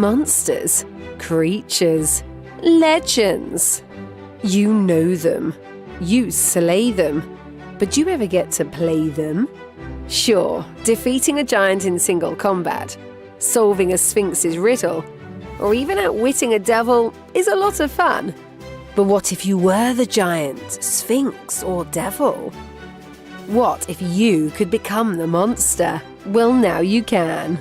Monsters, creatures, legends. You know them. You slay them. But do you ever get to play them? Sure, defeating a giant in single combat, solving a sphinx's riddle, or even outwitting a devil is a lot of fun. But what if you were the giant, sphinx, or devil? What if you could become the monster? Well, now you can.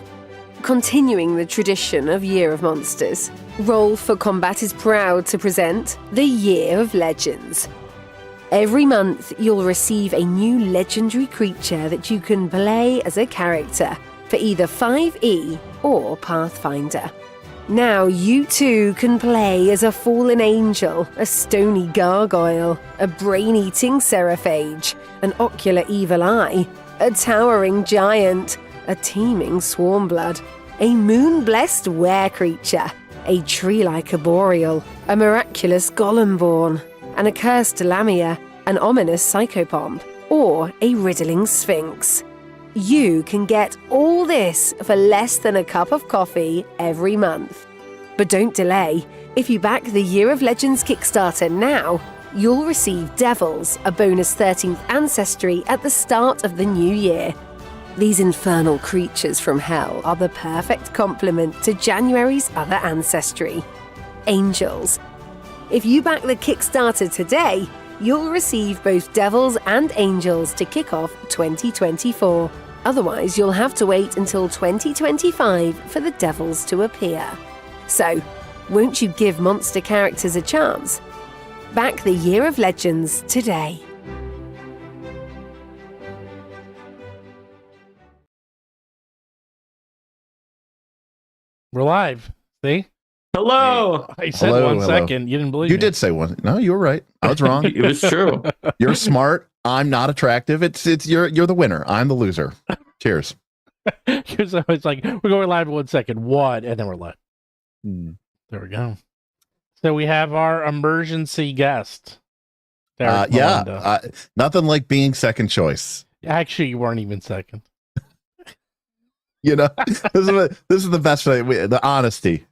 Continuing the tradition of Year of Monsters, Roll for Combat is proud to present the Year of Legends. Every month, you'll receive a new legendary creature that you can play as a character for either 5e or Pathfinder. Now you too can play as a fallen angel, a stony gargoyle, a brain-eating seraphage, an ocular evil eye, a towering giant, a teeming swarmblood, a moon-blessed were-creature, a tree-like arboreal, a miraculous golemborn, an accursed lamia, an ominous psychopomp, or a riddling sphinx. You can get all this for less than a cup of coffee every month. But don't delay. If you back the Year of Legends Kickstarter now, you'll receive Devils, a bonus 13th ancestry at the start of the new year. These infernal creatures from hell are the perfect complement to January's other ancestry, Angels. If you back the Kickstarter today, you'll receive both Devils and Angels to kick off 2024. Otherwise, you'll have to wait until 2025 for the Devils to appear. So, won't you give monster characters a chance? Back the Year of Legends today. We're live. See? Hello. I said Hello, 1 second. You didn't believe You me. did say one. No, you were right. I was wrong. It was true. You're smart. I'm not attractive. It's you're the winner. I'm the loser. Cheers. So it's like, we're going live in 1 second. One, and then we're live. Hmm. There we go. So we have our emergency guest. Derik Yeah, Melinda. nothing like being second choice. Actually, you weren't even second. You know, this is the best thing. The honesty.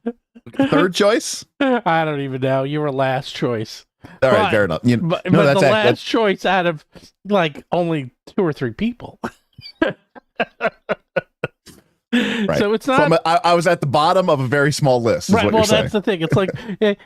Third choice. I don't even know. You were last choice. All right, But- fair enough. But the last choice out of like only 2 or 3 people. Right. So it's not. I was at the bottom of a very small list. Is Right, what well, you're saying. that's the thing. It's like,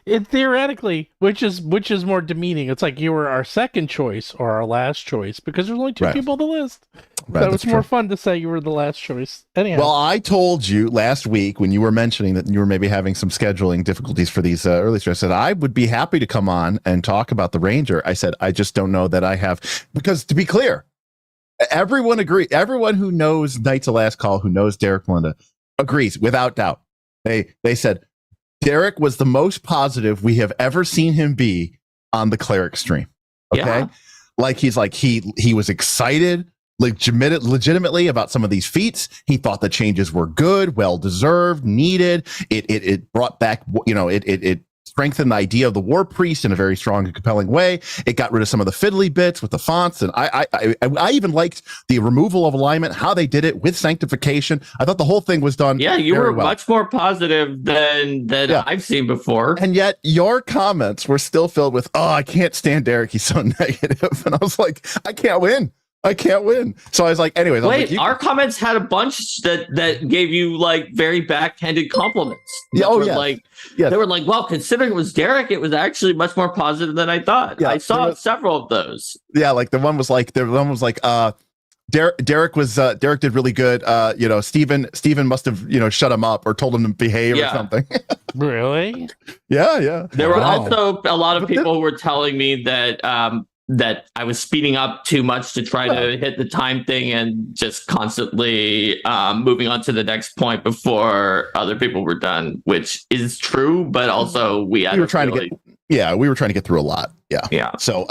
it theoretically, which is more demeaning. It's like you were our second choice or our last choice because there's only 2 Right. people on the list. Right, So that's it's more true. fun to say you were the last choice. Anyhow, Well, I told you last week when you were mentioning that you were maybe having some scheduling difficulties for these early shows. I said I would be happy to come on and talk about the Ranger. I said I just don't know that I have, because to be clear, everyone agrees. Everyone who knows Knights of Last Call, who knows Derik Melinda, agrees without doubt. They said Derik was the most positive we have ever seen him be on the cleric stream. Okay, Yeah. like he was excited. Legitimately about some of these feats. He thought the changes were good, well deserved, needed. It brought back, it strengthened the idea of the war priest in a very strong and compelling way. It got rid of some of the fiddly bits with the fonts, and I even liked the removal of alignment, how they did it with sanctification. I thought the whole thing was done. Yeah, you very were well. much more positive than Yeah. I've seen before. And yet your comments were still filled with, "Oh, I can't stand Derik. He's so negative." And I was like, I can't win. So I was like, anyways. Wait, our comments had a bunch that gave you like very backhanded compliments. Yeah, That oh, were yes. like Yes. they were like, well, considering it was Derik, it was actually much more positive than I thought. Yeah, I saw there was- several of those. Yeah, like the one was like Derik did really good. Steven must have, shut him up or told him to behave or Yeah. something. really? Yeah. There were Wow. also a lot of But then- people who were telling me that I was speeding up too much to try to hit the time thing and just constantly moving on to the next point before other people were done, which is true, but also we we were trying to get through a lot. Yeah. Yeah. So,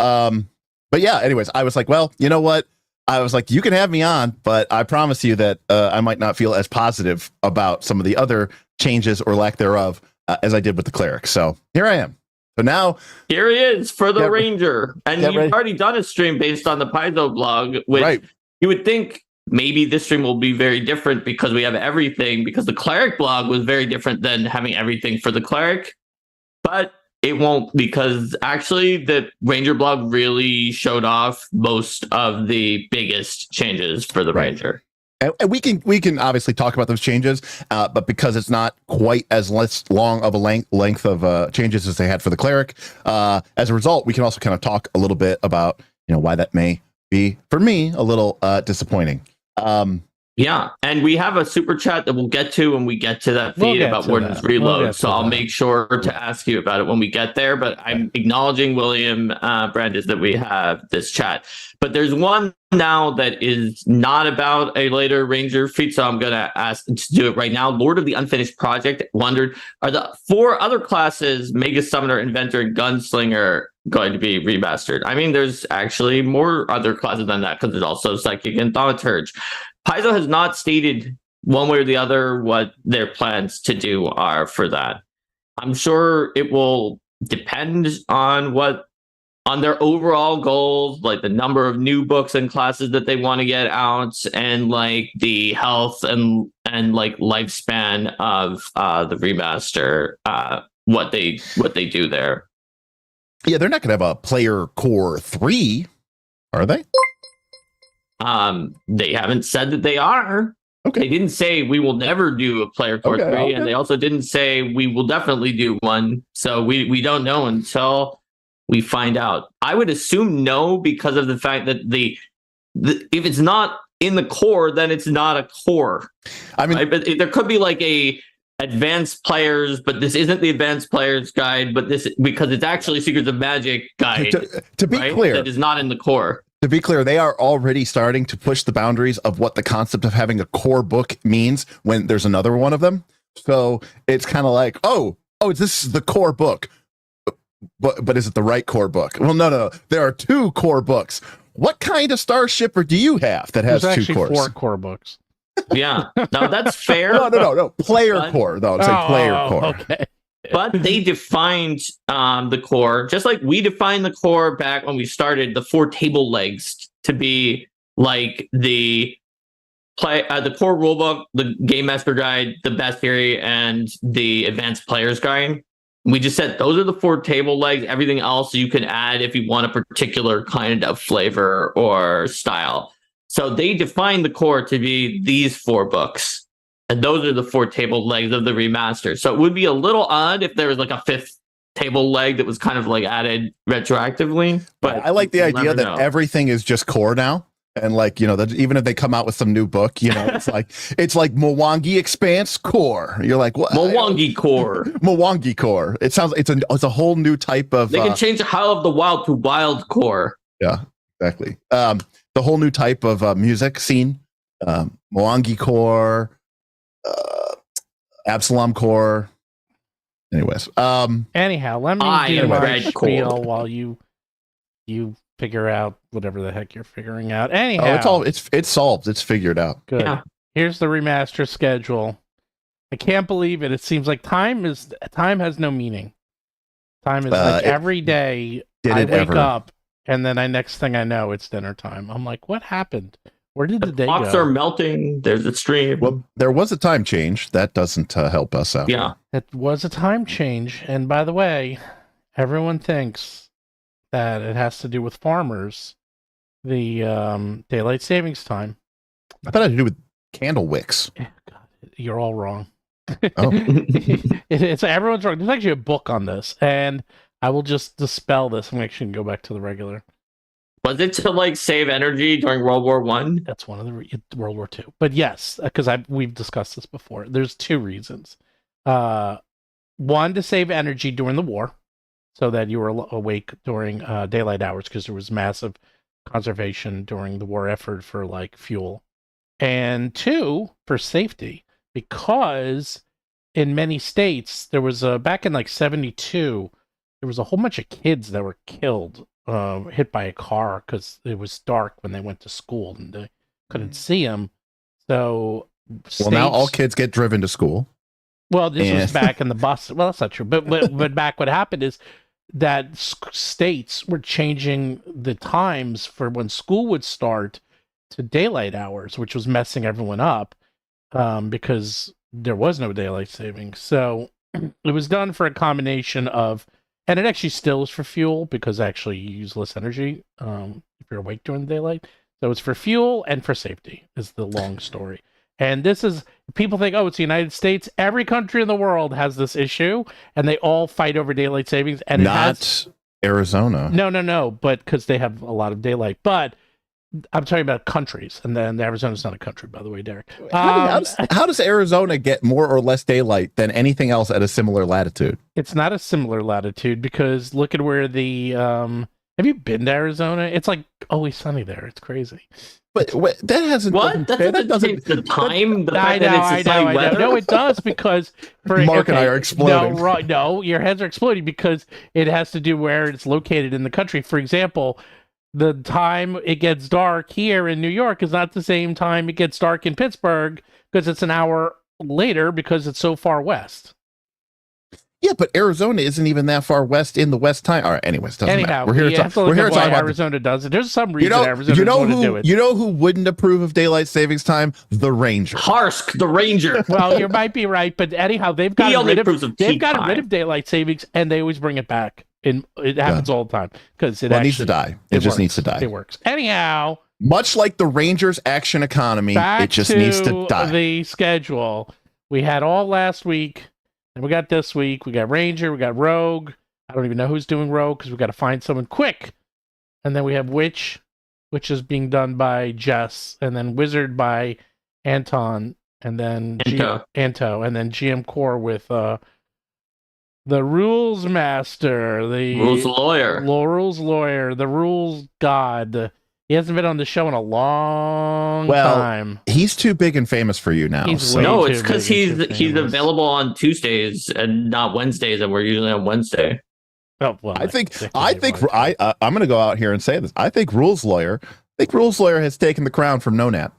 but yeah, anyways, I was like, well, you know what? I was like, you can have me on, but I promise you that I might not feel as positive about some of the other changes or lack thereof as I did with the cleric. So here I am. So now Here he is for the Get- Ranger. And get you've ready. already done a stream based on the Paizo blog, which Right. you would think maybe this stream will be very different because we have everything, because the cleric blog was very different than having everything for the cleric. But it won't, because actually the Ranger blog really showed off most of the biggest changes for the Ranger. And we can obviously talk about those changes, but because it's not quite as long of a length of changes as they had for the cleric, as a result, we can also kind of talk a little bit about why that may be, for me, a little disappointing. Yeah, and we have a super chat that we'll get to when we get to that feed about Warden's Reload, so I'll make sure to ask you about it when we get there, but I'm acknowledging, William Brandis, that we have this chat. But there's one now that is not about a later Ranger feat, so I'm going to ask to do it right now. Lord of the Unfinished Project wondered, are the 4 other classes, Mega Summoner, Inventor, and Gunslinger, going to be remastered? I mean, there's actually more other classes than that, because there's also Psychic and Thaumaturge. Paizo has not stated one way or the other what their plans to do are for that. I'm sure it will depend on their overall goals, like the number of new books and classes that they want to get out, and like the health and like lifespan of the remaster, what they do there. Yeah, they're not going to have a player core 3, are they? They haven't said that they are. Okay. They didn't say we will never do a player core 3, and they also didn't say we will definitely do one. So we don't know until we find out. I would assume no, because of the fact that the if it's not in the core, then it's not a core. I mean, right? But there could be like a advanced players, but this isn't the advanced players guide, but this, because it's actually Secrets of Magic guide. To be clear, that is not in the core. To be clear, they are already starting to push the boundaries of what the concept of having a core book means when there's another one of them. So it's kind of like, this is the core book, but is it the right core book? Well, no. There are 2 core books. What kind of starshipper do you have that has 2 cores? 4 core books. Yeah, no, that's fair. No. Player core, though. I'm saying player core. Okay. But they defined the core, just like we defined the core back when we started, the 4 table legs to be like the core rulebook, the Game Master Guide, the Bestiary, and the Advanced Players Guide. We just said those are the 4 table legs. Everything else you can add if you want a particular kind of flavor or style. So they defined the core to be these 4 books. And those are the 4 table legs of the remaster. So it would be a little odd if there was like a 5th table leg that was kind of like added retroactively. But I like the idea that everything is just core now. And like, that even if they come out with some new book, it's like Mwangi Expanse core. You're like, what? Mwangi core. Mwangi core. It sounds it's a whole new type of. They can change the Howl of the Wild to Wild core. Yeah, exactly. The whole new type of music scene. Mwangi core. Absalom core. Anyways, anyhow, let me do my spiel while you figure out whatever the heck you're figuring out. Anyhow, it's solved. It's figured out. Good. Yeah. Here's the remaster schedule. I can't believe it. It seems like time has no meaning. Time is like every day I wake up and then next thing I know it's dinner time. I'm like, what happened? Where did the day go? Clocks are melting. There's a stream. Well, there was a time change. That doesn't help us out. Yeah. It was a time change. And by the way, everyone thinks that it has to do with farmers, the daylight savings time. I thought it had to do with candle wicks. God, you're all wrong. Oh. It's everyone's wrong. There's actually a book on this, and I will just dispel this and actually go back to the regular. Was it to like save energy during World War One? That's one of the World War II. But yes, because we've discussed this before. There's 2 reasons. One, to save energy during the war, so that you were awake during daylight hours, because there was massive conservation during the war effort for like fuel. And 2, for safety, because in many states there was back in like 72, there was a whole bunch of kids that were killed. Hit by a car because it was dark when they went to school and they couldn't see them. So, now all kids get driven to school. Well, this was back in the bus. Well, that's not true. But back what happened is that states were changing the times for when school would start to daylight hours, which was messing everyone up because there was no daylight savings. So it was done for a combination of, and it actually still is for fuel because actually you use less energy if you're awake during the daylight. So it's for fuel and for safety is the long story. And this is, people think, oh, it's the United States. Every country in the world has this issue, and they all fight over daylight savings. And not Arizona. No, but because they have a lot of daylight. But I'm talking about countries, and then Arizona's not a country, by the way, Derik. How does Arizona get more or less daylight than anything else at a similar latitude? It's not a similar latitude because look at where the have you been to Arizona? It's like always sunny there. It's crazy. But that hasn't. What? That doesn't change the time. The fact that it's the sunny weather. No, it does because Mark and I are exploding. No, your heads are exploding because it has to do where it's located in the country. For example, the time it gets dark here in New York is not the same time it gets dark in Pittsburgh because it's an hour later because it's so far west. Yeah, but Arizona isn't even that far west in the west time. All right, anyways, doesn't matter. We're here to talk about Arizona does it. There's some reason Arizona doesn't want to do it. You know who wouldn't approve of daylight savings time? The Ranger. Harsk, the Ranger. Well, you might be right, but anyhow, they've gotten rid of daylight savings, and they always bring it back. And it happens all the time because it needs to die. It just needs to die. It works. Anyhow, much like the Rangers' action economy, it just needs to die. The schedule we had all last week. And we got this week, we got Ranger, we got Rogue. I don't even know who's doing Rogue because we got to find someone quick. And then we have Witch, which is being done by Jess, and then Wizard by Anton, and then Anto, and then GM Core with the Rules Master, the Rules Lawyer, the Rules God. He hasn't been on the show in a long time. He's too big and famous for you now. No, it's because he's available on Tuesdays and not Wednesdays, and we're usually on Wednesday. Oh, well, I'm going to go out here and say this. I think Rules Lawyer has taken the crown from Nonat.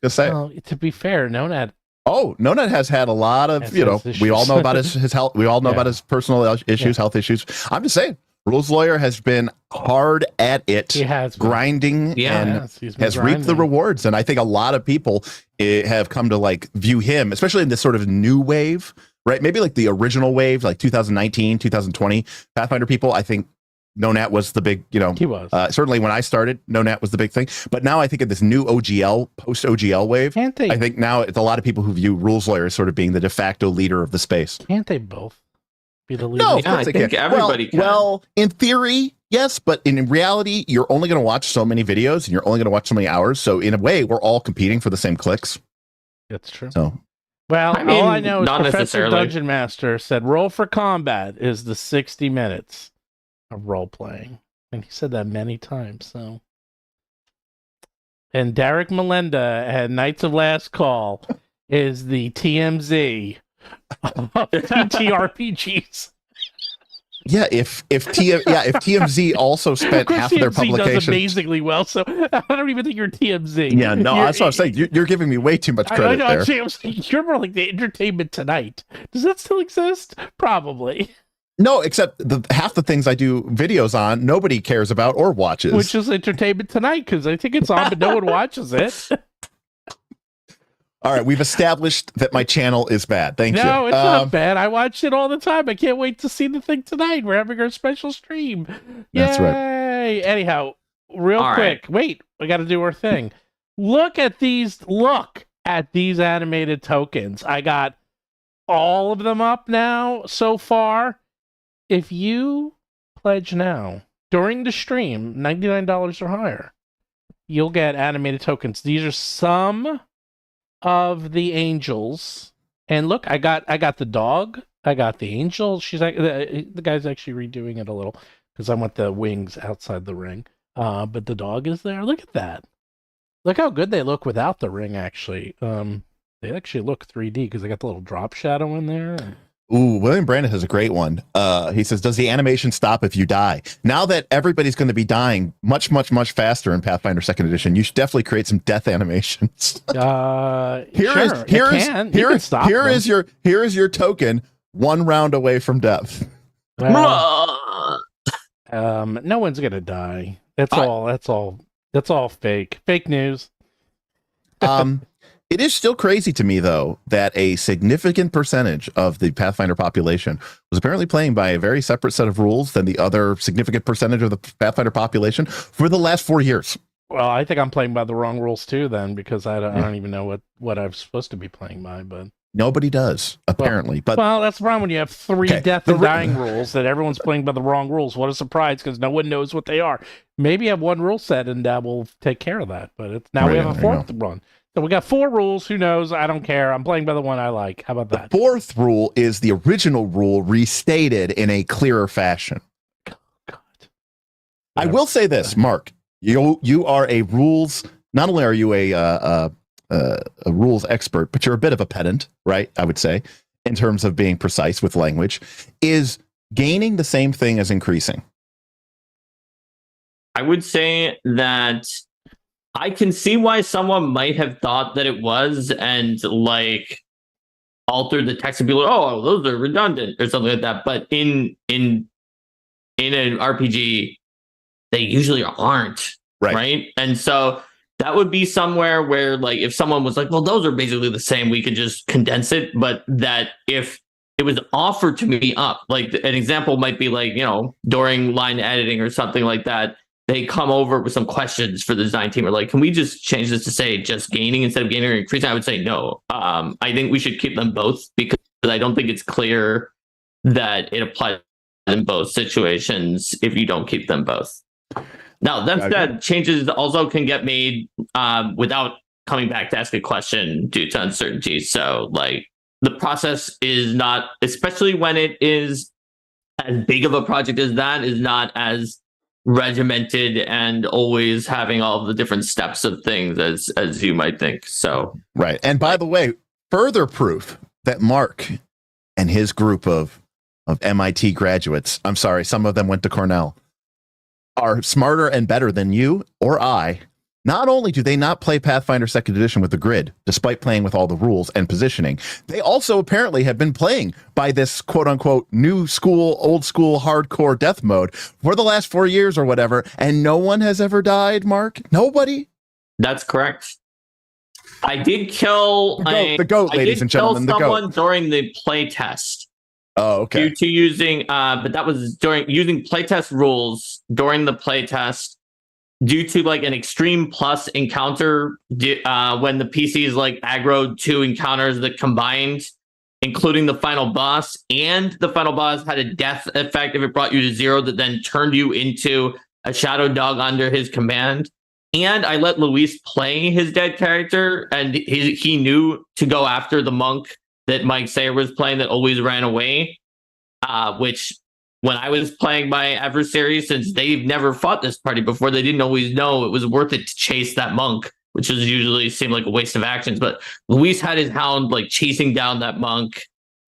Well, to be fair, Nonat. Oh, Nonat has had a lot of, we all know about his health. We all know about his personal issues, health issues. I'm just saying. Rules Lawyer has been hard at it. He has been. Grinding and has reaped the rewards. And I think a lot of people have come to view him, especially in this sort of new wave, right? Maybe like the original wave, like 2019, 2020 Pathfinder people. I think Nonat was the big, he was. Certainly when I started, Nonat was the big thing. But now I think in this new OGL, post-OGL wave, I think now it's a lot of people who view Rules Lawyer as sort of being the de facto leader of the space. Can't they both? Be the leader? No, I think everybody can. Well, in theory, yes, but in reality, you're only going to watch so many videos and you're only going to watch so many hours. So in a way, we're all competing for the same clicks. That's true. So, all I know is Professor Dungeon Master said roll for combat is the 60 minutes of role playing, and he said that many times. So, and Derek Melenda at Knights of Last Call is the TMZ. TTRPGs. Yeah, if TMZ also spent half of their publication, does amazingly well. So I don't even think you're TMZ. Yeah, no, that's what I'm saying. You're giving me way too much credit there. You're more like the Entertainment Tonight. Does that still exist? Probably. No, except half the things I do videos on, nobody cares about or watches. Which is Entertainment Tonight because I think it's on, but no one watches it. All right, we've established that my channel is bad. Thank you. No, it's not bad. I watch it all the time. I can't wait to see the thing tonight. We're having our special stream. That's right. Anyhow, real quick. Right. Wait, we got to do our thing. Look at these animated tokens. I got all of them up now so far. If you pledge now during the stream, $99 or higher, you'll get animated tokens. These are some of the angels, and look, I got the dog, I got the angel. She's like the guy's actually redoing it a little because I want the wings outside the ring. But the dog is there. Look at that. Look how good they look without the ring. Actually, they actually look 3D because they got the little drop shadow in there. Ooh, William Brandon has a great one. He says, does the animation stop if you die? Now that everybody's going to be dying much, much, much faster in Pathfinder 2nd Edition, you should definitely create some death animations. Here is your token, 1 round away from death. Well, no one's going to die. That's all fake. Fake news. It is still crazy to me, though, that a significant percentage of the Pathfinder population was apparently playing by a very separate set of rules than the other significant percentage of the Pathfinder population for the last 4 years. Well, I think I'm playing by the wrong rules too, then, because I don't even know what I'm supposed to be playing by. But nobody does, apparently. Well, that's the problem when you have 3 death and dying rules that everyone's playing by the wrong rules. What a surprise, because no one knows what they are. Maybe have one rule set and we'll take care of that. But now we have a 4th one. So we got 4 rules. Who knows? I don't care. I'm playing by the one I like. How about that? The 4th rule is the original rule restated in a clearer fashion. Oh, God. I will say this, Mark. You are a rules. Not only are you a rules expert, but you're a bit of a pedant, right? I would say, in terms of being precise with language. Is gaining the same thing as increasing? I would say that I can see why someone might have thought that it was and like altered the text and be like, "Oh, those are redundant" or something like that. But in an RPG, they usually aren't, right? And so that would be somewhere where, like, if someone was like, "Well, those are basically the same," we could just condense it. But that if it was offered to me up, like an example might be like, during line editing or something like that, they come over with some questions for the design team, or like, can we just change this to say just gaining instead of gaining or increasing? I would say no. I think we should keep them both, because I don't think it's clear that it applies in both situations if you don't keep them both. Now, that said, changes also can get made without coming back to ask a question due to uncertainty. So, like, the process is not, especially when it is as big of a project as that, is not as regimented and always having all of the different steps of things as you might think. So, right. And by the way, further proof that Mark and his group of MIT graduates, I'm sorry, some of them went to Cornell, are smarter and better than you or I. Not only do they not play Pathfinder 2nd Edition with the grid, despite playing with all the rules and positioning, they also apparently have been playing by this quote-unquote new school, old school, hardcore death mode for the last 4 years or whatever, and no one has ever died, Mark? Nobody? That's correct. I did kill the goat, ladies and gentlemen, the goat. Someone during the play test. Oh, okay. Due to using, but that was during using playtest rules during the playtest, due to like an extreme plus encounter, when the PCs like aggroed 2 encounters that combined, including the final boss, and the final boss had a death effect if it brought you to 0 that then turned you into a shadow dog under his command. And I let Luis play his dead character, and he knew to go after the monk that Mike Sayer was playing that always ran away, which when I was playing my adversary, since they've never fought this party before, they didn't always know it was worth it to chase that monk, which was usually seemed like a waste of actions. But Luis had his hound like chasing down that monk,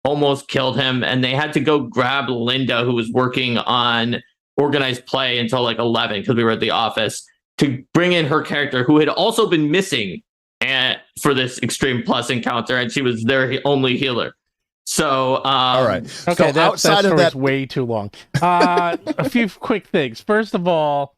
almost killed him, and they had to go grab Linda, who was working on organized play until like 11 because we were at the office, to bring in her character who had also been missing for this extreme plus encounter, and she was their only healer. So, all right. Okay, so outside of that, way too long. A few quick things. First of all,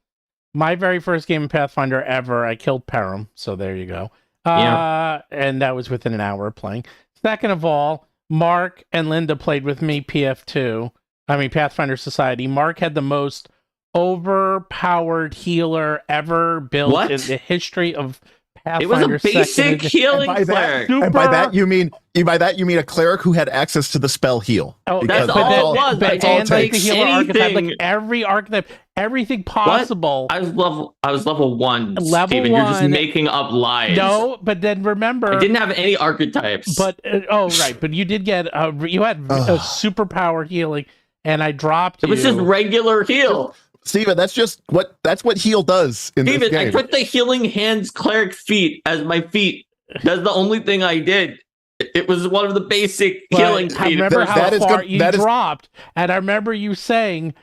my very first game in Pathfinder ever, I killed Perrim. So there you go. And that was within an hour of playing. Second of all, Mark and Linda played with me PF2. I mean, Pathfinder Society. Mark had the most overpowered healer ever built in the history of Pathfinder. It was a basic healing cleric. And by that you mean a cleric who had access to the spell heal. Oh, that's all it was. But and like the healer archetype, like every archetype, everything possible. What? I was level 1. Level Steven, 1. You're just making up lies. No, but then remember, I didn't have any archetypes. But but you did get you had a superpower healing, and I dropped. It was just regular heal. Steven, that's what heal does in this game. I put the healing hands cleric feat as my feat. That's the only thing I did. It was one of the basic healing feats. I remember how far you dropped, and I remember you saying,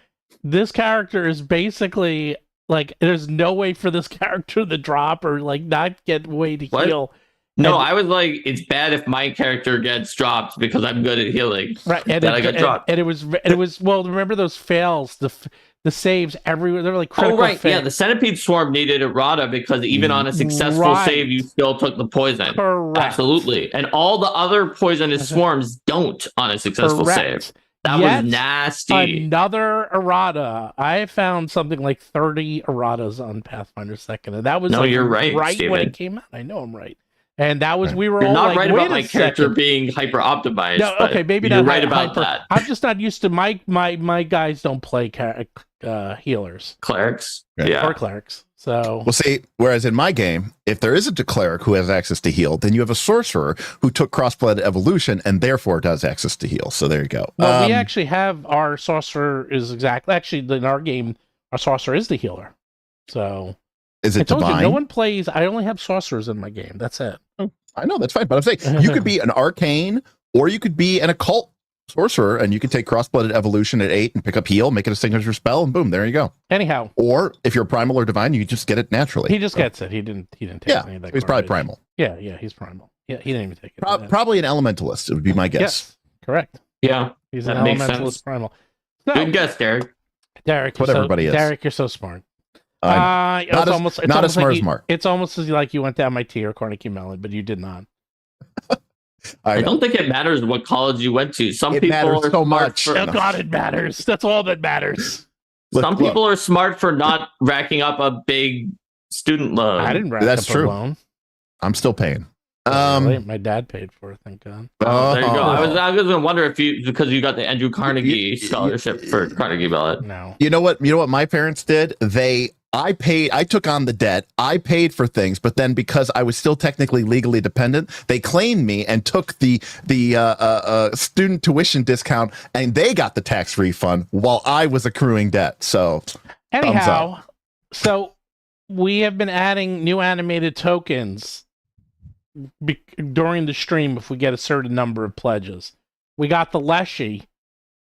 this character is basically, like, there's no way for this character to drop or, like, not get way to heal. No, I was like, it's bad if my character gets dropped because I'm good at healing. Right, and I got dropped. And it was well. Remember those fails, the saves everywhere. They were like critical. Oh right, yeah. The centipede swarm needed errata because even on a successful save, you still took the poison. Correct. Absolutely, and all the other poisonous swarms don't on a successful save. That was nasty. Another errata. I found something like 30 erratas on Pathfinder 2nd, and that was you're right, Steven. when it came out. I know I'm right. And that was, we were You're all not like, right wait about my character being hyper optimized. No, okay, maybe you're not right about hyper. that. I'm just not used to my guys don't play healers. Clerics, or clerics. So well, see, whereas in my game, if there isn't a cleric who has access to heal, then you have a sorcerer who took crossblood evolution and therefore does access to heal. So there you go. Well, we actually have our sorcerer actually in our game, our sorcerer is the healer. So is it divine? No one plays. I only have sorcerers in my game. That's it. I know that's fine, but I'm saying you could be an arcane or you could be an occult sorcerer, and you could take crossblooded evolution at 8 and pick up heal, make it a signature spell, and boom, there you go. Anyhow, or if you're primal or divine, you just get it naturally. He just gets it. He didn't take any of that. He's probably primal. Yeah, he's primal. Yeah, he didn't even take it. Probably an elementalist. It would be my guess. Yes, correct. Yeah, he's an elementalist primal. So, good guess, Derek. What everybody is. Derek, you're so smart. Not as smart as Mark. It's almost as like you went to MIT or Carnegie Mellon, but you did not. I don't think it matters what college you went to. Some people matters are so much. God, it matters. That's all that matters. Some people are smart for not racking up a big student loan. I didn't rack up a loan. I'm still paying. My dad paid for it, thank God. Oh, there you go. I was gonna wonder if because you got the Andrew Carnegie scholarship for Carnegie Mellon. No. You know what my parents did? I took on the debt. I paid for things, but then because I was still technically legally dependent, they claimed me and took the student tuition discount, and they got the tax refund while I was accruing debt. So anyhow, so we have been adding new animated tokens during the stream if we get a certain number of pledges. We got the Leshy,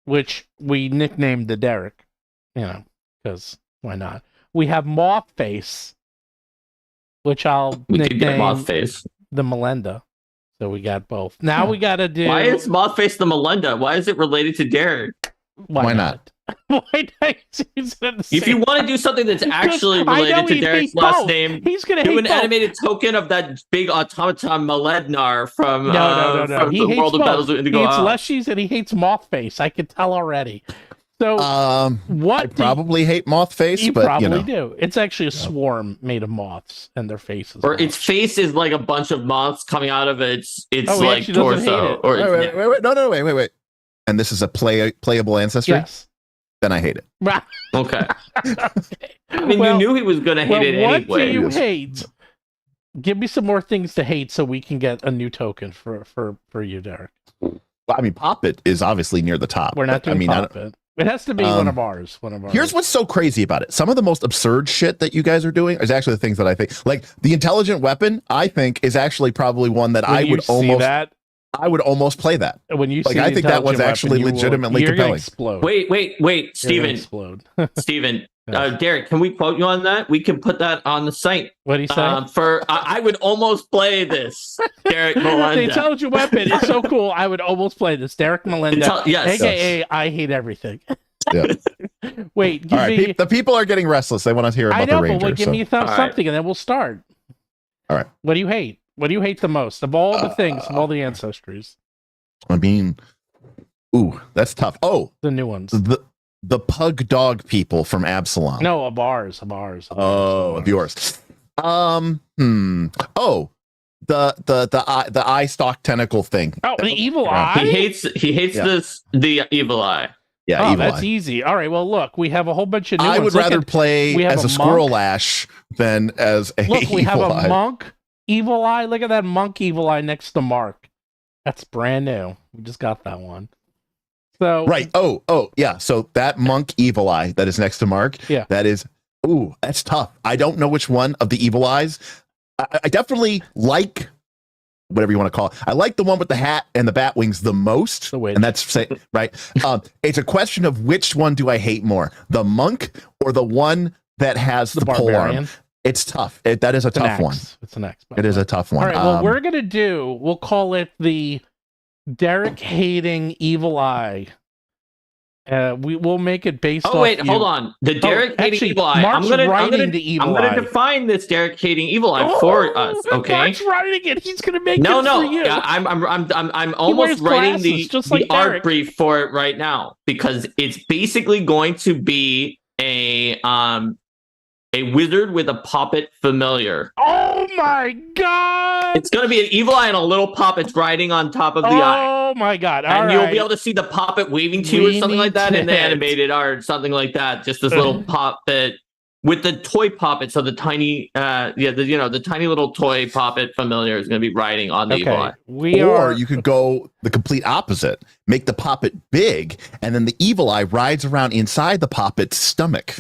which we nicknamed the Derik, because why not? We have Moth Face, which I'll nickname Moth Face. The Melinda. So we got both. Now we got to do. Why is Moth Face the Melinda? Why is it related to Derek? Why not? Why not? If you want to do something that's actually related to Derek's last name, he's gonna do an both. Animated token of that big automaton Melednar from no. From He the hates World of Battles of Indigo. He hates Leshies and he hates Moth Face. I can tell already. So what? I probably hate moth face, you but probably do. It's actually a swarm made of moths and their faces. Or its face is like a bunch of moths coming out of its like torso. Or wait. And this is a playable ancestry? Yes. Then I hate it. Okay. I mean, you knew he was going to hate it anyway. What do you hate? Give me some more things to hate so we can get a new token for you, Derek. Well, I mean, Pop It is obviously near the top. We're not doing Pop It. It has to be one of ours. Here's what's so crazy about it. Some of the most absurd shit that you guys are doing is actually the things that I think, like the intelligent weapon, I think is actually probably one that I would almost play that. When you I think that one's actually legitimately compelling. Wait, Steven. Steven, Derek, can we quote you on that? We can put that on the site. What do you say? I would almost play this, Derek Melinda. The intelligent weapon is so cool. I would almost play this, Derek Melinda. AKA, I hate everything. Yeah. Wait, all right, the people are getting restless. They want to hear about the Ranger. But give me something, and then we'll start. All right. What do you hate? What do you hate the most of all the things, of all the ancestries? I mean, that's tough. Oh, the new ones. The pug dog people from Absalom. No, of ours. Of yours. Oh, the eye stalk tentacle thing. Oh, the evil eye. He hates the evil eye. Yeah, that's easy. All right. Well, look, we have a whole bunch of new ones. I would rather play as a squirrel ash than as a look. We have a monk evil eye. Look at that monk evil eye next to Mark. That's brand new. We just got that one. So right. Oh, yeah. So that monk evil eye that is next to Mark. Yeah. That is. That's tough. I don't know which one of the evil eyes. I definitely like whatever you want to call it. I like the one with the hat and the bat wings the most. And that's right. It's a question of which one do I hate more, the monk or the one that has the polearm. It's tough. That is a tough one. It's an X. It is a tough one. All right. Well, we'll call it the Derik hating evil eye. We'll make it based. Oh wait, hold on. The Derik hating evil eye. I'm gonna define this Derik hating evil eye for us. Okay. Mark's writing it. He's gonna make it for you. Yeah, I'm almost writing the art brief for it right now because it's basically going to be a wizard with a poppet familiar. Oh my god! It's gonna be an evil eye and a little poppet riding on top of the eye. Oh my god! You'll be able to see the poppet waving to you or something like that in the animated art, something like that. Just this little poppet with the toy poppet. So the tiny, the tiny little toy poppet familiar is gonna be riding on the evil eye. Or you could go the complete opposite. Make the poppet big, and then the evil eye rides around inside the poppet's stomach,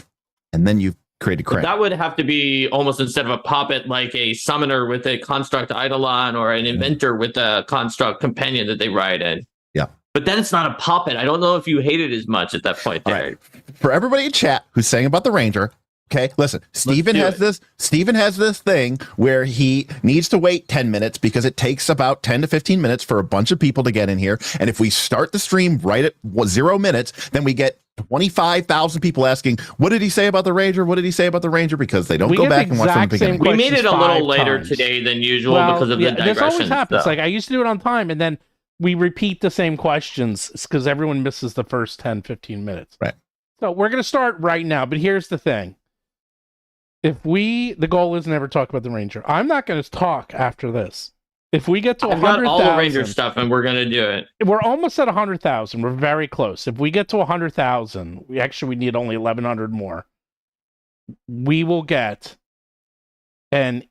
and then you've created crap. That would have to be almost instead of a poppet, like a summoner with a construct eidolon or an inventor with a construct companion that they ride in. Yeah. But then it's not a poppet. I don't know if you hate it as much at that point there. Right. For everybody in chat who's saying about the Ranger, okay, listen, Steven has this thing where he needs to wait 10 minutes because it takes about 10 to 15 minutes for a bunch of people to get in here. And if we start the stream right at 0 minutes, then we get 25,000 people asking, what did he say about the Ranger? What did he say about the Ranger? Because they don't go back and watch from the beginning. We made it a little later today than usual because of the digression. This always happens. So. Like I used to do it on time and then we repeat the same questions because everyone misses the first 10, 15 minutes. Right. So we're going to start right now, but here's the thing. The goal is never talk about the Ranger. I'm not going to talk after this. If we get to 100,000, all the Ranger stuff, and we're going to do it. We're almost at 100,000. We're very close. If we get to 100,000, we need only 1,100 more. We will get, and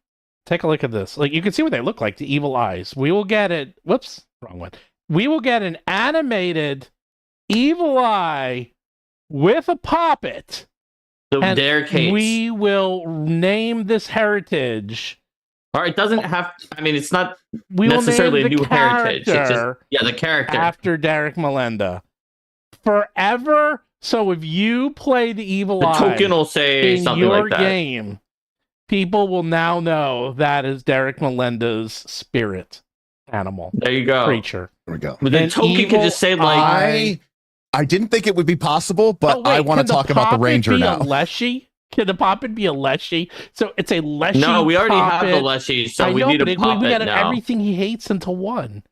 take a look at this. Like you can see what they look like, the evil eyes. We will get it. Whoops, wrong one. We will get an animated evil eye with a poppet. So Derik hates. We will name this heritage. Or it doesn't have. I mean, it's not necessarily a new heritage. It's just, the character after Derik Melenda forever. So if you play the evil eye, the token will say something like that. Game, people will now know that is Derik Melenda's spirit animal. There you go, creature. There we go. But the token can just say like. I didn't think it would be possible, but I want to talk about the Ranger now. Can the poppet be a Leshy? So it's a Leshy. No, we already have the Leshy, so we need a poppet we got now. Everything he hates into one.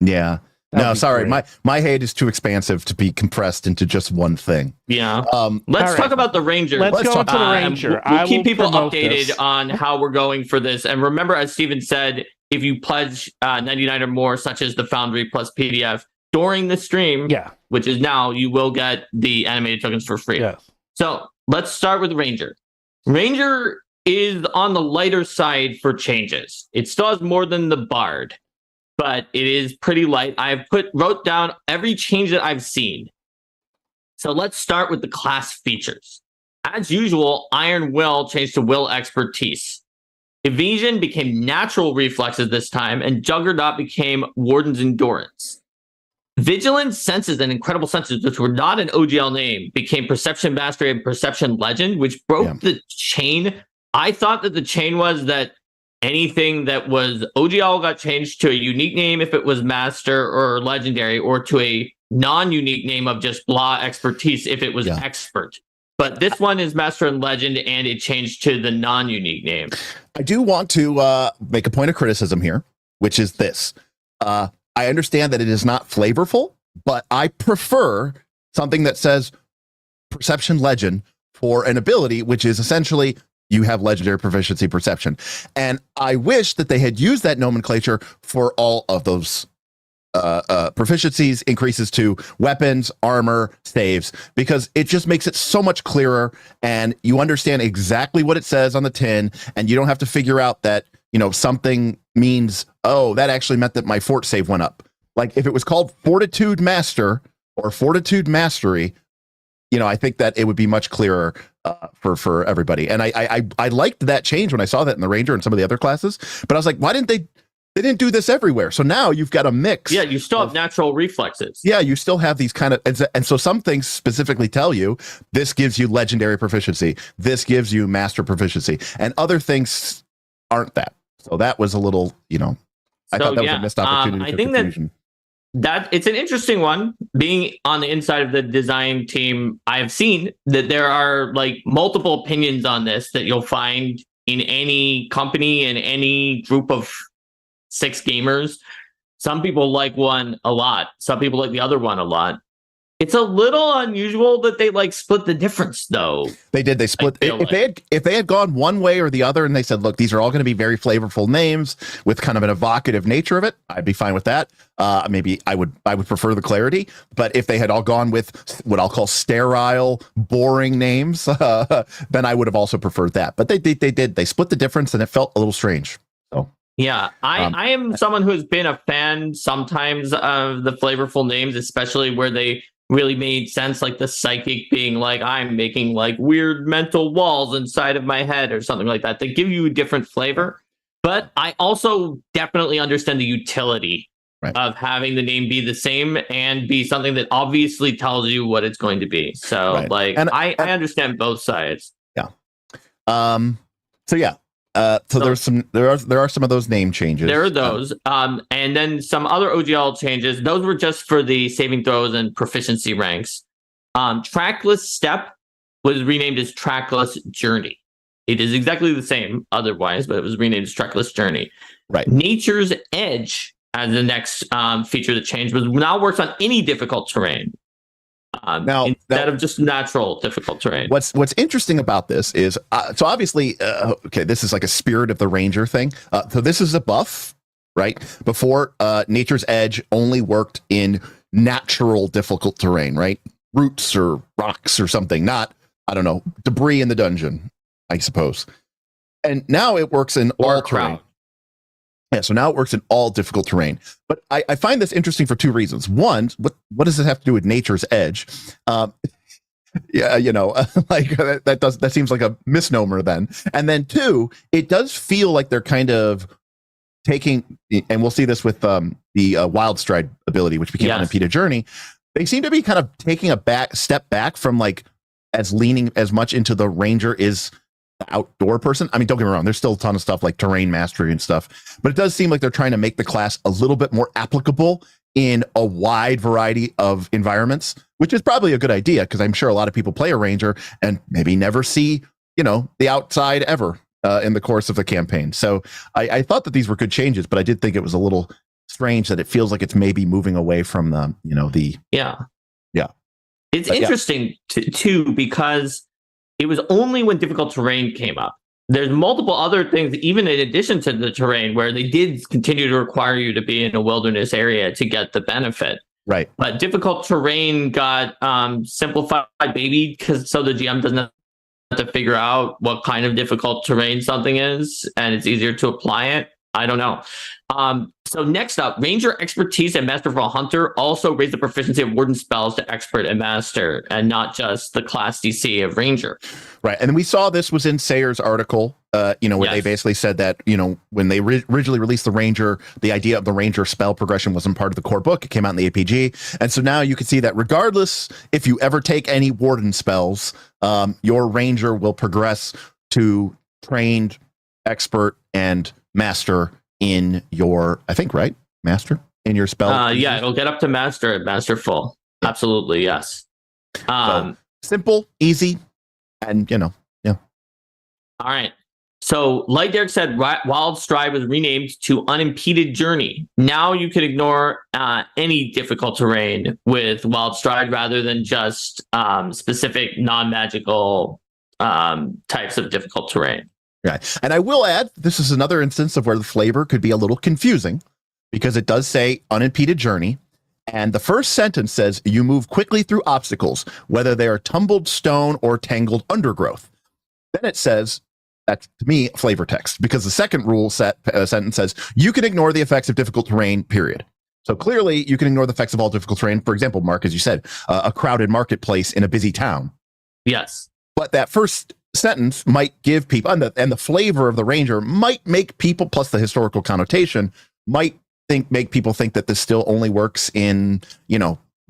Yeah. No, sorry. My hate is too expansive to be compressed into just one thing. Yeah. Let's talk about the Ranger. Let's go into the Ranger. We'll keep people updated on how we're going for this. And remember, as Steven said, if you pledge 99 or more, such as the Foundry plus PDF, during the stream, which is now, you will get the animated tokens for free. Yes. So let's start with Ranger. Ranger is on the lighter side for changes. It still has more than the Bard, but it is pretty light. I've wrote down every change that I've seen. So let's start with the class features. As usual, Iron Will changed to Will Expertise. Evasion became Natural Reflexes this time, and Juggernaut became Warden's Endurance. Vigilance, Senses, and Incredible Senses, which were not an OGL name, became Perception Mastery and Perception Legend, which broke the chain. I thought that the chain was that anything that was OGL got changed to a unique name if it was Master or Legendary, or to a non-unique name of just blah Expertise if it was Expert. But this one is Master and Legend, and it changed to the non-unique name. I do want to make a point of criticism here, which is this. I understand that it is not flavorful, but I prefer something that says Perception Legend for an ability, which is essentially you have legendary proficiency perception. And I wish that they had used that nomenclature for all of those proficiencies, increases to weapons, armor, saves, because it just makes it so much clearer and you understand exactly what it says on the tin, and you don't have to figure out that, something means, oh, that actually meant that my fort save went up. Like if it was called Fortitude Master or Fortitude Mastery, I think that it would be much clearer for everybody. And I liked that change when I saw that in the Ranger and some of the other classes, but I was like, why didn't they They didn't do this everywhere. So now you've got a mix. Yeah, you still have natural reflexes. Yeah, you still have these kind of, and so some things specifically tell you this gives you legendary proficiency, this gives you master proficiency, and other things aren't that. So that was a little, I thought that was a missed opportunity. I think that it's an interesting one. Being on the inside of the design team, I have seen that there are like multiple opinions on this that you'll find in any company, in any group of 6 gamers. Some people like one a lot. Some people like the other one a lot. It's a little unusual that they like split the difference, though. They did. They split. If they had gone one way or the other, and they said, "Look, these are all going to be very flavorful names with kind of an evocative nature of it," I'd be fine with that. Maybe I would prefer the clarity. But if they had all gone with what I'll call sterile, boring names, then I would have also preferred that. But they did. They split the difference, and it felt a little strange. So. Yeah, I am someone who has been a fan sometimes of the flavorful names, especially where they really made sense, like the psychic being like, I'm making like weird mental walls inside of my head or something like that. They give you a different flavor. But I also definitely understand the utility of having the name be the same and be something that obviously tells you what it's going to be. So I understand both sides. Yeah. So there are some of those name changes. There are those, and then some other OGL changes. Those were just for the saving throws and proficiency ranks. Trackless Step was renamed as Trackless Journey. It is exactly the same otherwise, but it was renamed as Trackless Journey. Right. Nature's Edge as the next feature that changed was now works on any difficult terrain. Instead of just natural difficult terrain. What's interesting about this is so obviously this is like a Spirit of the Ranger thing. So this is a buff, right? Before Nature's Edge only worked in natural difficult terrain, right? Roots or rocks or something, not, I don't know, debris in the dungeon, I suppose. And now it works in all terrain. Yeah, so now it works in all difficult terrain. But I find this interesting for 2 reasons. One, what does it have to do with Nature's Edge? Like that seems like a misnomer then. And then 2, it does feel like they're kind of taking, and we'll see this with the Wild Stride ability, which became Unimpeded Journey. They seem to be kind of taking a step back from like as leaning as much into the Ranger is the outdoor person. I mean, don't get me wrong, there's still a ton of stuff like terrain mastery and stuff, but it does seem like they're trying to make the class a little bit more applicable in a wide variety of environments, which is probably a good idea because I'm sure a lot of people play a Ranger and maybe never see, the outside ever in the course of the campaign. So I thought that these were good changes, but I did think it was a little strange that it feels like it's maybe moving away from the. It's interesting too, because it was only when difficult terrain came up. There's multiple other things, even in addition to the terrain, where they did continue to require you to be in a wilderness area to get the benefit. Right. But difficult terrain got simplified, maybe so the GM doesn't have to figure out what kind of difficult terrain something is, and it's easier to apply it. I don't know. So next up, Ranger Expertise and Masterful Hunter also raised the proficiency of Warden spells to Expert and Master, and not just the class DC of Ranger. Right. And we saw this was in Sayer's article, where they basically said that, when they originally released the Ranger, the idea of the Ranger spell progression wasn't part of the core book. It came out in the APG. And so now you can see that regardless if you ever take any Warden spells, your Ranger will progress to Trained, Expert, and Master in your, I think, right? Master in your spell. It'll get up to Masterful. Yeah. Absolutely, yes. So, simple, easy, and yeah. All right. So, like Derik said, Wild Stride was renamed to Unimpeded Journey. Now you can ignore any difficult terrain with Wild Stride rather than just specific non-magical types of difficult terrain. Right. And I will add, this is another instance of where the flavor could be a little confusing because it does say Unimpeded Journey. And the first sentence says you move quickly through obstacles, whether they are tumbled stone or tangled undergrowth. Then it says, that's to me flavor text, because the second sentence says you can ignore the effects of difficult terrain, period. So clearly you can ignore the effects of all difficult terrain. For example, Mark, as you said, a crowded marketplace in a busy town. Yes. But that first sentence might give people, and the flavor of the Ranger might make people, plus the historical connotation, might make people think that this still only works in,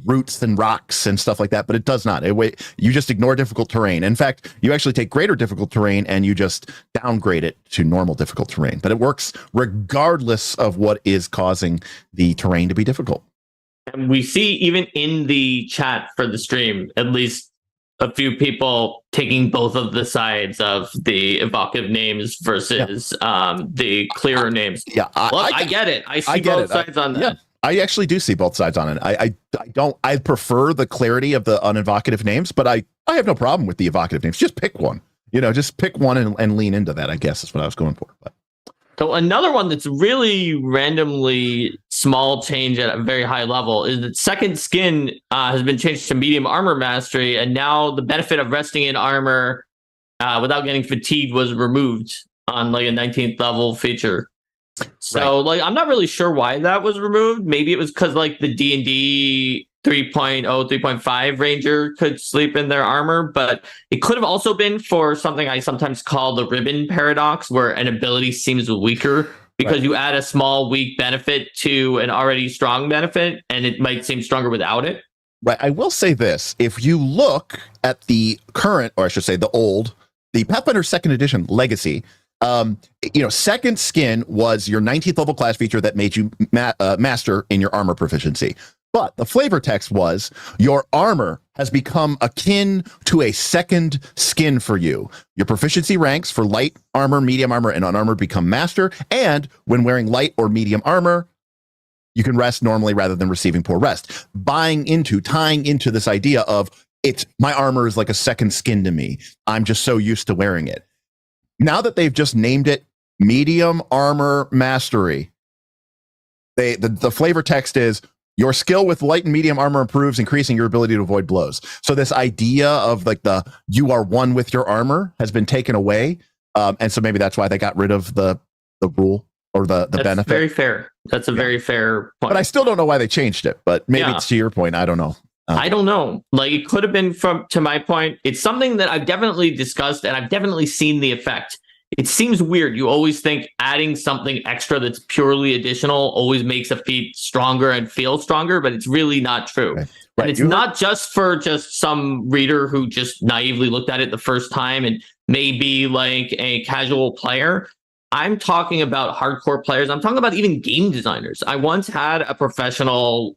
roots and rocks and stuff like that, but it does not. You just ignore difficult terrain. In fact, you actually take greater difficult terrain and you just downgrade it to normal difficult terrain. But it works regardless of what is causing the terrain to be difficult. And we see even in the chat for the stream, at least a few people taking both of the sides of the evocative names versus the clearer names. Yeah, I get it. I see both sides on that. Yeah, I actually do see both sides on it. I prefer the clarity of the unevocative names, but I have no problem with the evocative names. Just pick one. Just pick one and lean into that, I guess is what I was going for. But. So another one that's really randomly small change at a very high level is that second skin has been changed to medium armor mastery, and now the benefit of resting in armor without getting fatigued was removed on like a 19th level feature. So I'm not really sure why that was removed. Maybe it was because like the D&D 3.0, 3.5 ranger could sleep in their armor, but it could have also been for something I sometimes call the ribbon paradox, where an ability seems weaker because you add a small weak benefit to an already strong benefit, and it might seem stronger without it. Right. I will say this. If you look at the current, or I should say the Pathfinder 2nd Edition Legacy, second skin was your 19th level class feature that made you master in your armor proficiency. But the flavor text was your armor has become akin to a second skin for you. Your proficiency ranks for light armor, medium armor, and unarmored become master. And when wearing light or medium armor, you can rest normally rather than receiving poor rest. Tying into this idea of my armor is like a second skin to me. I'm just so used to wearing it. Now that they've just named it medium armor mastery, the flavor text is your skill with light and medium armor improves, increasing your ability to avoid blows. So this idea of like you are one with your armor has been taken away. And so maybe that's why they got rid of the rule or the benefit. That's very fair. That's a very fair point. But I still don't know why they changed it. But maybe it's to your point. I don't know. I don't know. Like it could have been to my point. It's something that I've definitely discussed and I've definitely seen the effect. It seems weird. You always think adding something extra that's purely additional always makes a feat stronger and feel stronger, but it's really not true. Right. And it's not just for just some reader who just naively looked at it the first time and maybe like a casual player. I'm talking about hardcore players. I'm talking about even game designers. I once had a professional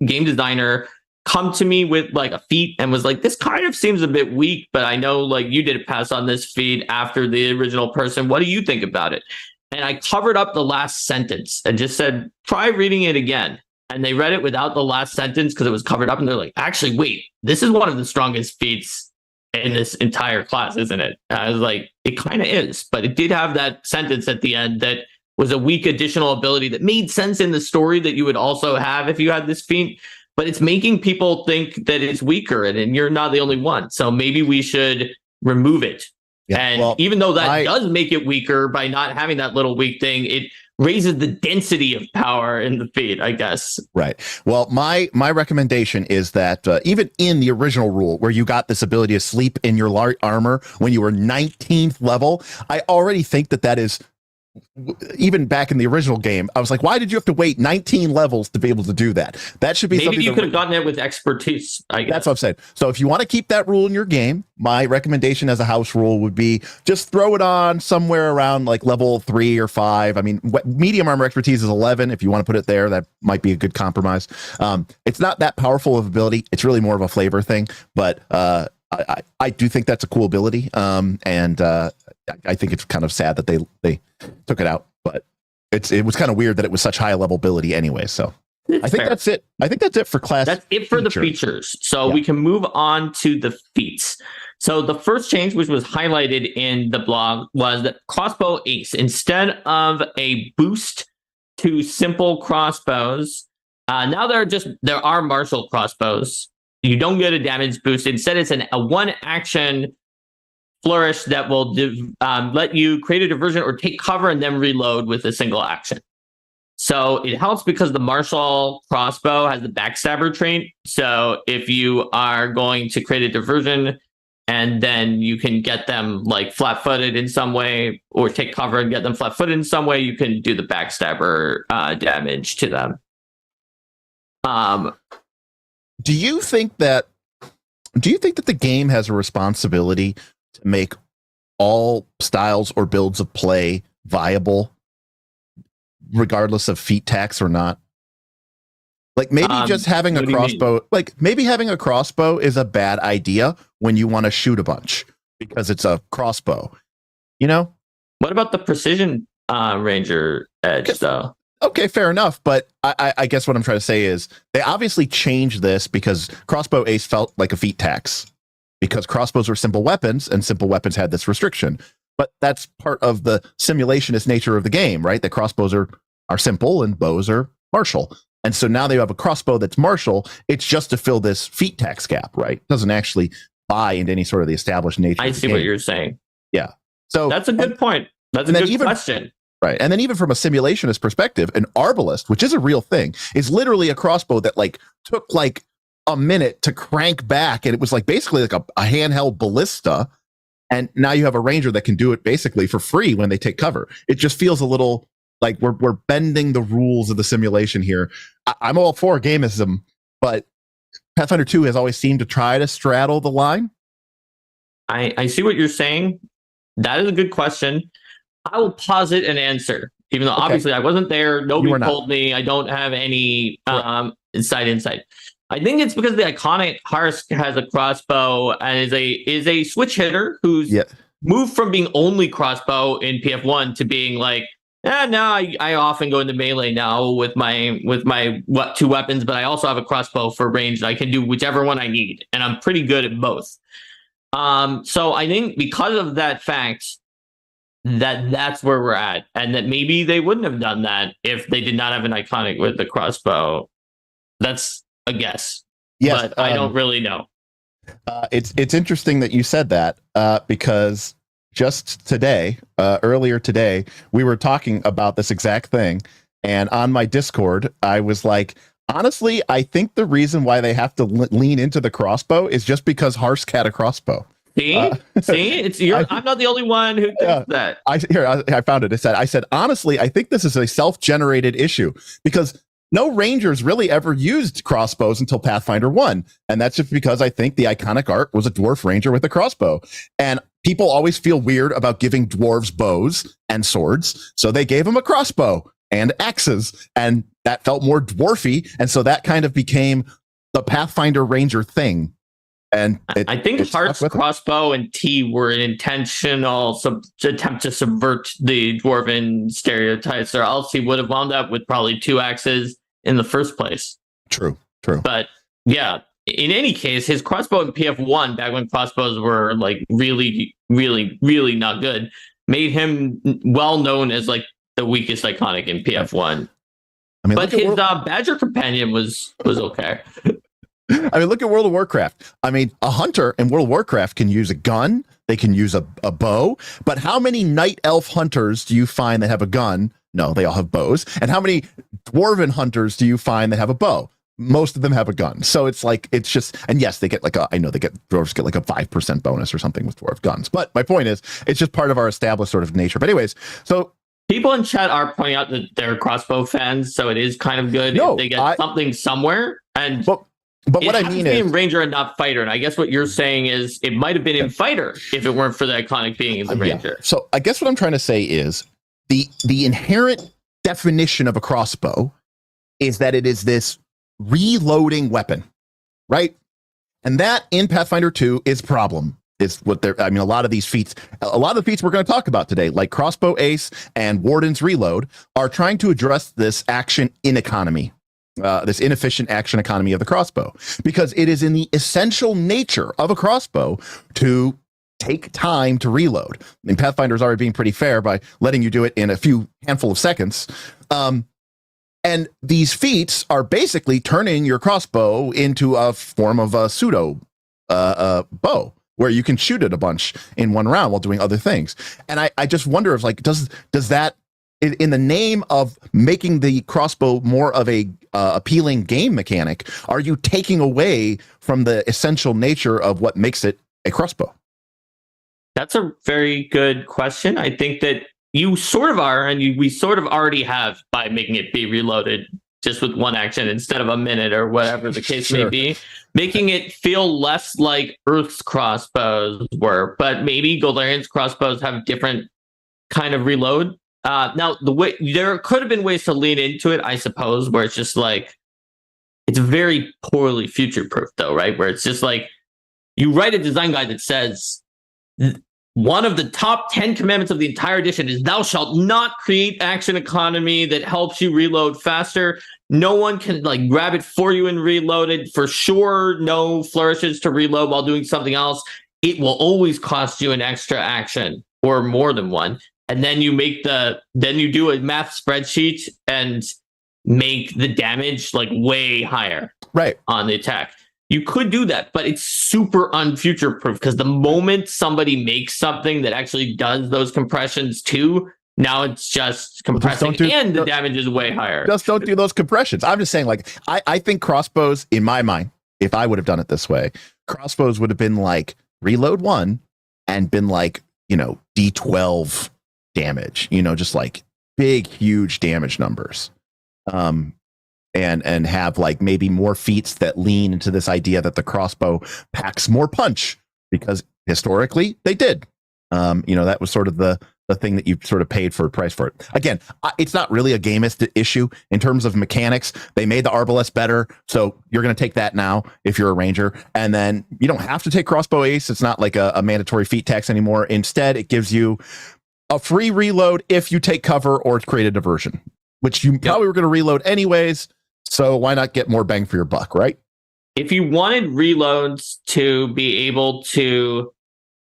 game designer come to me with like a feat and was like, this kind of seems a bit weak, but I know like you did pass on this feat after the original person. What do you think about it? And I covered up the last sentence and just said, try reading it again. And they read it without the last sentence because it was covered up. And they're like, actually, wait, this is one of the strongest feats in this entire class, isn't it? I was like, it kind of is, but it did have that sentence at the end that was a weak additional ability that made sense in the story that you would also have if you had this feat. But it's making people think that it's weaker, and you're not the only one. So maybe we should remove it. Yeah, and even though that does make it weaker by not having that little weak thing, it raises the density of power in the feat, I guess. Right. Well, my recommendation is that even in the original rule, where you got this ability to sleep in your armor when you were 19th level, I already think that is, even back in the original game, I was like, why did you have to wait 19 levels to be able to do that? That should be maybe something you could have gotten it with expertise, I guess. That's what I'm saying. So if you want to keep that rule in your game, my recommendation as a house rule would be just throw it on somewhere around like level 3 or 5. I mean, medium armor expertise is 11. If you want to put it there, that might be a good compromise. It's not that powerful of ability. It's really more of a flavor thing, but I do think that's a cool ability. And I think it's kind of sad that they took it out, but it was kind of weird that it was such high level ability anyway. So I think that's it. I think that's it for class. That's it for the features. So we can move on to the feats. So the first change, which was highlighted in the blog, was that Crossbow Ace, instead of a boost to simple crossbows, now there are martial crossbows. You don't get a damage boost. Instead, it's a one action flourish that will let you create a diversion or take cover and then reload with a single action. So it helps because the martial crossbow has the backstabber trait. So if you are going to create a diversion and then you can get them like flat-footed in some way, or take cover and get them flat-footed in some way. You can do the backstabber damage to them. Do you think that the game has a responsibility to make all styles or builds of play viable, regardless of feat tax or not? Like maybe just having a crossbow, maybe having a crossbow is a bad idea when you want to shoot a bunch because it's a crossbow, you know? What about the precision ranger edge though? Okay, fair enough. But I guess what I'm trying to say is they obviously changed this because crossbow ace felt like a feat tax because crossbows are simple weapons and simple weapons had this restriction. But that's part of the simulationist nature of the game, right? That crossbows are simple and bows are martial. And so now they have a crossbow that's martial. It's just to fill this feat tax gap, right? It doesn't actually buy into any sort of the established nature. I see what you're saying. Yeah. So that's a good point. That's a good question. Right. And then even from a simulationist perspective, an arbalist, which is a real thing, is literally a crossbow that like took like a minute to crank back. And it was like basically like a handheld ballista. And now you have a ranger that can do it basically for free when they take cover. It just feels a little like we're bending the rules of the simulation here. I'm all for gamism, but Pathfinder 2 has always seemed to try to straddle the line. I see what you're saying. That is a good question. I will posit an answer, even though obviously I wasn't there. Nobody told me. I don't have any insight. I think it's because the iconic Harsk has a crossbow and is a switch hitter who's moved from being only crossbow in PF1 to being like, now I often go into melee now with my two weapons, but I also have a crossbow for range. I can do whichever one I need, and I'm pretty good at both. So I think because of that fact, that's where we're at, and that maybe they wouldn't have done that if they did not have an iconic with the crossbow. That's a guess. Yes, but I don't really know. It's interesting that you said that because just today, earlier today, we were talking about this exact thing, and on my Discord, I was like, honestly, I think the reason why they have to lean into the crossbow is just because Harsk had a crossbow. See, I'm not the only one who thinks that. I found it. I said, honestly, I think this is a self-generated issue because no rangers really ever used crossbows until Pathfinder 1. And that's just because I think the iconic art was a dwarf ranger with a crossbow. And people always feel weird about giving dwarves bows and swords. So they gave them a crossbow and axes. And that felt more dwarfy. And so that kind of became the Pathfinder ranger thing. And I think Hart's crossbow and T were an intentional attempt to subvert the dwarven stereotypes, or else he would have wound up with probably two axes in the first place. True. But yeah, in any case, his crossbow in PF1, back when crossbows were like really, really, really not good, made him well known as like the weakest iconic in PF1. I mean, but his Badger companion was okay. I mean, look at World of Warcraft. I mean, a hunter in World of Warcraft can use a gun. They can use a bow. But how many night elf hunters do you find that have a gun? No, they all have bows. And how many dwarven hunters do you find that have a bow? Most of them have a gun. So it's like, it's just, and yes, they get like dwarves get like a 5% bonus or something with dwarf guns. But my point is, it's just part of our established sort of nature. But anyways, so people in chat are pointing out that they're crossbow fans. So it is kind of good if they get something somewhere. And but what I mean is in Ranger and not Fighter. And I guess what you're saying is it might have been in Fighter if it weren't for the iconic being in the Ranger. So I guess what I'm trying to say is the inherent definition of a crossbow is that it is this reloading weapon, right? And that in Pathfinder 2 is a problem. Is what they're, I mean, a lot of the feats we're going to talk about today, like Crossbow Ace and Warden's Reload, are trying to address this action ineconomy. This inefficient action economy of the crossbow, because it is in the essential nature of a crossbow to take time to reload. I mean, Pathfinder's already being pretty fair by letting you do it in a handful of seconds. And these feats are basically turning your crossbow into a form of a pseudo bow, where you can shoot it a bunch in one round while doing other things. And I just wonder if, like, does that, in the name of making the crossbow more of a appealing game mechanic, are you taking away from the essential nature of what makes it a crossbow? That's a very good question. I think that you sort of are, and we sort of already have by making it be reloaded just with one action instead of a minute or whatever the case may be, making it feel less like Earth's crossbows were. But maybe Goldarian's crossbows have different kind of reload. Now, there could have been ways to lean into it, I suppose, where it's just like, it's very poorly future-proof, though, right? Where it's just like, you write a design guide that says, one of the top 10 commandments of the entire edition is thou shalt not create action economy that helps you reload faster. No one can like grab it for you and reload it. For sure, no flourishes to reload while doing something else. It will always cost you an extra action or more than one. And then you do a math spreadsheet and make the damage like way higher on the attack. You could do that, but it's super unfuture proof because the moment somebody makes something that actually does those compressions too, now it's just compressing and the damage is way higher. Just don't do those compressions. I'm just saying, like, I think crossbows, in my mind, if I would have done it this way, crossbows would have been like reload 1 and been like, D12 damage, just like big, huge damage numbers. And have like maybe more feats that lean into this idea that the crossbow packs more punch because historically they did. That was sort of the thing that you sort of paid for a price for it. Again, it's not really a gamist issue in terms of mechanics. They made the arbalest better, so you're going to take that now if you're a ranger. And then you don't have to take crossbow ace. It's not like a mandatory feat tax anymore. Instead, it gives you a free reload if you take cover or create a diversion, which you probably were going to reload anyways. So why not get more bang for your buck, right? If you wanted reloads to be able to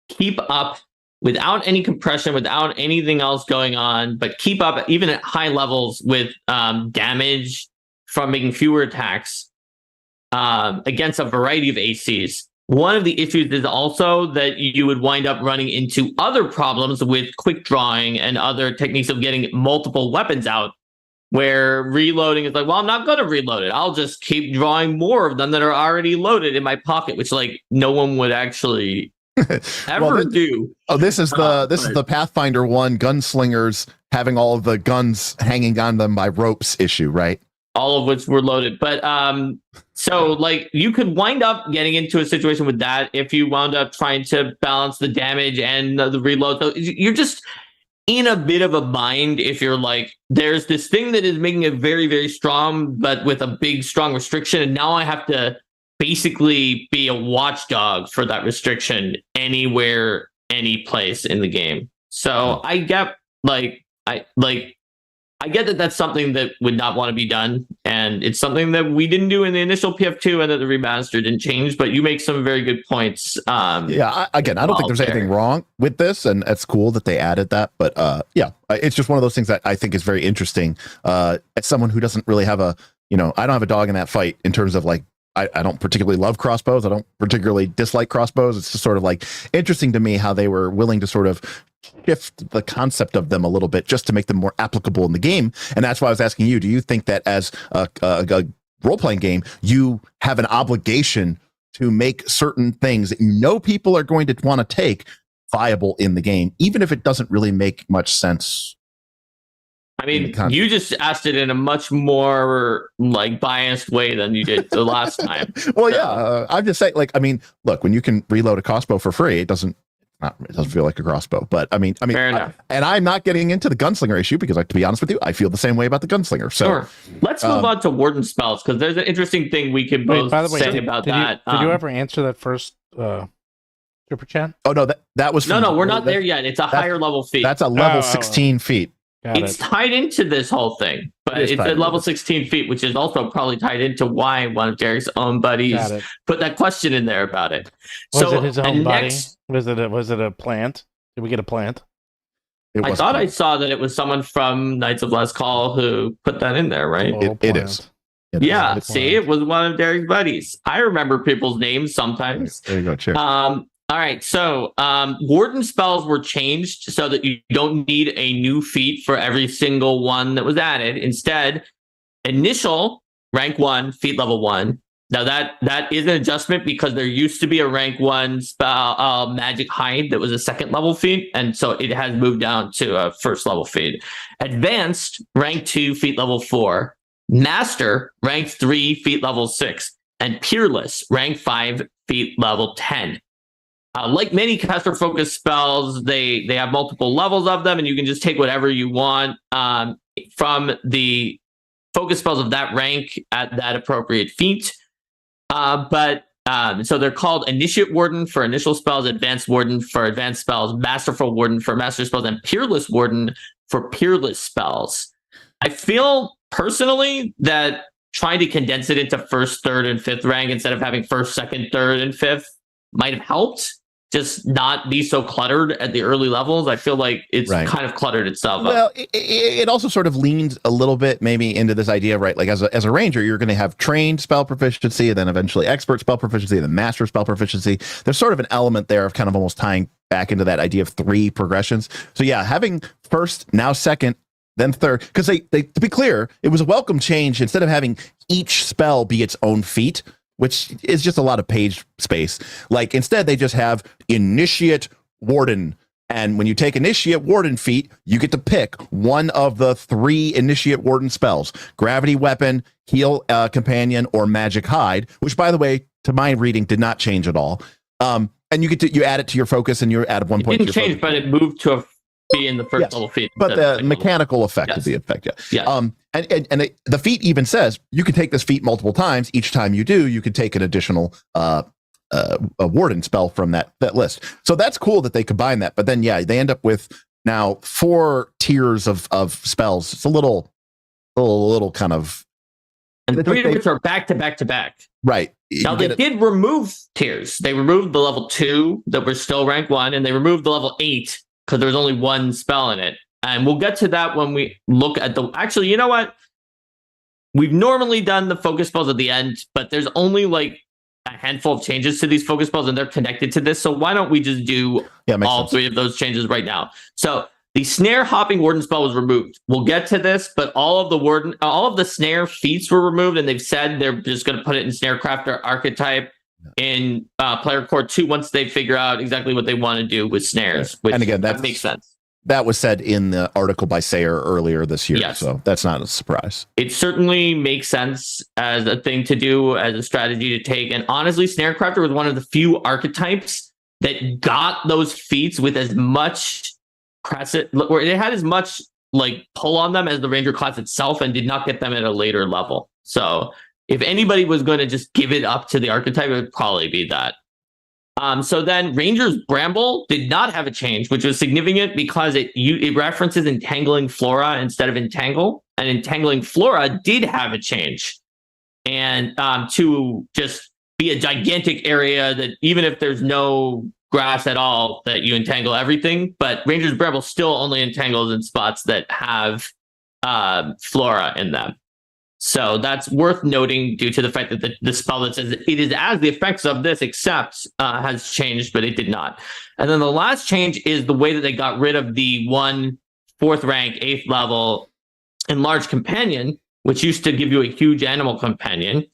keep up without any compression, without anything else going on, but keep up even at high levels with damage from making fewer attacks against a variety of ACs, one of the issues is also that you would wind up running into other problems with quick drawing and other techniques of getting multiple weapons out, where reloading is like, well, I'm not going to reload it. I'll just keep drawing more of them that are already loaded in my pocket, which like no one would actually ever do. Oh, this is the Pathfinder 1 gunslingers having all of the guns hanging on them by ropes issue, right? All of which were loaded. But so like you could wind up getting into a situation with that if you wound up trying to balance the damage and the reload. So you're just in a bit of a bind if you're like, there's this thing that is making it very, very strong, but with a big, strong restriction. And now I have to basically be a watchdog for that restriction anywhere, any place in the game. So I get I get that that's something that would not want to be done. And it's something that we didn't do in the initial PF2 and that the remaster didn't change, but you make some very good points. I don't think there's anything wrong with this, and it's cool that they added that. But it's just one of those things that I think is very interesting. As someone who doesn't really have I don't have a dog in that fight in terms of like, I don't particularly love crossbows. I don't particularly dislike crossbows. It's just sort of like interesting to me how they were willing to sort of shift the concept of them a little bit just to make them more applicable in the game. And that's why I was asking you, do you think that as a role-playing game, you have an obligation to make certain things that people are going to want to take viable in the game, even if it doesn't really make much sense? I mean, you just asked it in a much more like biased way than you did the last time. Well, I'm just saying, like, I mean, look, when you can reload a crossbow for free, it doesn't feel like a crossbow. But I mean, fair enough. And I'm not getting into the gunslinger issue because, like, to be honest with you, I feel the same way about the gunslinger. So sure. Let's move on to Warden spells because there's an interesting thing we can both say about that. Did you ever answer that first super chat? Oh no, that was no, we're not there yet. It's a higher level feat. That's a level 16 feat. It's tied into this whole thing, but it's at level 16 feet, which is also probably tied into why one of Derik's own buddies put that question in there about it. Was it his own buddy? Was it a plant? Did we get a plant? I thought I saw that it was someone from Knights of Last Call who put that in there, right? It is. Yeah, see, it was one of Derik's buddies. I remember people's names sometimes. There you go, cheers. All right, so Warden spells were changed so that you don't need a new feat for every single one that was added. Instead, initial rank 1, feat level 1, Now that is an adjustment because there used to be a rank 1 spell, Magic Hide, that was a second level feat, and so it has moved down to a first level feat. Advanced, rank 2, feat level 4. Master, rank 3, feat level 6. And Peerless, rank 5, feat level 10. Like many caster focus spells, they have multiple levels of them, and you can just take whatever you want from the focus spells of that rank at that appropriate feat. So they're called Initiate Warden for initial spells, Advanced Warden for advanced spells, Masterful Warden for master spells, and Peerless Warden for peerless spells. I feel personally that trying to condense it into first, third, and fifth rank instead of having first, second, third, and fifth might have helped. Just not be so cluttered at the early levels. I feel like it's kind of cluttered itself up. Well, it also sort of leans a little bit maybe into this idea, right? Like as a ranger, you're going to have trained spell proficiency, and then eventually expert spell proficiency, and then master spell proficiency. There's sort of an element there of kind of almost tying back into that idea of 3 progressions. So yeah, having first, now second, then third, because they to be clear, it was a welcome change. Instead of having each spell be its own feat, which is just a lot of page space. Like instead they just have Initiate Warden. And when you take Initiate Warden feat, you get to pick one of the 3 Initiate Warden spells: Gravity Weapon, Heal Companion, or Magic Hide, which by the way, to my reading, did not change at all. And you add it to your focus, and you add 1 point. It didn't change, but it moved to be in the first level feat. But the mechanical effect of the effect, And the feat even says you can take this feat multiple times. Each time you do, you can take an additional a warden spell from that list. So that's cool that they combine that. But then, they end up with now 4 tiers of spells. It's a little kind of, and 3 of which are back to back to back. Right. Now they did remove tiers. They removed the level 2 that were still rank 1, and they removed the level 8 because there was only 1 spell in it. And we'll get to that when we look at the... Actually, you know what? We've normally done the focus spells at the end, but there's only like a handful of changes to these focus spells, and they're connected to this. So why don't we just do all sense. 3 of those changes right now? So the Snare Hopping Warden spell was removed. We'll get to this, but all of the Snare feats were removed, and they've said they're just going to put it in Snare Crafter archetype in Player Core 2 once they figure out exactly what they want to do with snares. Which, and again, that makes sense. That was said in the article by Sayer earlier this year, so that's not a surprise. It certainly makes sense as a thing to do, as a strategy to take. And honestly, Snare Crafter was one of the few archetypes that got those feats with as much crescent, or it had as much like pull on them as the Ranger class itself, and did not get them at a later level. So if anybody was going to just give it up to the archetype, it would probably be that. So then Ranger's Bramble did not have a change, which was significant because it references Entangling Flora instead of Entangle, and Entangling Flora did have a change, and to just be a gigantic area that even if there's no grass at all, that you entangle everything. But Ranger's Bramble still only entangles in spots that have flora in them. So that's worth noting due to the fact that the spell that says it is as the effects of this except has changed, but it did not. And then the last change is the way that they got rid of the 1 4th rank, 8th level Enlarged Companion, which used to give you a huge animal companion.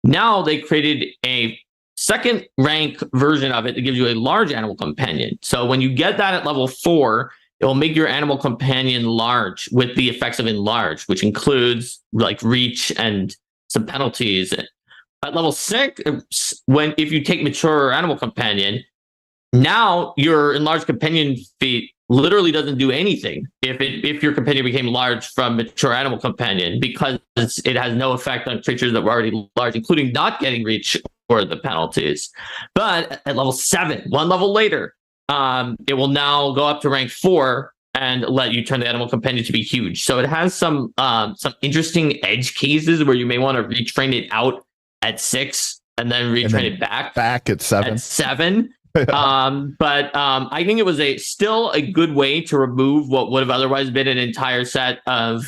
Now they created a 2nd rank version of it that gives you a large animal companion. So when you get that at level 4, it will make your animal companion large with the effects of enlarge, which includes like reach and some penalties. At level 6, if you take mature animal companion, now your enlarged companion feat literally doesn't do anything if your companion became large from mature animal companion, because it has no effect on creatures that were already large, including not getting reach or the penalties. But at level 7, 1 level later, it will now go up to rank 4 and let you turn the animal companion to be huge. So it has some interesting edge cases where you may want to retrain it out at 6 and then retrain it back at 7. But I think it was still a good way to remove what would have otherwise been an entire set of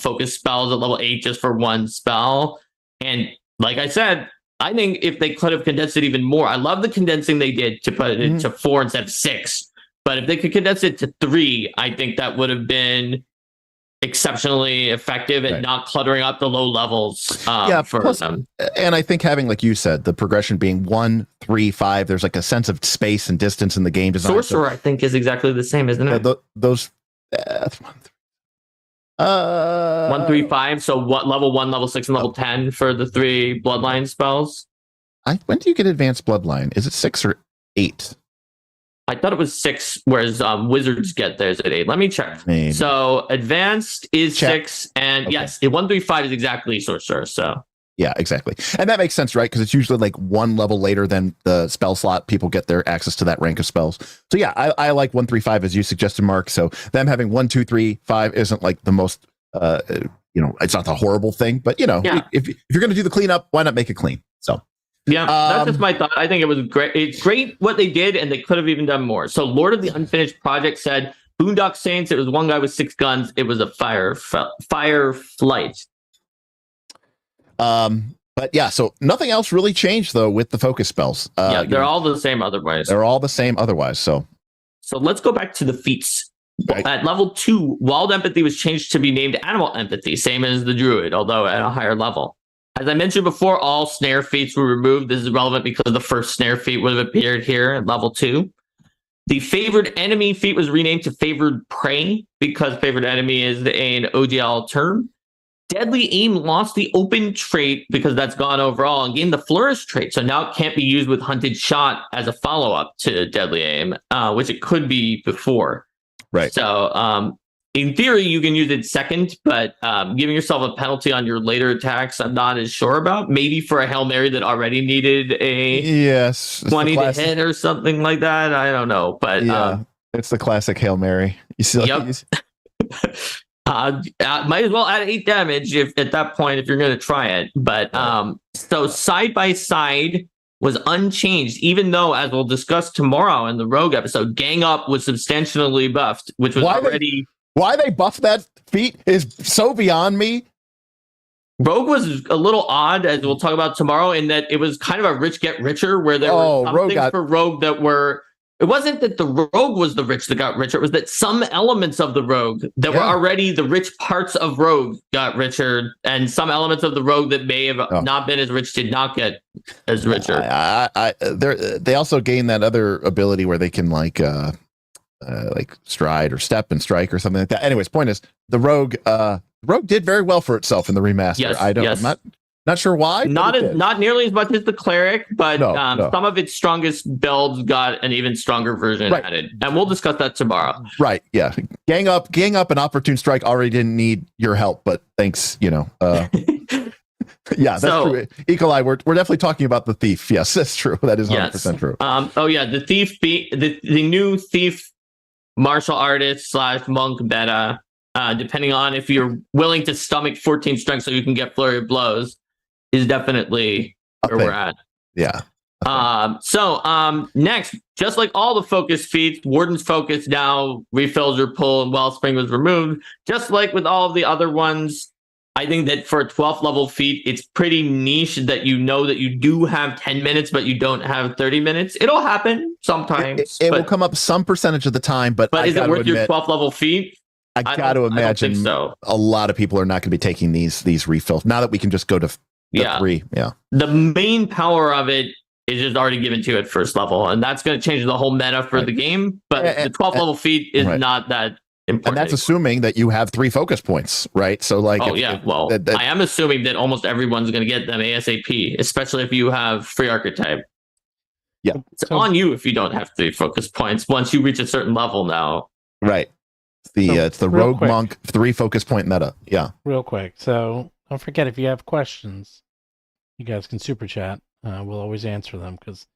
focus spells at level 8 just for 1 spell. And like I said, I think if they could have condensed it even more, I love the condensing they did to put it into 4 instead of 6. But if they could condense it to 3, I think that would have been exceptionally effective at not cluttering up the low levels for plus, them. And I think having, like you said, the progression being 1, 3, 5, there's like a sense of space and distance in the game design. Sorcerer, I think, is exactly the same, isn't it? Those 1, 3, 5. So what level 1, level 6, and level 10 for the 3 bloodline spells? When do you get advanced bloodline? Is it 6 or 8? I thought it was 6, whereas wizards get theirs at 8. Let me check. Maybe. So advanced is Check. 6, and yes, 1, 3, 5 is exactly sorcerer. So yeah, exactly, and that makes sense, right? Because it's usually like one level later than the spell slot people get their access to that rank of spells. So yeah, I like 1, 3, 5 as you suggested, Mark. So them having 1, 2, 3, 5 isn't like the most, it's not the horrible thing, but if you're going to do the cleanup, why not make it clean? So. Yeah, that's just my thought. I think it was great. It's great what they did, and they could have even done more. So Lord of the Unfinished Project said, Boondock Saints, it was one guy with 6 guns. It was a fire flight. But yeah, so nothing else really changed, though, with the focus spells. They're all the same otherwise. They're all the same otherwise, so let's go back to the feats. Right. At level 2, Wild Empathy was changed to be named Animal Empathy, same as the Druid, although at a higher level. As I mentioned before, all snare feats were removed. This is relevant because the first snare feat would have appeared here at level 2. The favored enemy feat was renamed to favored prey because favored enemy is an OGL term. Deadly aim lost the open trait because that's gone overall and gained the flourish trait. So now it can't be used with hunted shot as a follow-up to deadly aim, which it could be before. Right. So in theory, you can use it second, but giving yourself a penalty on your later attacks, I'm not as sure about. Maybe for a Hail Mary that already needed a 20 to hit or something like that. I don't know. But it's the classic Hail Mary. You see, might as well add 8 damage if at that point if you're going to try it. But so side by side was unchanged, even though, as we'll discuss tomorrow in the Rogue episode, Gang Up was substantially buffed, which was why they buffed that feat is so beyond me. Rogue was a little odd, as we'll talk about tomorrow, in that it was kind of a rich get richer, where there were some things for Rogue that were. It wasn't that the Rogue was the rich that got richer. It was that some elements of the Rogue that were already the rich parts of Rogue got richer, and some elements of the Rogue that may have not been as rich did not get as richer. They also gained that other ability where they can like stride or step and strike or something like that. Anyways, point is the Rogue did very well for itself in the remaster. Yes, I'm not sure why. Not nearly as much as the Cleric, but some of its strongest builds got an even stronger version added, and we'll discuss that tomorrow. Right? Yeah. Gang up, and Opportune Strike already didn't need your help, but thanks. Yeah, that's true. Eagle-Eye, we're definitely talking about the Thief. Yes, that's true. That is 100% true. The Thief the new Thief martial artist / monk meta, depending on if you're willing to stomach 14 strength so you can get flurry of blows, is definitely where we're at. Yeah. Next, just like all the focus feats, Warden's focus now refills your pull and Wellspring was removed. Just like with all of the other ones, I think that for a 12th level feat, it's pretty niche that you know that you do have 10 minutes, but you don't have 30 minutes. It'll happen sometimes. It will come up some percentage of the time, but is it worth your 12th level feat? I got to imagine a lot of people are not going to be taking these refills now that we can just go to 3. Yeah. The main power of it is just already given to you at first level, and that's going to change the whole meta for the game. But the 12th level feat is not that important. And that's assuming that you have 3 focus points, right? So I am assuming that almost everyone's going to get them ASAP, especially if you have free archetype. Yeah. It's on you if you don't have 3 focus points once you reach a certain level now. Right. It's the Rogue Monk 3 focus point meta. Yeah. Real quick. So don't forget, if you have questions, you guys can super chat. We'll always answer them because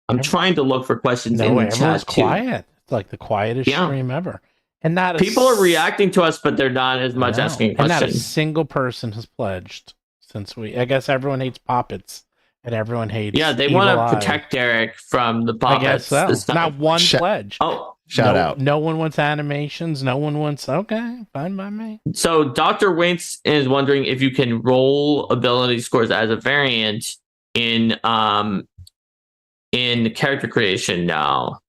I'm trying to look for questions in the chat. Everyone's quiet. It's like the quietest stream ever. And people are reacting to us, but they're not as much asking questions. And not a single person has pledged since I guess everyone hates poppets and everyone hates. Yeah, they want to protect Derik from the poppets. I guess so. Not one pledge. Shout out. No one wants animations. No one wants. Okay, fine by me. So Dr. Winks is wondering if you can roll ability scores as a variant in character creation now.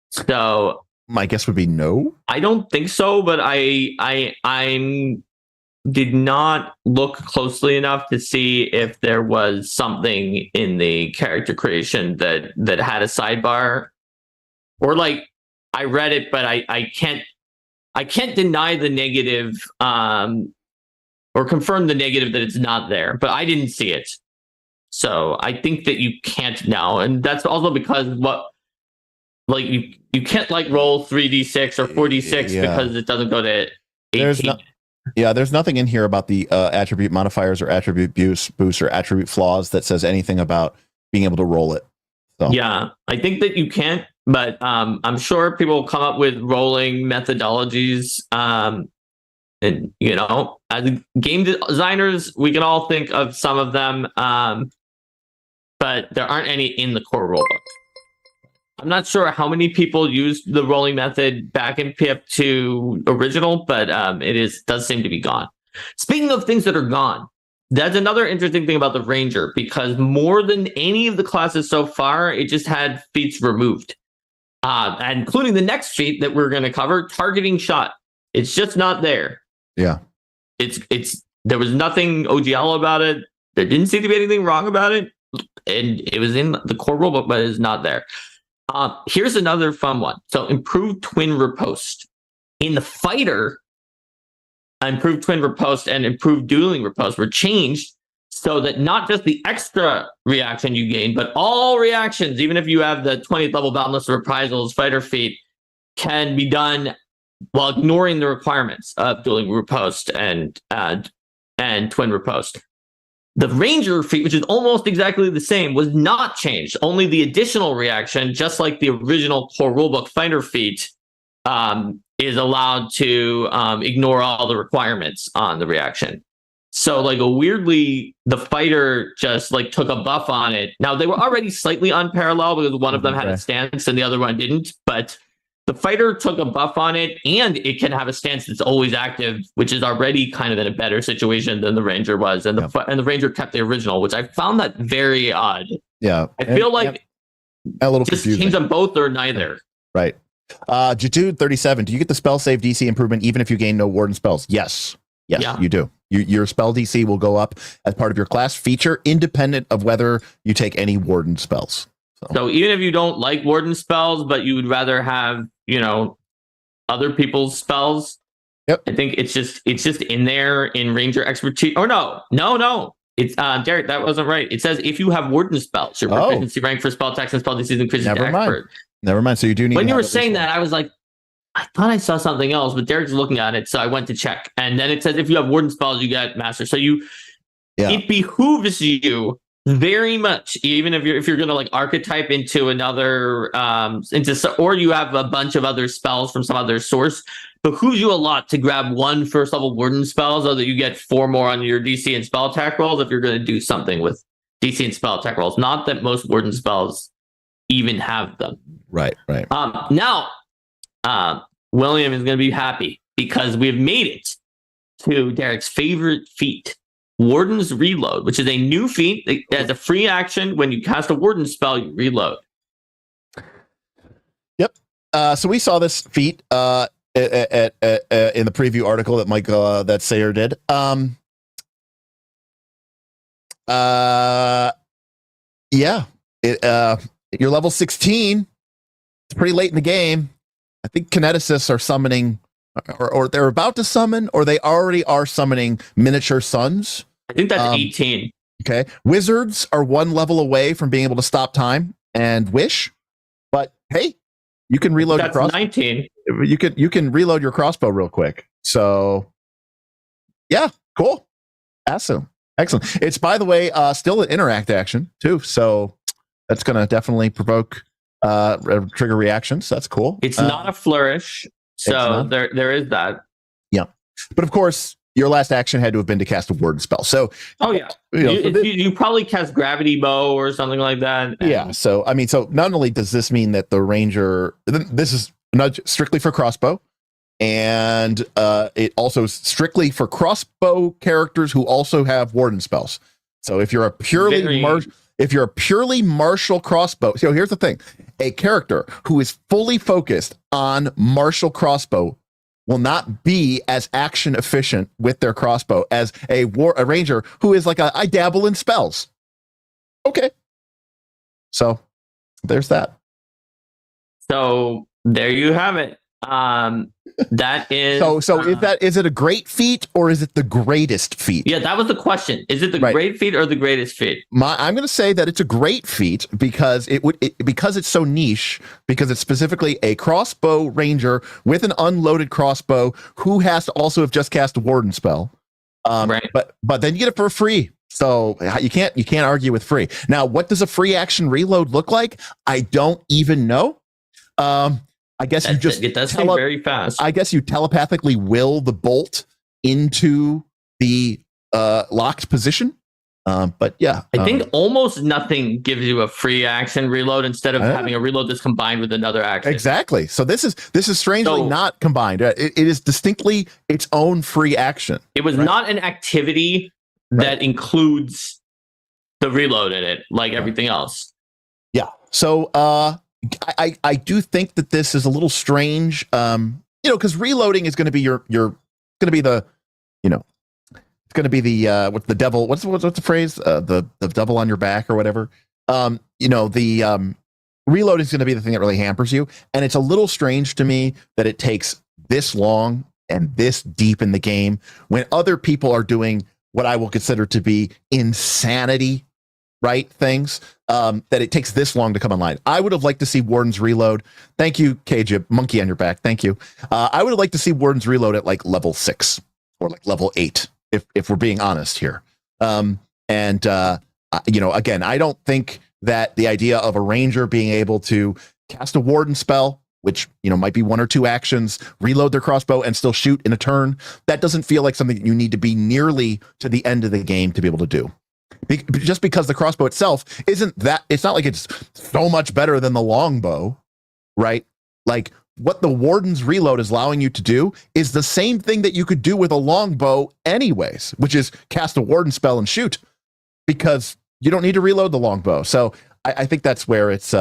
So my guess would be no. I don't think so, but I'm did not look closely enough to see if there was something in the character creation that had a sidebar, or like I read it, but I can't deny the negative or confirm the negative that it's not there, but I didn't see it. So I think that you can't now, and that's also because you can't like roll 3d6 or 4d6 because it doesn't go to 18. There's nothing in here about the attribute modifiers or attribute boosts or attribute flaws that says anything about being able to roll it. So. Yeah, I think that you can't, but I'm sure people will come up with rolling methodologies. And as game designers, we can all think of some of them, but there aren't any in the core rulebook. I'm not sure how many people used the rolling method back in PIP to original, but does seem to be gone. Speaking of things that are gone, that's another interesting thing about the Ranger, because more than any of the classes so far, it just had feats removed, including the next feat that we're going to cover, targeting shot. It's just not there. Yeah, there was nothing OGL about it. There didn't seem to be anything wrong about it, and it was in the core rulebook, but it's not there. Here's another fun one. So improved twin riposte. In the fighter, improved twin riposte and improved dueling riposte were changed so that not just the extra reaction you gain, but all reactions, even if you have the 20th level Boundless Reprisals fighter feat, can be done while ignoring the requirements of dueling riposte and twin riposte. The Ranger feat, which is almost exactly the same, was not changed. Only the additional reaction, just like the original core rulebook fighter feat, is allowed to ignore all the requirements on the reaction. So weirdly, the fighter just took a buff on it. Now they were already slightly unparalleled because one of them had a stance and the other one didn't, but the fighter took a buff on it, and it can have a stance that's always active, which is already kind of in a better situation than the Ranger was. And the Ranger kept the original, which I found that very odd. Yeah. I feel like a little just confusing. change them both or neither. Right. Jatude 37. Do you get the spell save DC improvement even if you gain no Warden spells? Yes, you do. Your spell DC will go up as part of your class feature, independent of whether you take any Warden spells. So even if you don't like Warden spells, but you would rather have, other people's spells. Yep. I think it's just in there in Ranger expertise. Or no. It's Derik, that wasn't right. It says if you have Warden spells, your proficiency rank for spell attacks and spell DCs increases to expert. Never mind. So you do need. When you were saying that, I was like, I thought I saw something else, but Derik's looking at it, so I went to check. And then it says if you have Warden spells, you get Master. So it behooves you very much, even if you're going to archetype into another or you have a bunch of other spells from some other source, behooves you a lot to grab one first level Warden spell so that you get 4 more on your DC and spell attack rolls if you're going to do something with DC and spell attack rolls. Not that most Warden spells even have them. Right. Now William is going to be happy because we've made it to Derik's favorite feat, Warden's Reload, which is a new feat that has a free action. When you cast a Warden spell, you reload. Yep. So we saw this feat in the preview article that that Sayer did. You're level 16. It's pretty late in the game. I think kineticists are summoning, or they're about to summon, or they already are summoning miniature suns. I think that's 18. Okay. Wizards are 1 level away from being able to stop time and wish, but hey, you can reload your crossbow. 19. You can reload your crossbow real quick. So yeah, cool. Awesome. Excellent. It's, by the way, still an interact action too. So that's going to definitely provoke trigger reactions. That's cool. It's not a flourish. So there is that. Yeah. But of course, your last action had to have been to cast a Warden spell. So, you probably cast Gravity Bow or something like that. Yeah. So, so not only does this mean that the Ranger, this is not strictly for crossbow, and it also is strictly for crossbow characters who also have Warden spells. So if you're a purely martial crossbow, so here's the thing. a character who is fully focused on martial crossbow will not be as action efficient with their crossbow as a ranger who is like I dabble in spells. Okay. So there's that. So there you have it. That is so is it a great feat or is it the greatest feat? Yeah, that was the question. Is it the great feat or the greatest feat? I'm going to say that it's a great feat because because it's so niche, because it's specifically a crossbow ranger with an unloaded crossbow who has to also have just cast a warden spell. Right. But then you get it for free. So you can't argue with free. Now, what does a free action reload look like? I don't even know. I guess it does seem very fast. I guess you telepathically will the bolt into the locked position. But yeah, I think almost nothing gives you a free action reload instead of having a reload that's combined with another action. Exactly. So this is strangely not combined. It is distinctly its own free action. It was not an activity that includes the reload in it, like everything else. Yeah. So I do think that this is a little strange, because reloading is going to be it's going to be the, it's going to be the what's the devil? What's the phrase? The devil on your back or whatever. The reload is going to be the thing that really hampers you, and it's a little strange to me that it takes this long and this deep in the game when other people are doing what I will consider to be insanity. Right things that it takes this long to come online. I would have liked to see Warden's reload. Thank you, KJ, monkey on your back. Thank you. I would have liked to see Warden's reload at like level 6 or like level 8, if we're being honest here. Again, I don't think that the idea of a ranger being able to cast a Warden spell, which might be 1 or 2 actions, reload their crossbow and still shoot in a turn, that doesn't feel like something that you need to be nearly to the end of the game to be able to do. Just because the crossbow itself isn't that, it's not like it's so much better than the longbow, right? Like what the Warden's reload is allowing you to do is the same thing that you could do with a longbow anyways, which is cast a Warden spell and shoot, because you don't need to reload the longbow. So I think that's where it's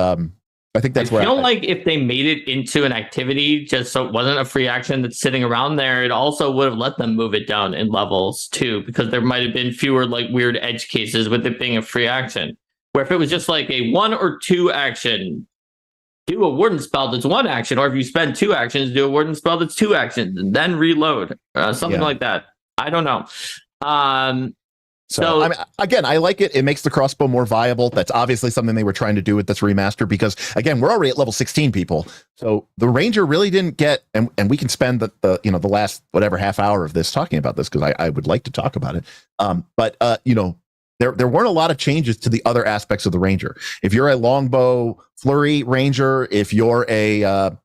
I feel like if they made it into an activity just so it wasn't a free action that's sitting around there, it also would have let them move it down in levels too, because there might have been fewer like weird edge cases with it being a free action. Where if it was just like a 1 or 2 action, do a Warden spell that's 1 action, or if you spend 2 actions, do a Warden spell that's 2 actions, and then reload, something like that. I don't know. So I mean, again, I like it. It makes the crossbow more viable. That's obviously something they were trying to do with this remaster, because again, we're already at level 16 people. So the ranger really didn't get, and we can spend the last whatever half hour of this talking about this, because I would like to talk about it. There weren't a lot of changes to the other aspects of the ranger. If you're a longbow flurry ranger, if you're a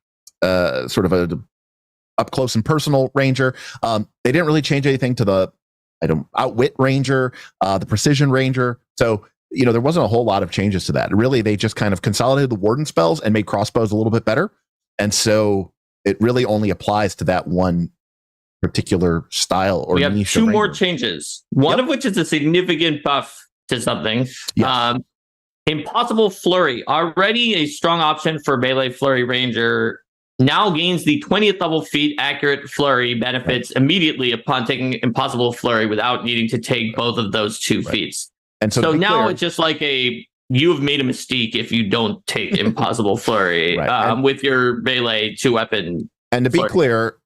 sort of a up close and personal ranger, they didn't really change anything to the outwit ranger, the precision ranger. So, there wasn't a whole lot of changes to that. Really, they just kind of consolidated the Warden spells and made crossbows a little bit better. And so it really only applies to that one particular style or niche. We have 2 more changes, one of which is a significant buff to something. Yes. Impossible Flurry, already a strong option for melee flurry ranger, now gains the 20th level feat accurate flurry benefits immediately upon taking Impossible Flurry without needing to take both of those 2 feats. And so now it's just like you've made a mistake if you don't take Impossible Flurry with your melee 2-weapon. And to be clear,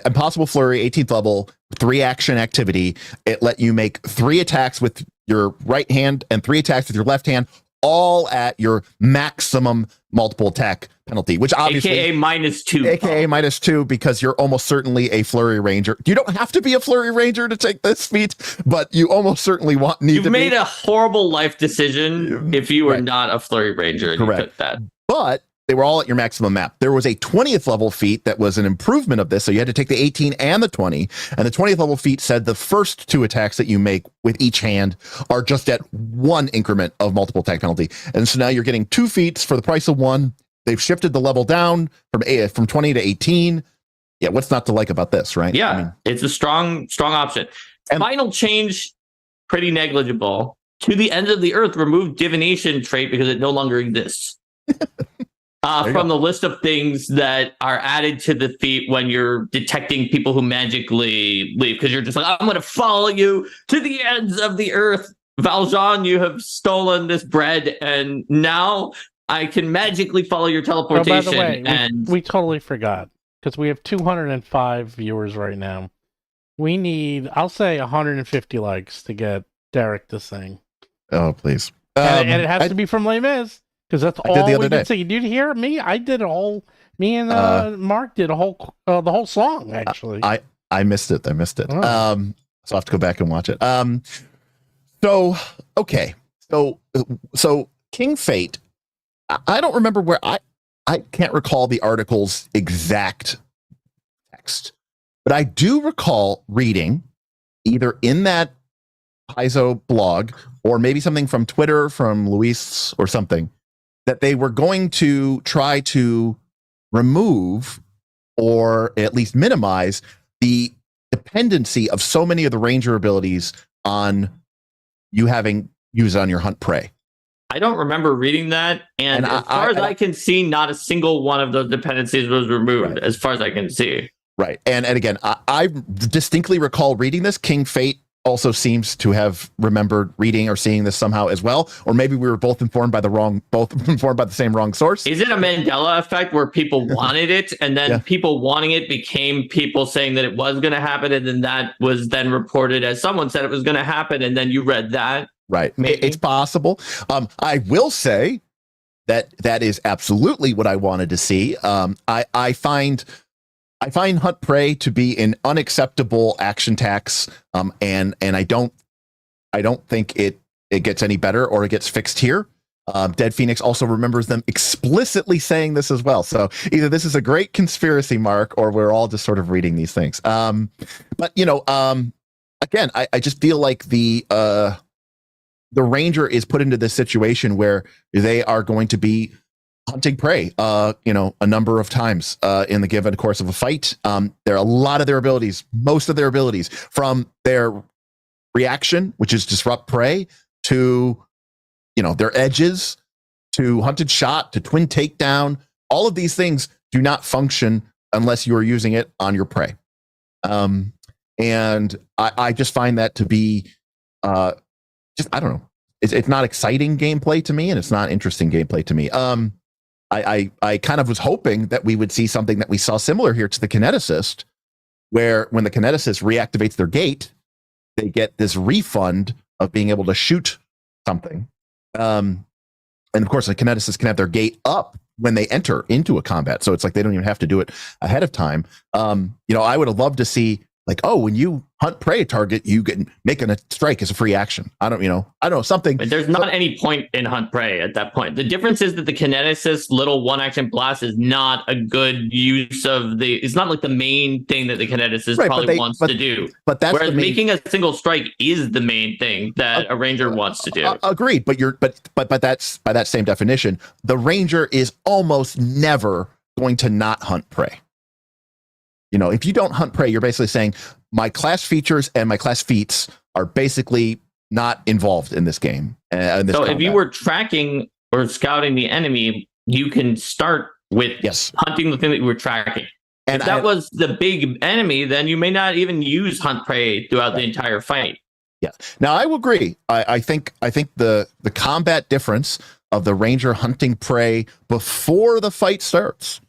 Impossible Flurry, 18th level, 3 action activity. It let you make 3 attacks with your right hand and 3 attacks with your left hand, all at your maximum multiple attack penalty, which obviously AKA -2. AKA -2, because you're almost certainly a flurry ranger. You don't have to be a flurry ranger to take this feat, but you almost certainly You've made a horrible life decision if you were not a flurry ranger. And you took that. But they were all at your maximum map. There was a 20th level feat that was an improvement of this. So you had to take the 18 and the 20. And the 20th level feat said the first 2 attacks that you make with each hand are just at 1 increment of multiple attack penalty. And so now you're getting 2 feats for the price of 1. They've shifted the level down from 20 to 18. Yeah, what's not to like about this, right? Yeah, it's a strong option. And final change, pretty negligible. To the End of the Earth, remove divination trait because it no longer exists. From the list of things that are added to the feat when you're detecting people who magically leave, because you're just like, I'm going to follow you to the ends of the earth. Valjean, you have stolen this bread, and now I can magically follow your teleportation. Oh, by the way, and we totally forgot, because we have 205 viewers right now. We need, I'll say, 150 likes to get Derik to sing. Oh, please. And it has to be from Les Mis, because that's all we did sing. Did you hear me? I did a whole, me and Mark did a whole, the whole song, actually. I missed it. I missed it. Oh. So I have to go back and watch it. So, okay. So King Fate, I don't remember where, I can't recall the article's exact text, but I do recall reading either in that Paizo blog or maybe something from Twitter from Luis or something, that they were going to try to remove or at least minimize the dependency of so many of the ranger abilities on you having used on your hunt prey. I don't remember reading that, and as far as I can see, not a single one of those dependencies was removed, as far as I can see. Right, and again, I distinctly recall reading this. King Fate also seems to have remembered reading or seeing this somehow as well, or maybe we were both informed by the same wrong source. Is it a Mandela effect where people wanted it, and then people wanting it became people saying that it was going to happen, and then that was then reported as someone said it was going to happen, and then you read that? Right. It's possible. I will say that is absolutely what I wanted to see. I find hunt prey to be an unacceptable action tax, and I don't think it gets any better or it gets fixed here. Dead Phoenix also remembers them explicitly saying this as well. So either this is a great conspiracy, Mark, or we're all just sort of reading these things. But again, I just feel like the ranger is put into this situation where they are going to be hunting prey, a number of times in the given course of a fight. There are a lot of their abilities, most of their abilities, from their reaction, which is disrupt prey, to their edges, to hunted shot, to twin takedown. All of these things do not function unless you are using it on your prey. And I just find that to be I don't know. It's not exciting gameplay to me, and it's not interesting gameplay to me. I kind of was hoping that we would see something that we saw similar here to the kineticist, where when the kineticist reactivates their gate, they get this refund of being able to shoot something. And of course, the kineticist can have their gate up when they enter into a combat, so it's like they don't even have to do it ahead of time. I would have loved to see, like, when you hunt prey target, you get making a strike as a free action. I don't know, something. But there's not any point in hunt prey at that point. The difference is that the kineticist little one action blast is not a good use of it's not like the main thing that the kineticist probably wants to do. But that's whereas making a single strike is the main thing that a ranger wants to do. Agreed. But that's by that same definition, the ranger is almost never going to not hunt prey. If you don't hunt prey, you're basically saying my class features and my class feats are basically not involved in this game. If you were tracking or scouting the enemy, you can start with hunting the thing that you were tracking. And if that was the big enemy, then you may not even use hunt prey throughout the entire fight. Yeah. Now I will agree. I think the combat difference of the ranger hunting prey before the fight starts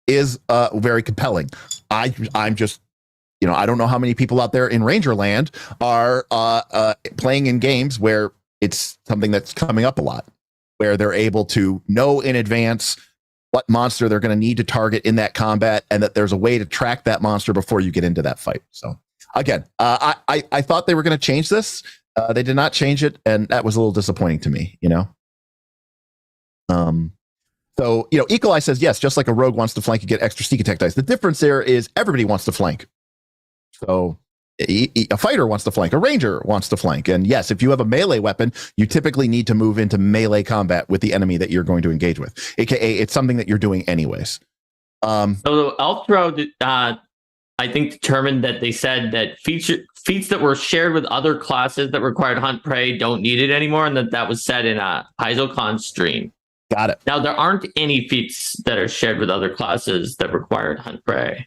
is very compelling. I'm just, I don't know how many people out there in Ranger Land are playing in games where it's something that's coming up a lot, where they're able to know in advance what monster they're going to need to target in that combat, and that there's a way to track that monster before you get into that fight. So again, I thought they were going to change this. They did not change it, and that was a little disappointing to me, So, Eagle Eye says, yes, just like a rogue wants to flank, you get extra sneak attack dice. The difference there is everybody wants to flank. So a fighter wants to flank, a ranger wants to flank. And yes, if you have a melee weapon, you typically need to move into melee combat with the enemy that you're going to engage with. AKA, it's something that you're doing anyways. So Elthro, I think, determined that they said that feats that were shared with other classes that required hunt prey don't need it anymore, and that was said in a PaizoCon stream. Got it. Now, there aren't any feats that are shared with other classes that required hunt prey.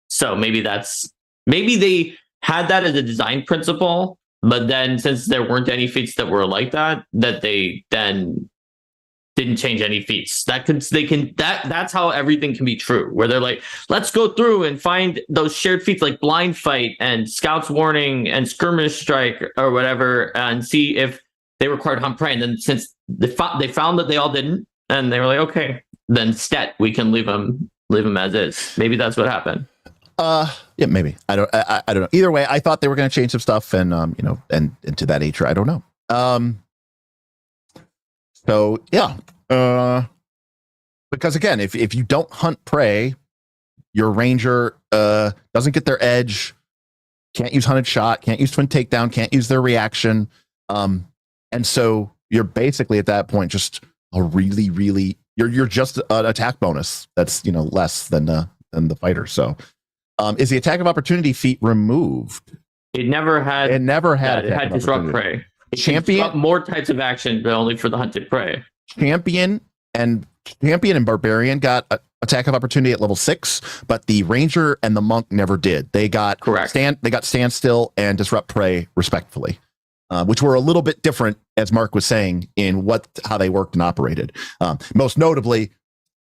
So maybe they had that as a design principle, but then since there weren't any feats that were like that they then didn't change any feats. That's how everything can be true, where they're like, let's go through and find those shared feats like blind fight and scout's warning and skirmish strike or whatever, and see if they required hunt prey. And then since they found that they all didn't, and they were like, okay, then we can leave them as is. Maybe that's what happened. Yeah, maybe. I don't know. Either way, I thought they were going to change some stuff, and and to that nature, I don't know. So yeah, because again, if you don't hunt prey, your ranger doesn't get their edge, can't use hunted shot, can't use twin takedown, can't use their reaction, and so you're basically at that point just a really you're just an attack bonus that's less than the fighter. So is the attack of opportunity feat removed? It never had. It never had. It had disrupt prey. It Champion more types of action, but only for the hunted prey. Champion and Barbarian got attack of opportunity at level 6, but the Ranger and the Monk never did. They got correct. They got standstill and disrupt prey respectfully, which were a little bit different, as Mark was saying, in how they worked and operated. Most notably,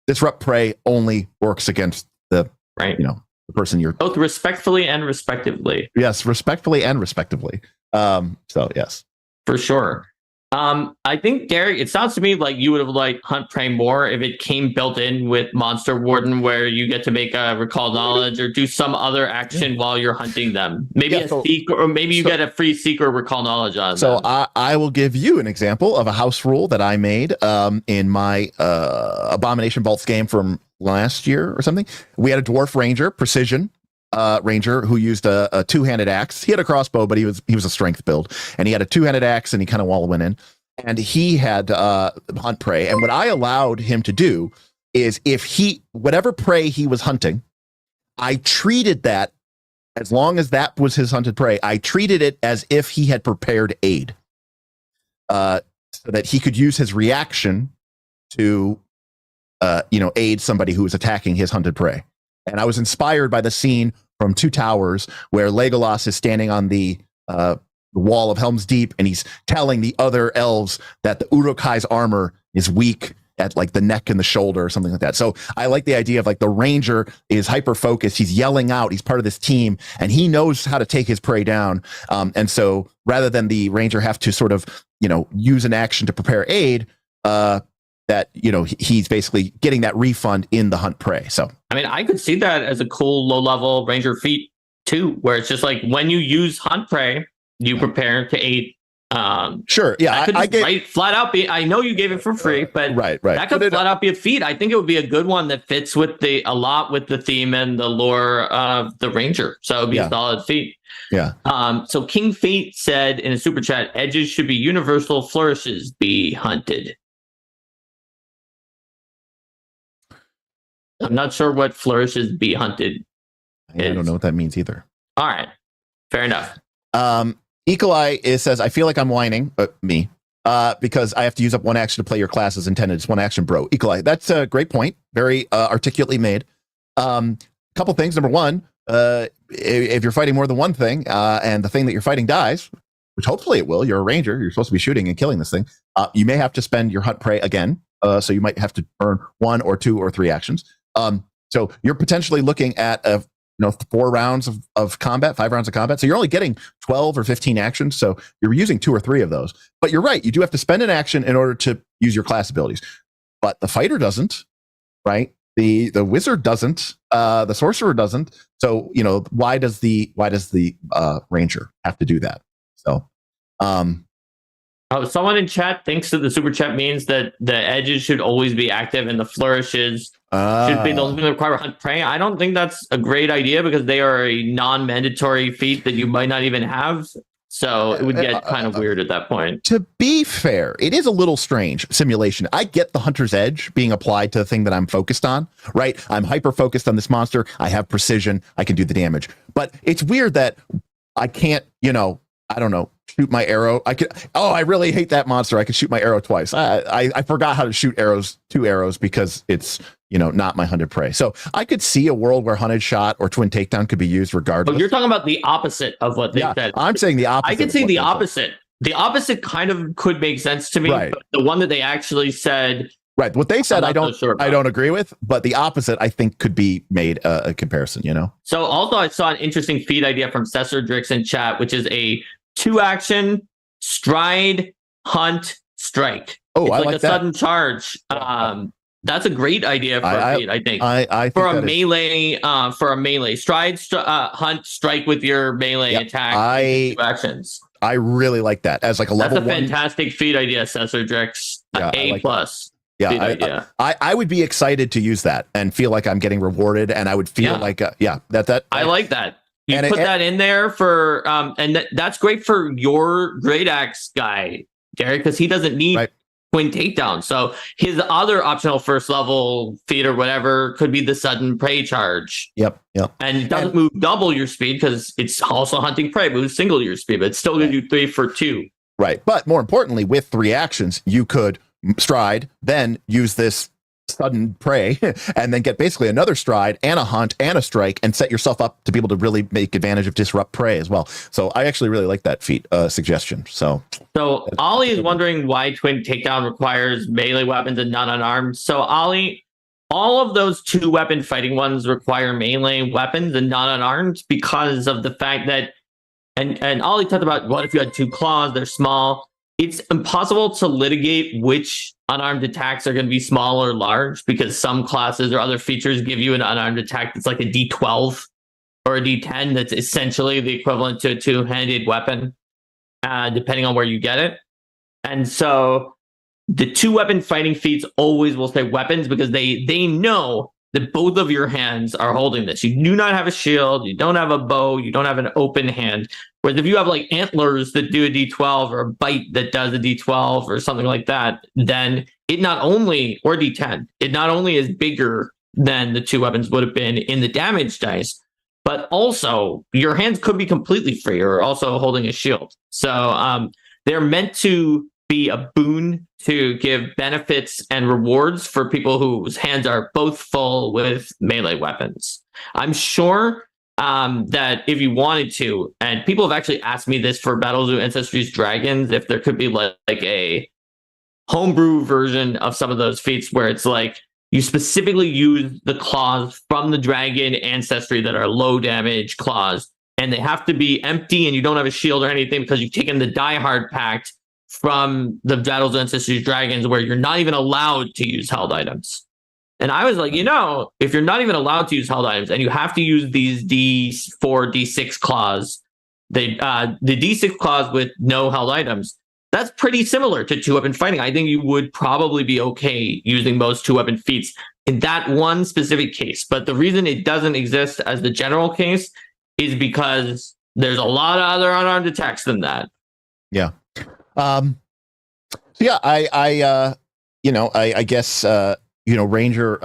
disrupt prey only works against the the person you're both respectfully and respectively. Yes, respectfully and respectively. So yes. For sure. I think, Derik, it sounds to me like you would have liked Hunt Prey more if it came built in with Monster Warden, where you get to make a recall knowledge or do some other action while you're hunting them. Maybe seek, or maybe you get a free seek or recall knowledge on them. So I will give you an example of a house rule that I made in my Abomination Vaults game from last year or something. We had a Dwarf Ranger, Precision Ranger, who used a two-handed axe. He had a crossbow, but he was a strength build, and he had a two-handed axe, and he kind of went in, and he had hunt prey. And what I allowed him to do is, whatever prey he was hunting, I treated that, as long as that was his hunted prey, I treated it as if he had prepared aid, so that he could use his reaction to aid somebody who was attacking his hunted prey. And I was inspired by the scene from Two Towers where Legolas is standing on the wall of Helm's Deep, and he's telling the other elves that the Uruk-hai's armor is weak at like the neck and the shoulder or something like that. So I like the idea of like the Ranger is hyper focused. He's yelling out. He's part of this team, and he knows how to take his prey down. And so rather than the Ranger have to sort of use an action to prepare aid, that he's basically getting that refund in the hunt prey. So I mean, I could see that as a cool low level Ranger feat too, where it's just like when you use hunt prey, you prepare to aid. Sure, yeah, I could flat out be. I know you gave it for free, but right. That could flat out be a feat. I think it would be a good one that fits with a lot with the theme and the lore of the Ranger. So it would be a solid feat. Yeah. So King Fate said in a super chat, edges should be universal, flourishes be hunted. I'm not sure what flourishes be hunted I don't know what that means either. All right. Fair enough. Eagle-Eye says, I feel like I'm whining, because I have to use up one action to play your class as intended. It's one action, bro. Eagle-Eye, that's a great point. Very articulately made. Couple things. Number one, if you're fighting more than one thing, and the thing that you're fighting dies, which hopefully it will, you're a Ranger, you're supposed to be shooting and killing this thing, you may have to spend your hunt prey again. So you might have to burn 1 or 2 or 3 actions. So you're potentially looking at 4 rounds of combat, 5 rounds of combat. So you're only getting 12 or 15 actions. So you're using 2 or 3 of those. But you're right. You do have to spend an action in order to use your class abilities. But the fighter doesn't, right? The wizard doesn't. The sorcerer doesn't. So why does the ranger have to do that? So. Someone in chat thinks that the super chat means that the edges should always be active and the flourishes should be those that require hunt prey. I don't think that's a great idea because they are a non-mandatory feat that you might not even have. So it would get kind of weird at that point. To be fair, it is a little strange simulation. I get the hunter's edge being applied to the thing that I'm focused on, right? I'm hyper focused on this monster. I have precision. I can do the damage. But it's weird that I can't, shoot my arrow. I really hate that monster. I could shoot my arrow twice. I forgot how to shoot two arrows because it's, not my hunted prey. So I could see a world where hunted shot or twin takedown could be used regardless. But you're talking about the opposite of what they said. I'm saying the opposite. I could see the opposite. The opposite kind of could make sense to me. Right. But the one that they actually said. Right. What they said, I don't agree with, but the opposite, I think, could be made a comparison, So also I saw an interesting feat idea from Cessordrix in chat, which is a 2-action stride, hunt, strike. Oh, it's I like a that. Sudden charge. That's a great idea for a feat, I think. I think for a melee, stride, hunt, strike with your melee attack. 2 actions. I really like that as like a level 1. That's a fantastic feat idea, Cessordrix. A+. Yeah, I would be excited to use that and feel like I'm getting rewarded, and I would feel like that. I like that. You put that in there for and that's great for your great axe guy, Derik, because he doesn't need twin takedown. So his other optional first level feat or whatever could be the sudden prey charge. Yep. And it doesn't move double your speed because it's also hunting prey, moves single your speed, but it's still going to do 3 for 2. Right. But more importantly, with 3 actions, you could stride, then use this sudden prey, and then get basically another stride and a hunt and a strike and set yourself up to be able to really make advantage of disrupt prey as well. So I actually really like that feat suggestion. So Ollie is wondering why twin takedown requires melee weapons and not unarmed. So Ollie, all of those 2-weapon fighting ones require melee weapons and not unarmed because of the fact that and Ollie talked about what if you had 2 claws, they're small. It's impossible to litigate which unarmed attacks are going to be small or large because some classes or other features give you an unarmed attack that's like a D12 or a D10 that's essentially the equivalent to a 2-handed weapon, depending on where you get it. And so the 2-weapon fighting feats always will say weapons because they know that both of your hands are holding this. You do not have a shield, you don't have a bow, you don't have an open hand. Whereas if you have like antlers that do a D12 or a bite that does a D12 or something like that, then it not only, or D10, it not only is bigger than the 2 weapons would have been in the damage dice, but also your hands could be completely free or also holding a shield. So they're meant to be a boon to give benefits and rewards for people whose hands are both full with melee weapons. I'm sure that if you wanted to, and people have actually asked me this for Battles of Ancestry's Dragons, if there could be like a homebrew version of some of those feats where it's like you specifically use the claws from the dragon ancestry that are low damage claws, and they have to be empty and you don't have a shield or anything because you've taken the Die Hard pact from the Battles of Ancestry's Dragons where you're not even allowed to use held items. And I was like, if you're not even allowed to use held items and you have to use these D4, D6 claws, the D6 claws with no held items, that's pretty similar to 2-weapon fighting. I think you would probably be okay using most 2-weapon feats in that one specific case. But the reason it doesn't exist as the general case is because there's a lot of other unarmed attacks than that. Yeah. I guess Ranger,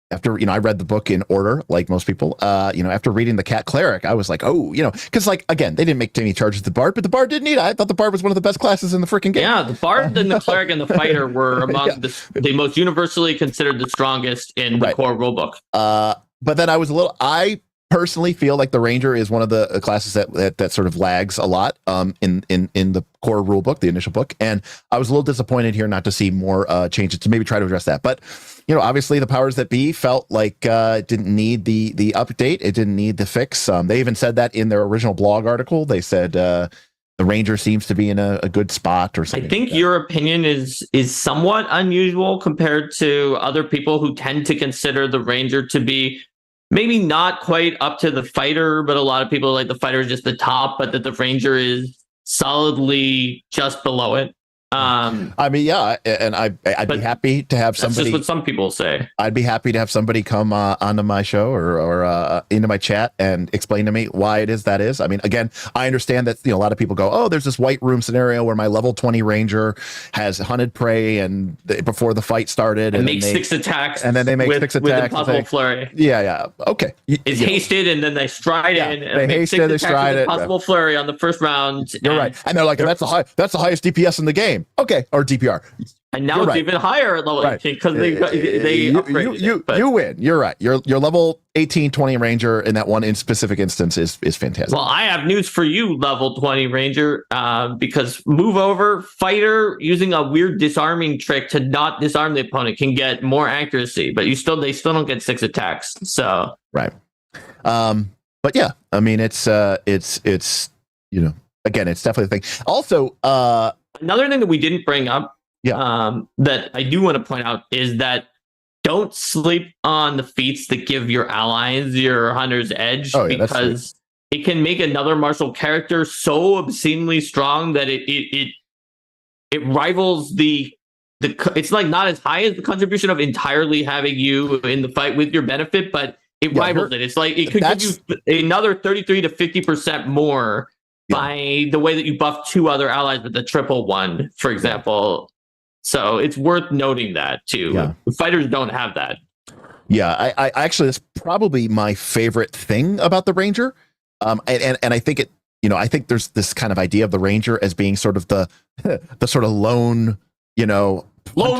after I read the book in order, like most people, after reading the Cat Cleric, I was like, because again, they didn't make too many charges to the Bard, but the Bard didn't need it. I thought the Bard was one of the best classes in the freaking game. Yeah, the Bard and the Cleric and the Fighter were among the most universally considered the strongest in the core rulebook. But then I personally feel like the Ranger is one of the classes that sort of lags a lot in the core rule book, the initial book, and I was a little disappointed here not to see more changes to maybe try to address that. But obviously the powers that be felt like it didn't need the update, it didn't need the fix. They even said that in their original blog article. They said the Ranger seems to be in a good spot or something. I think your opinion is somewhat unusual compared to other people who tend to consider the Ranger to be maybe not quite up to the Fighter, but a lot of people like the Fighter is just the top, but that the Ranger is solidly just below it. I mean, yeah, and I'd be happy to have somebody. That's just what some people say. I'd be happy to have somebody come onto my show or into my chat and explain to me why it is that is. I mean, again, I understand that a lot of people go, "Oh, there's this white room scenario where my level 20 ranger has hunted prey and before the fight started, and makes 6 attacks, and then they make 6 attacks with impossible flurry. Yeah, okay. It's hasted, and then they stride in. And they hasted, they stride it. Impossible flurry on the first round. You're right, and they're like, "That's the highest DPS in the game." Okay, or DPR. And now it's even higher at level 18 because they upgraded you win. You're right. Your level 18, 20 ranger in that one specific instance is fantastic. Well, I have news for you, level 20 ranger, because move over fighter using a weird disarming trick to not disarm the opponent can get more accuracy, but they still don't get 6 attacks. So right. But yeah, I mean it's again, it's definitely a thing. Also, another thing that we didn't bring up, that I do want to point out is that don't sleep on the feats that give your allies your hunter's edge, because it can make another martial character so obscenely strong that it rivals the it's like not as high as the contribution of entirely having you in the fight with your benefit, but it rivals it. It's like it could give you another 33 to 50% more by the way that you buff 2 other allies with the triple one, for example. So it's worth noting that too. Yeah. Fighters don't have that. Yeah, I actually, that's probably my favorite thing about the Ranger. And I think I think there's this kind of idea of the Ranger as being sort of the sort of lone, lone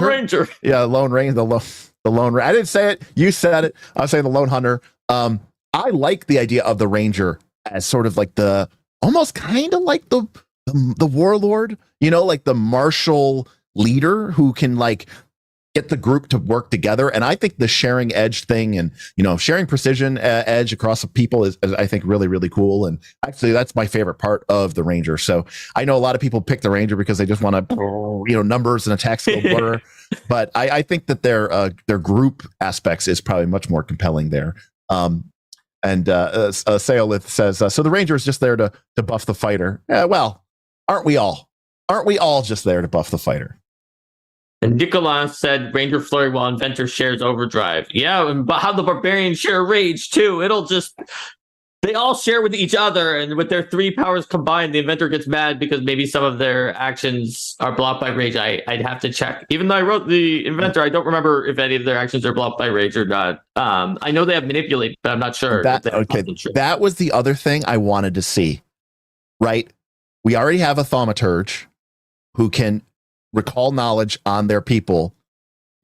ranger. Yeah, lone ranger, the lone ranger. I didn't say it. You said it. I was saying the lone hunter. I like the idea of the Ranger as sort of like almost kind of like the warlord, like the martial leader who can get the group to work together. And I think the sharing edge thing and sharing precision edge across people is I think really, really cool. And actually that's my favorite part of the Ranger. So I know a lot of people pick the Ranger because they just want to numbers and attack skill border, but I think that their group aspects is probably much more compelling there. Seolith says, so the Ranger is just there to buff the fighter. Well, aren't we all just there to buff the fighter? And Nicolas said, Ranger Flurry while Inventor shares Overdrive. Yeah, but how the Barbarians share Rage too. They all share with each other, and with their 3 powers combined, the Inventor gets mad because maybe some of their actions are blocked by Rage. I'd have to check. Even though I wrote the Inventor, I don't remember if any of their actions are blocked by Rage or not. I know they have Manipulate, but I'm not sure. That was the other thing I wanted to see, right? We already have a Thaumaturge who can recall knowledge on their people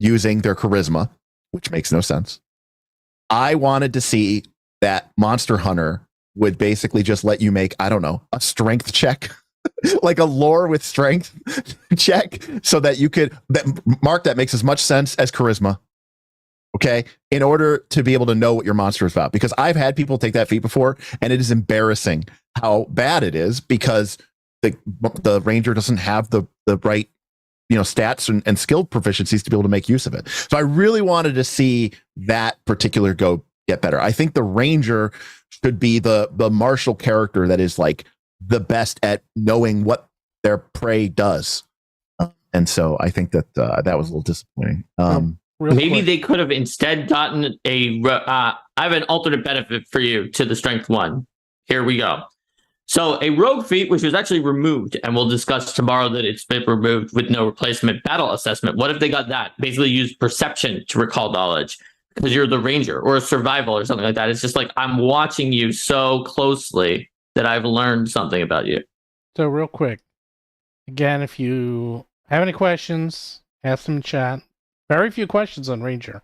using their charisma, which makes no sense. I wanted to see that Monster Hunter would basically just let you make, I don't know, a strength check, like a lore with strength check, so that you could, that makes as much sense as charisma. Okay. In order to be able to know what your monster is about, because I've had people take that feat before and it is embarrassing how bad it is because the Ranger doesn't have the right stats and skill proficiencies to be able to make use of it. So I really wanted to see that particular get better. I think the Ranger should be the martial character that is the best at knowing what their prey does. And so I think that that was a little disappointing. Maybe they could have instead gotten I have an alternate benefit for you to the strength 1. Here we go. So a rogue feat, which was actually removed, and we'll discuss tomorrow that it's been removed with no replacement, battle assessment. What if they got that? Basically use perception to recall knowledge because you're the Ranger, or a survival or something like that. It's just like, I'm watching you so closely that I've learned something about you. So real quick, again, if you have any questions, ask them in chat. Very few questions on Ranger.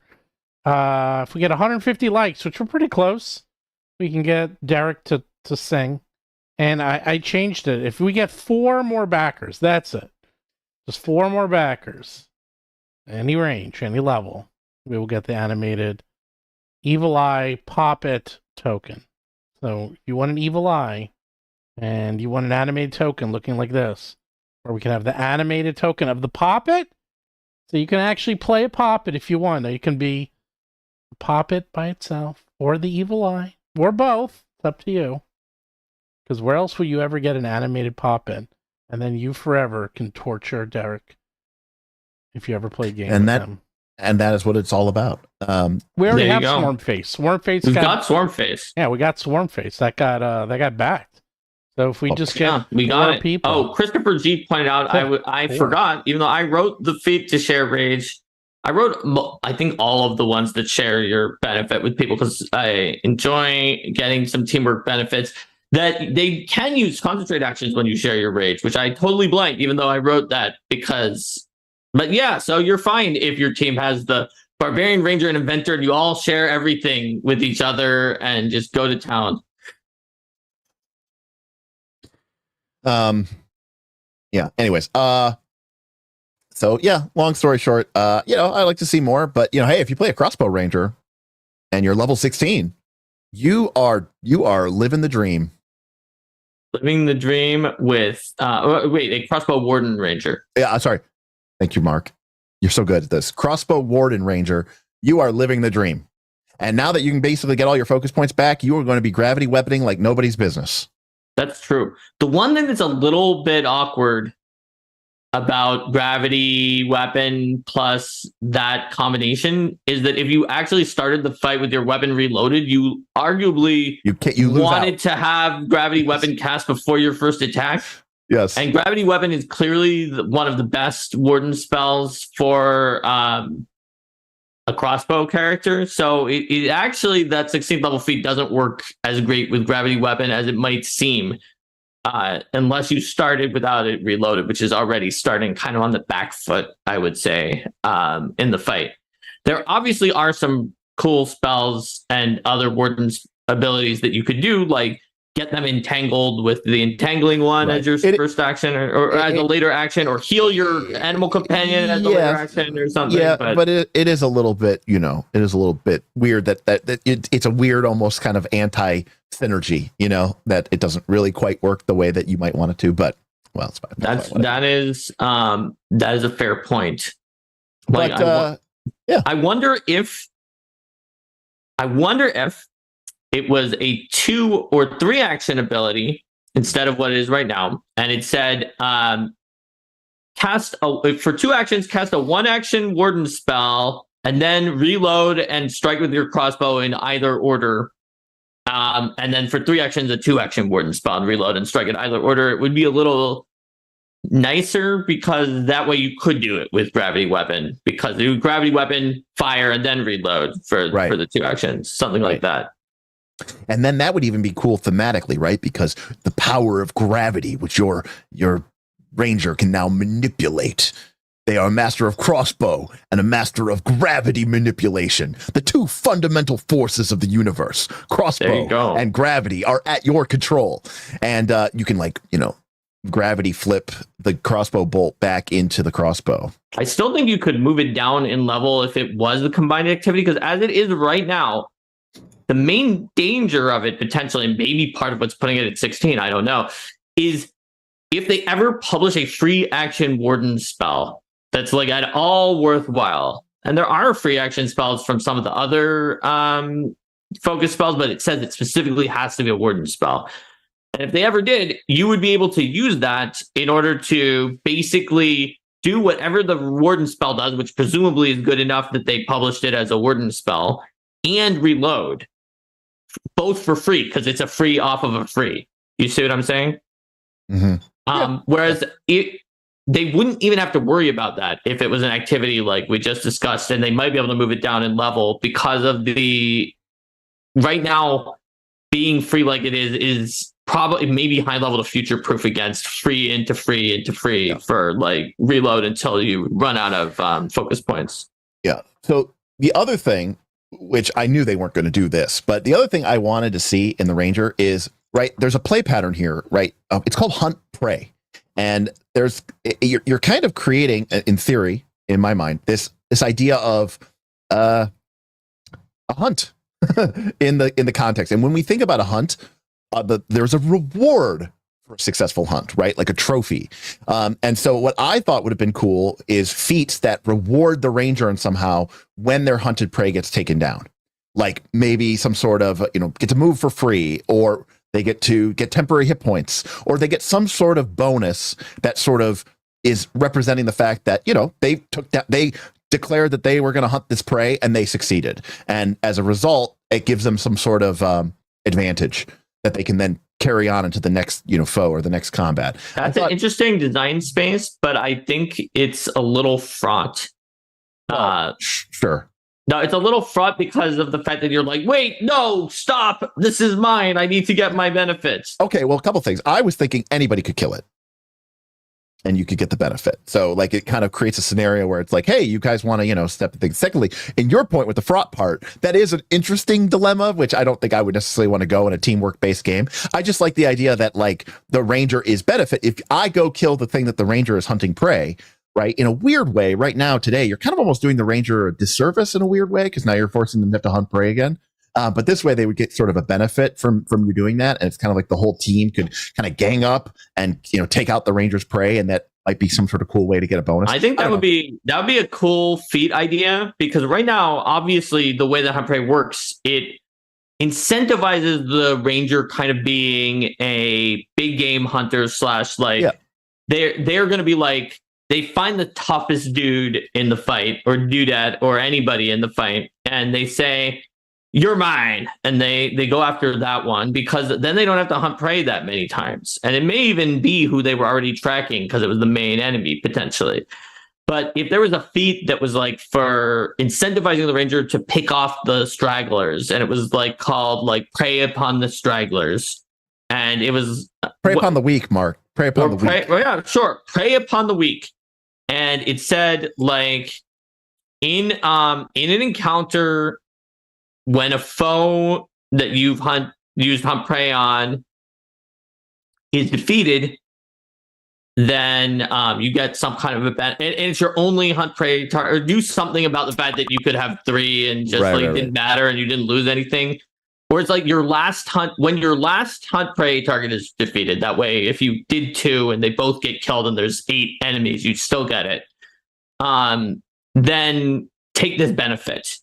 If we get 150 likes, which we're pretty close, we can get Derik to sing. And I changed it. If we get 4 more backers, that's it. Just 4 more backers. Any range, any level. We will get the animated Evil Eye Poppet token. So if you want an Evil Eye, and you want an animated token looking like this, or we can have the animated token of the Poppet. So you can actually play a Poppet if you want. It can be a Poppet by itself, or the Evil Eye, or both. It's up to you. Because where else will you ever get an animated Poppet? And then you forever can torture Derik if you ever play a game And with that- him. And that is what it's all about. We already There you have go. Swarmface. Swarmface We've got Swarmface. yeah, we got Swarmface. That got backed. So if we just get Yeah, we got it. people. Oh, Christopher G pointed out, I Four. forgot, even though I wrote the feat to share rage, I wrote, I think, all of the ones that share your benefit with people because I enjoy getting some teamwork benefits that they can use concentrate actions when you share your rage, which I totally blanked, even though I wrote that because, but yeah, so you're fine if your team has the Barbarian, Ranger, and Inventor, and you all share everything with each other and just go to town. Yeah. Anyways, so yeah, long story short, I like to see more, but hey, if you play a Crossbow Ranger and you're level 16, you are living the dream. Living the dream with a Crossbow Warden Ranger. Yeah, sorry. Thank you, Mark. You're so good at this. Crossbow Warden Ranger, you are living the dream. And now that you can basically get all your focus points back, you are going to be gravity weaponing like nobody's business. That's true. The one thing that's a little bit awkward about gravity weapon plus that combination is that if you actually started the fight with your weapon reloaded, you arguably You lose wanted out. to have gravity weapon cast before your first attack. Yes. And gravity weapon is clearly one of the best warden spells for a crossbow character. So it actually, that 16th level feat doesn't work as great with gravity weapon as it might seem, unless you started without it reloaded, which is already starting kind of on the back foot, I would say, in the fight. There obviously are some cool spells and other warden's abilities that you could do, like get them entangled with the entangling one Right. as your first action or as a later action, or heal your animal companion as a later action or something. Yeah, but it is a little bit, it is a little bit weird that it's a weird, almost kind of anti-synergy, that it doesn't really quite work the way that you might want it to, but well, it's fine. That is a fair point. Like, But, I wonder if it was a 2 or 3 action ability instead of what it is right now, and it said for 2 actions, cast a 1 action warden spell, and then reload and strike with your crossbow in either order. And then for 3 actions, a 2 action warden spell and reload and strike in either order. It would be a little nicer because that way you could do it with gravity weapon, because you gravity weapon, fire, and then reload for the 2 actions, something like that. And then that would even be cool thematically, right? Because the power of gravity, which your ranger can now manipulate. They are a master of crossbow and a master of gravity manipulation. The 2 fundamental forces of the universe, crossbow and gravity, are at your control. And you can gravity flip the crossbow bolt back into the crossbow. I still think you could move it down in level if it was the combined activity, because as it is right now, the main danger of it potentially, and maybe part of what's putting it at 16, I don't know, is if they ever publish a free action warden spell that's like at all worthwhile. And there are free action spells from some of the other focus spells, but it says it specifically has to be a warden spell. And if they ever did, you would be able to use that in order to basically do whatever the warden spell does, which presumably is good enough that they published it as a warden spell, and reload. Both for free, because it's a free off of a free. You see what I'm saying? Mm-hmm. Whereas they wouldn't even have to worry about that if it was an activity like we just discussed, and they might be able to move it down in level because of the right now being free like it is probably maybe high level to future proof against free into free for like reload until you run out of focus points. Yeah. So the other thing, which I knew they weren't going to do this, but the other thing I wanted to see in the Ranger is, there's a play pattern here, right? It's called Hunt Prey. And you're kind of creating, in theory, in my mind, this idea of a hunt in the context. And when we think about a hunt, there's a reward for a successful hunt, right? Like a trophy. And so what I thought would have been cool is feats that reward the ranger and somehow when their hunted prey gets taken down. Like maybe some sort of, get to move for free, or They get to get temporary hit points, or they get some sort of bonus that sort of is representing the fact that, they declared that they were going to hunt this prey and they succeeded. And as a result, it gives them some sort of advantage that they can then carry on into the next, foe or the next combat. That's an interesting design space, but I think it's a little fraught. Sure. No, it's a little fraught because of the fact that you're like, wait, no, stop. This is mine. I need to get my benefits. Okay, well, a couple things. I was thinking anybody could kill it and you could get the benefit. So like it kind of creates a scenario where it's like, hey, you guys want to, step things. Secondly, in your point with the fraught part, that is an interesting dilemma, which I don't think I would necessarily want to go in a teamwork based game. I just like the idea that like the ranger is benefit. If I go kill the thing that the ranger is hunting prey, right? In a weird way, right now, today, you're kind of almost doing the ranger a disservice in a weird way, because now you're forcing them to have to hunt prey again. But this way, they would get sort of a benefit from you doing that, and it's kind of like the whole team could kind of gang up and take out the ranger's prey, and that might be some sort of cool way to get a bonus. I think that would be a cool feat idea, because right now, obviously, the way that hunt prey works, it incentivizes the ranger kind of being a big game hunter / they're going to be like. They find the toughest dude in the fight, or dudette, or anybody in the fight, and they say, "You're mine," and they go after that one, because then they don't have to hunt prey that many times, and it may even be who they were already tracking because it was the main enemy potentially. But if there was a feat that was like for incentivizing the ranger to pick off the stragglers, and it was like called like prey upon the stragglers, and it was prey upon the weak, Mark. Prey upon the weak. Well, yeah, sure. Prey upon the weak. And it said, like, in an encounter, when a foe that you've used hunt prey on is defeated, then you get some kind of event, and it's your only hunt prey or do something about the fact that you could have 3 and just didn't matter and you didn't lose anything. Or it's like when your last hunt prey target is defeated. That way, if you did 2 and they both get killed and there's 8 enemies, you still get it. Then take this benefit.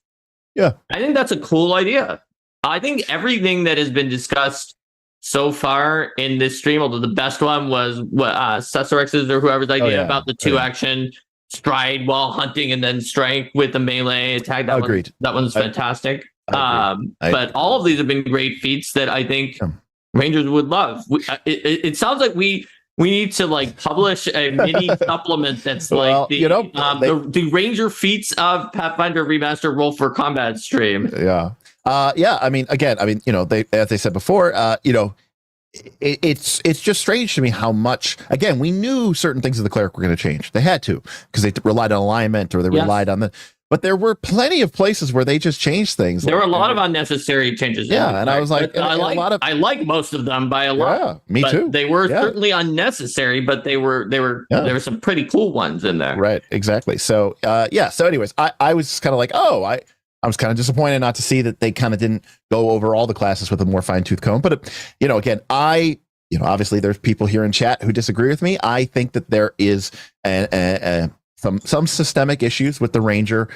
Yeah. I think that's a cool idea. I think everything that has been discussed so far in this stream, although the best one was Cesarex's or whoever's idea about the 2-action stride while hunting and then strike with the melee attack. That one's fantastic. But all of these have been great feats that I think Rangers would love. It sounds like we need to like publish a mini supplement that's like the Ranger feats of Pathfinder Remaster Roll for Combat stream. Yeah. I mean, they, as they said before, it's just strange to me how much, again, we knew certain things of the cleric were going to change. They had to, because they relied on alignment, or they relied on but there were plenty of places where they just changed things. There were a lot of unnecessary changes. Yeah, and I was like, I like most of them by a lot. Yeah, me too. They were certainly unnecessary, but there were some pretty cool ones in there. Right, exactly. So So anyways, I was kind of like, I was kind of disappointed not to see that they kind of didn't go over all the classes with a more fine-tooth comb. But again, obviously there's people here in chat who disagree with me. I think that there is some systemic issues with the ranger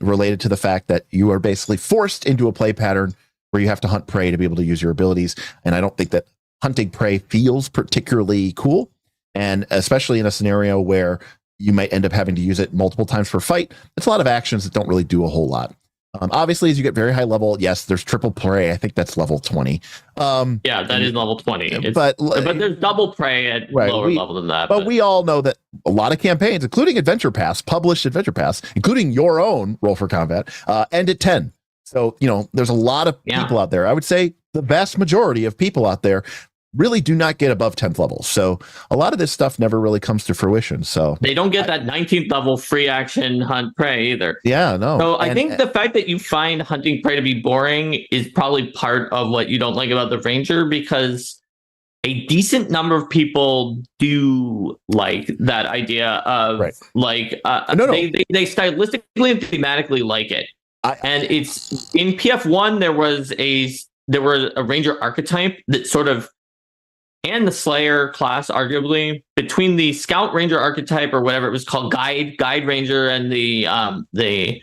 related to the fact that you are basically forced into a play pattern where you have to hunt prey to be able to use your abilities. And I don't think that hunting prey feels particularly cool. And especially in a scenario where you might end up having to use it multiple times per fight, it's a lot of actions that don't really do a whole lot. Obviously, as you get very high level, yes, there's triple prey. I think that's level 20. That is level 20. But there's double prey at lower level than that. But we all know that a lot of campaigns, including published Adventure Pass, including your own Roll for Combat, end at 10. So, there's a lot of people out there. I would say the vast majority of people out there really do not get above 10th levels. So a lot of this stuff never really comes to fruition. So they don't get that 19th level free action hunt prey either. Yeah, no. So I think the fact that you find hunting prey to be boring is probably part of what you don't like about the Ranger, because a decent number of people do like that idea of they stylistically and thematically like it. And it's in PF1 there was a Ranger archetype that sort of, and the Slayer class, arguably, between the Scout Ranger archetype or whatever it was called, Guide Ranger, and the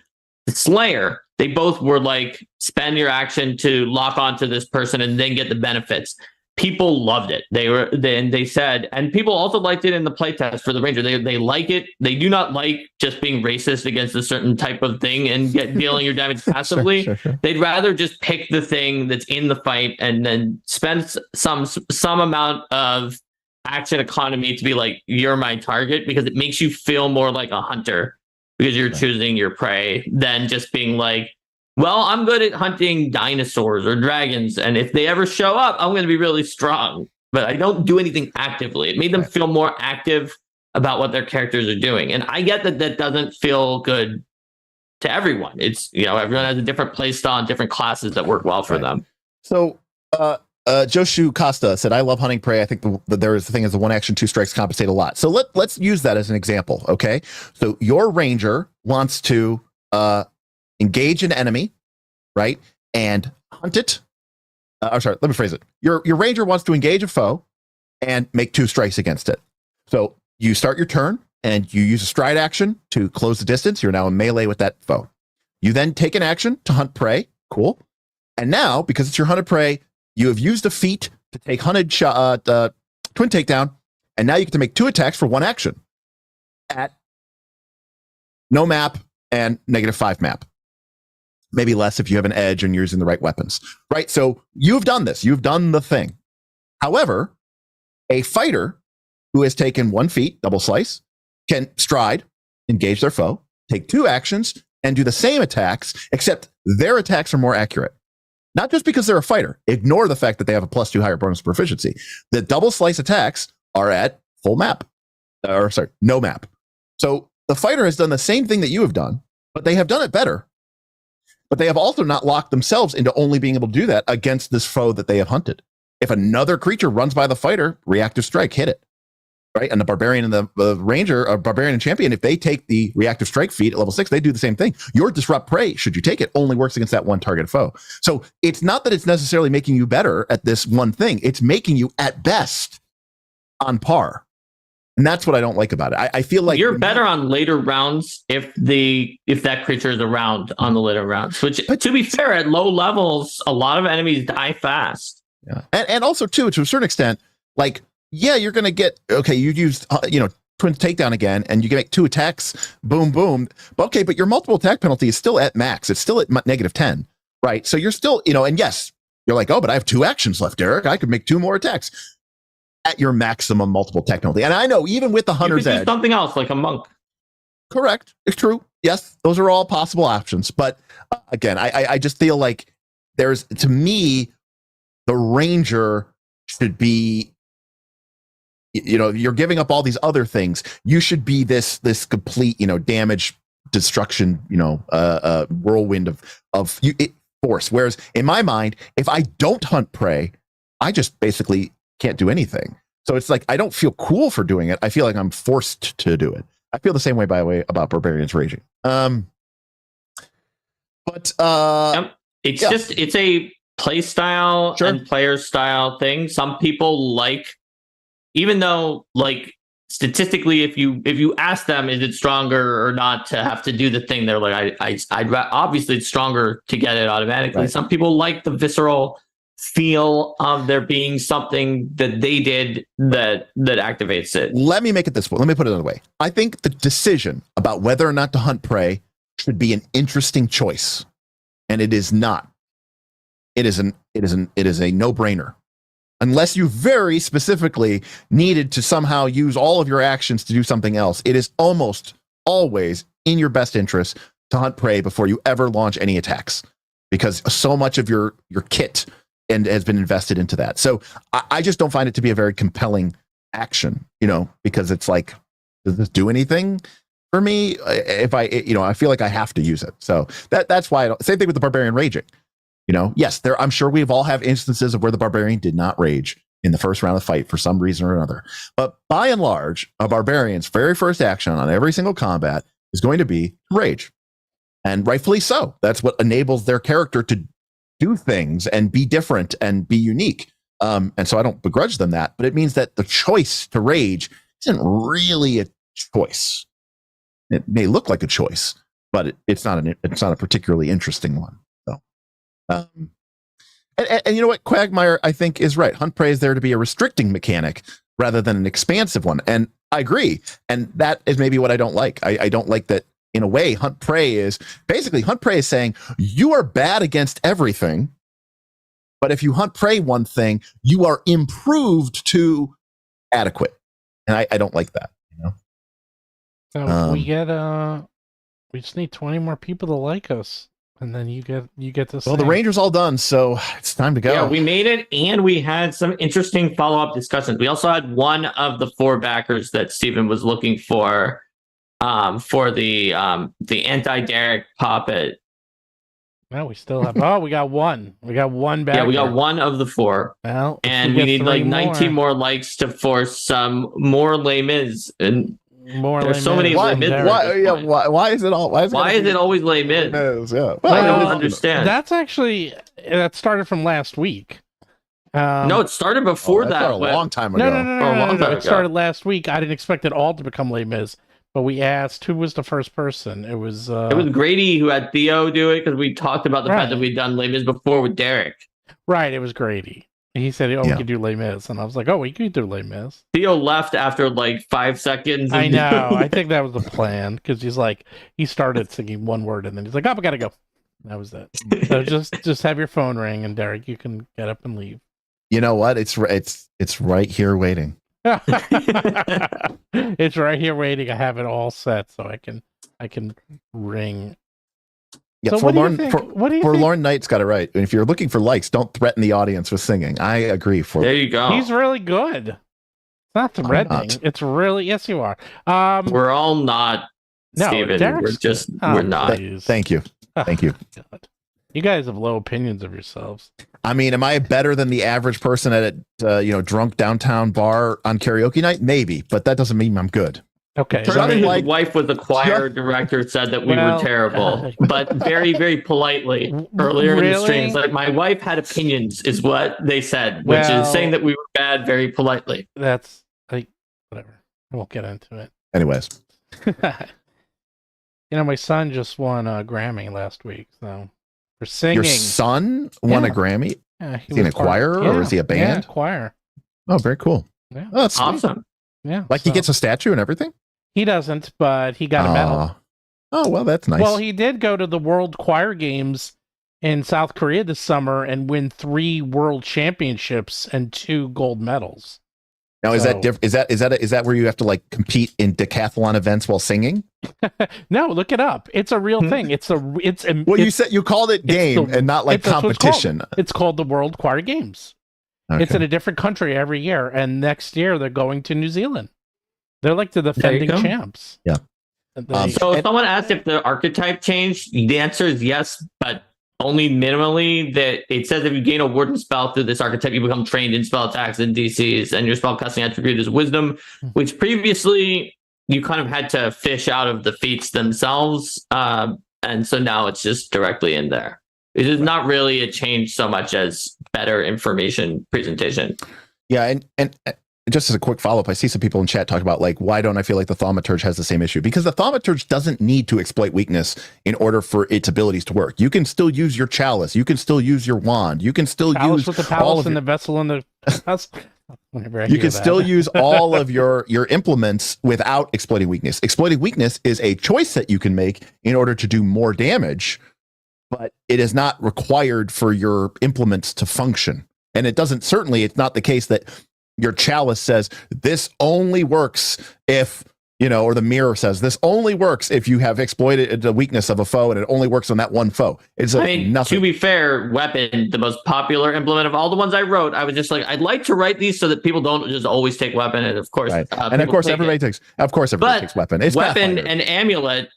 Slayer, they both were like, spend your action to lock onto this person and then get the benefits. People loved it. They said, and people also liked it in the playtest for the Ranger. They like it. They do not like just being racist against a certain type of thing and dealing your damage passively. Sure. They'd rather just pick the thing that's in the fight and then spend some amount of action economy to be like, you're my target, because it makes you feel more like a hunter because you're choosing your prey than just being like, well, I'm good at hunting dinosaurs or dragons, and if they ever show up, I'm going to be really strong. But I don't do anything actively. It made them feel more active about what their characters are doing. And I get that doesn't feel good to everyone. It's, everyone has a different play style and different classes that work well for them. So, Joshu Costa said, I love hunting prey. I think the one action, 2 strikes compensate a lot. So let's use that as an example. Okay. So your ranger wants to, engage an enemy, right? And hunt it. Let me phrase it. Your ranger wants to engage a foe and make 2 strikes against it. So you start your turn and you use a stride action to close the distance. You're now in melee with that foe. You then take an action to hunt prey. Cool. And now, because it's your hunted prey, you have used a feat to take hunted twin takedown. And now you get to make 2 attacks for 1 action at no map and -5 map. Maybe less if you have an edge and you're using the right weapons, right? So you've done this. You've done the thing. However, a fighter who has taken 1 feat, double slice, can stride, engage their foe, take 2 actions, and do the same attacks, except their attacks are more accurate. Not just because they're a fighter. Ignore the fact that they have a +2 higher bonus proficiency. The double slice attacks are at full map. No map. So the fighter has done the same thing that you have done, but they have done it better. But they have also not locked themselves into only being able to do that against this foe that they have hunted. If another creature runs by the fighter, reactive strike, hit it. Right? And the barbarian and the ranger, or barbarian and champion, if they take the reactive strike feat at level 6, they do the same thing. Your disrupt prey, should you take it, only works against that one target foe. So it's not that it's necessarily making you better at this one thing. It's making you, at best, on par. And that's what I don't like about it. I feel like you're better on later rounds if that creature is around on the later rounds. Which, to be fair, at low levels, a lot of enemies die fast. Yeah, and also too, to a certain extent, like, yeah, you're gonna get, okay, you used twin takedown again, and you can make 2 attacks, boom, boom. But okay, but your multiple attack penalty is still at max. It's still at -10, right? So you're still, and yes, you're like, oh, but I have 2 actions left, Derik. I could make 2 more attacks at your maximum multiple tech penalty. And I know even with the Hunter's Edge, something else like a monk. Correct. It's true. Yes, those are all possible options. But again, I just feel like to me, the ranger should be, you're giving up all these other things. You should be this complete, damage, destruction, whirlwind of force. Whereas in my mind, if I don't hunt prey, I just basically can't do anything. So it's like I don't feel cool for doing it. I feel like I'm forced to do it. I feel the same way, by the way, about barbarians raging. It's a play style and player style thing. Some people like, even though like statistically, if you ask them, is it stronger or not to have to do the thing, they're like, I'd obviously it's stronger to get it automatically. Right. Some people like the visceral feel of there being something that they did that activates it. Let me make it this way. Let me put it another way. I think the decision about whether or not to hunt prey should be an interesting choice, and it is not. It is a no-brainer. Unless you very specifically needed to somehow use all of your actions to do something else, it is almost always in your best interest to hunt prey before you ever launch any attacks, because so much of your kit and has been invested into that. So I just don't find it to be a very compelling action, because it's like, does this do anything for me? If I feel like I have to use it. So that's why same thing with the barbarian raging. Yes, I'm sure we've all have instances of where the barbarian did not rage in the first round of the fight for some reason or another. But by and large, a barbarian's very first action on every single combat is going to be rage. And rightfully so. That's what enables their character to do things and be different and be unique. And so I don't begrudge them that, but it means that the choice to rage isn't really a choice. It may look like a choice, but it's not a particularly interesting one. So, and you know what, Quagmire, I think, is right. Hunt Prey is there to be a restricting mechanic rather than an expansive one, and I agree. And that is maybe what I don't like. I don't like that. In a way, Hunt Prey is saying you are bad against everything, but if you hunt prey one thing, you are improved to adequate, and I don't like that. You know, So we just need 20 more people to like us, and then you get this. Well, the Ranger's all done, so it's time to go. Yeah, we made it, and we had some interesting follow-up discussions. We also had one of the 4 backers that Stephen was looking for the anti-Derik puppet. No, we still have. Oh, we got one. We got one back. Yeah, we got one of the 4. Well, and we need like 19 more likes to force some more Les Mis. And there's so many Les Mis. Why is it all? Why is it always Les Mis? Yeah, well, I don't understand. That started from last week. No, it started before that. A long time ago. No. It started last week. I didn't expect it all to become Les Mis. But we asked who was the first person. It was Grady who had Theo do it because we talked about the fact that we'd done Les Mis before with Derik. Right, it was Grady. He said, we could do Les Mis. And I was like, we could do Les Mis. Theo left after like 5 seconds. I know. I think that was the plan because he started singing one word and then he's like, I gotta go. That was it. So just have your phone ring and Derik, you can get up and leave. You know what? It's right here waiting. It's right here waiting. I have it all set so I can ring. Yeah, so Forlorn Knight's got it right. And if you're looking for likes, don't threaten the audience with singing. I agree. There you go. He's really good. It's not threatening. It's really, yes, you are. We're all not. No, Steven. Derek's We're not. Thank you. Thank you. God. You guys have low opinions of yourselves. I mean, am I better than the average person at a drunk downtown bar on karaoke night? Maybe, but that doesn't mean I'm good. Okay. His wife was a choir director, said that we were terrible, but very, very politely earlier in the streams. Like, my wife had opinions, is what they said, which is saying that we were bad very politely. That's like, whatever. I won't get into it. Anyways. My son just won a Grammy last week, so for singing. Your son won a Grammy? Yeah, is he in a choir or is he a band? Yeah, choir. Oh, very cool. Yeah. Oh, that's awesome. Yeah. Like he gets a statue and everything? He doesn't, but he got a medal. Oh, well, that's nice. Well, he did go to the World Choir Games in South Korea this summer and win 3 world championships and 2 gold medals. Now, is that different? Is that where you have to like compete in decathlon events while singing? No, look it up. It's a real thing. You said you called it game and not like competition. It's called the World Choir Games. Okay. It's in a different country every year, and next year they're going to New Zealand. They're like the defending champs. Yeah. So someone asked if the archetype changed. The answer is yes, but only minimally. That it says if you gain a Warden spell through this archetype, you become trained in spell attacks and DCs, and your spell casting attribute is Wisdom, which previously you kind of had to fish out of the feats themselves, and so now it's just directly in there. It is not really a change so much as better information presentation. Yeah, and just as a quick follow-up, I see some people in chat talk about, like, why don't I feel like the Thaumaturge has the same issue? Because the Thaumaturge doesn't need to exploit weakness in order for its abilities to work. You can still use your chalice. You can still use your wand. You can still use with the palace and the vessel and the... You can still use all of your implements without exploiting weakness. Exploiting weakness is a choice that you can make in order to do more damage, but it is not required for your implements to function. And it's not the case that your chalice says this only works if, or the mirror says this only works if you have exploited the weakness of a foe, and it only works on that one foe. Nothing. To be fair, weapon, the most popular implement of all the ones I wrote, I was just like, I'd like to write these so that people don't just always take weapon, and of course, right. And of course, everybody takes weapon. It's weapon Pathfinder. and amulet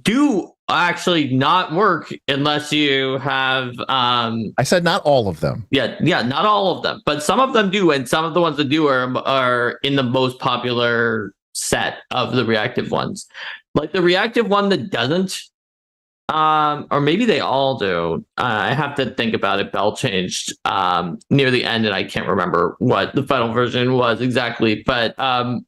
do actually not work unless you have I said not all of them. Yeah, not all of them, but some of them do, and some of the ones that do are in the most popular set of the reactive ones. Like the reactive one that doesn't, or maybe they all do. I have to think about it. Bell changed near the end, and I can't remember what the final version was exactly, but a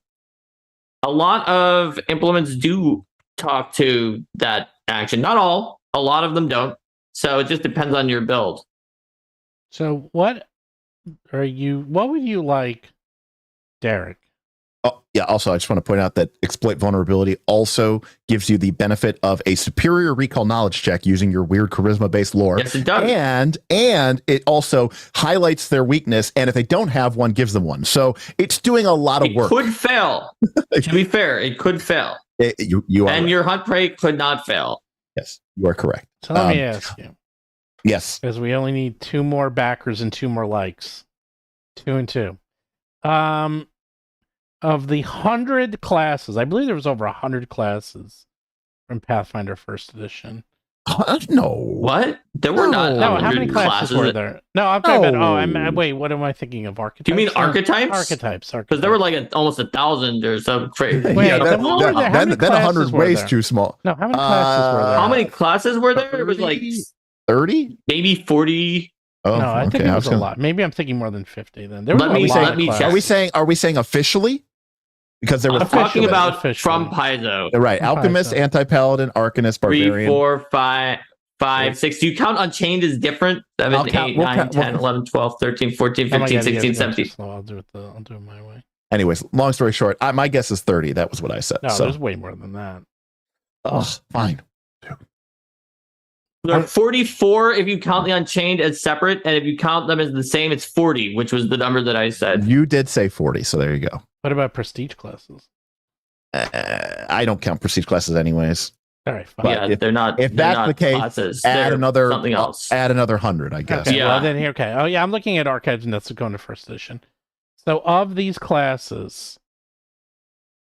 lot of implements do talk to that action. Not all. A lot of them don't. So it just depends on your build. So what would you like, Derik? Oh, yeah. Also, I just want to point out that exploit vulnerability also gives you the benefit of a superior recall knowledge check using your weird charisma-based lore. Yes, it does. And it also highlights their weakness, and if they don't have one, gives them one. So it's doing a lot of work. It could fail. To be fair, it could fail. You are and right. your hunt prey could not fail. Yes, you are correct. So let me ask you. Yes. Because we only need 2 more backers and 2 more likes. 2 and 2. Of the 100 classes, I believe there was over 100 classes from Pathfinder First Edition. No. What? There were not. No, how many classes were there? No, I'm talking about. Wait, what am I thinking of? Archetypes? Do you mean archetypes? Archetypes. Because there were like almost 1,000 or something crazy. Wait, Yeah, then 100 ways too small. No, how many classes were there? How many classes were there? It was like 30, maybe 40. Oh, no, I think it was a lot. Maybe I'm thinking more than 50. Then there was Let me check. Are we saying officially? Because there was I'm talking about officially. from Paizo. Right, Alchemist, Anti-Paladin, Arcanist, Barbarian. 3, 4, 5, 6. Do you count Unchained as different? 7, 8, 9, 10, 11, 12, 13, 14, 15, 16, 17. I'll do it my way. Anyways, long story short, my guess is 30. That was what I said. No, there's way more than that. Oh, fine. There are 44 if you count the Unchained as separate, and if you count them as the same, it's 40, which was the number that I said. You did say 40, so there you go. What about prestige classes? I don't count prestige classes anyways. All right, fine. Yeah, they're not. If that's the case, classes. add another something else. Add another 100, I guess. Okay, Yeah. well then here. Okay. Oh yeah, I'm looking at archives and that's going to First Edition. So of these classes,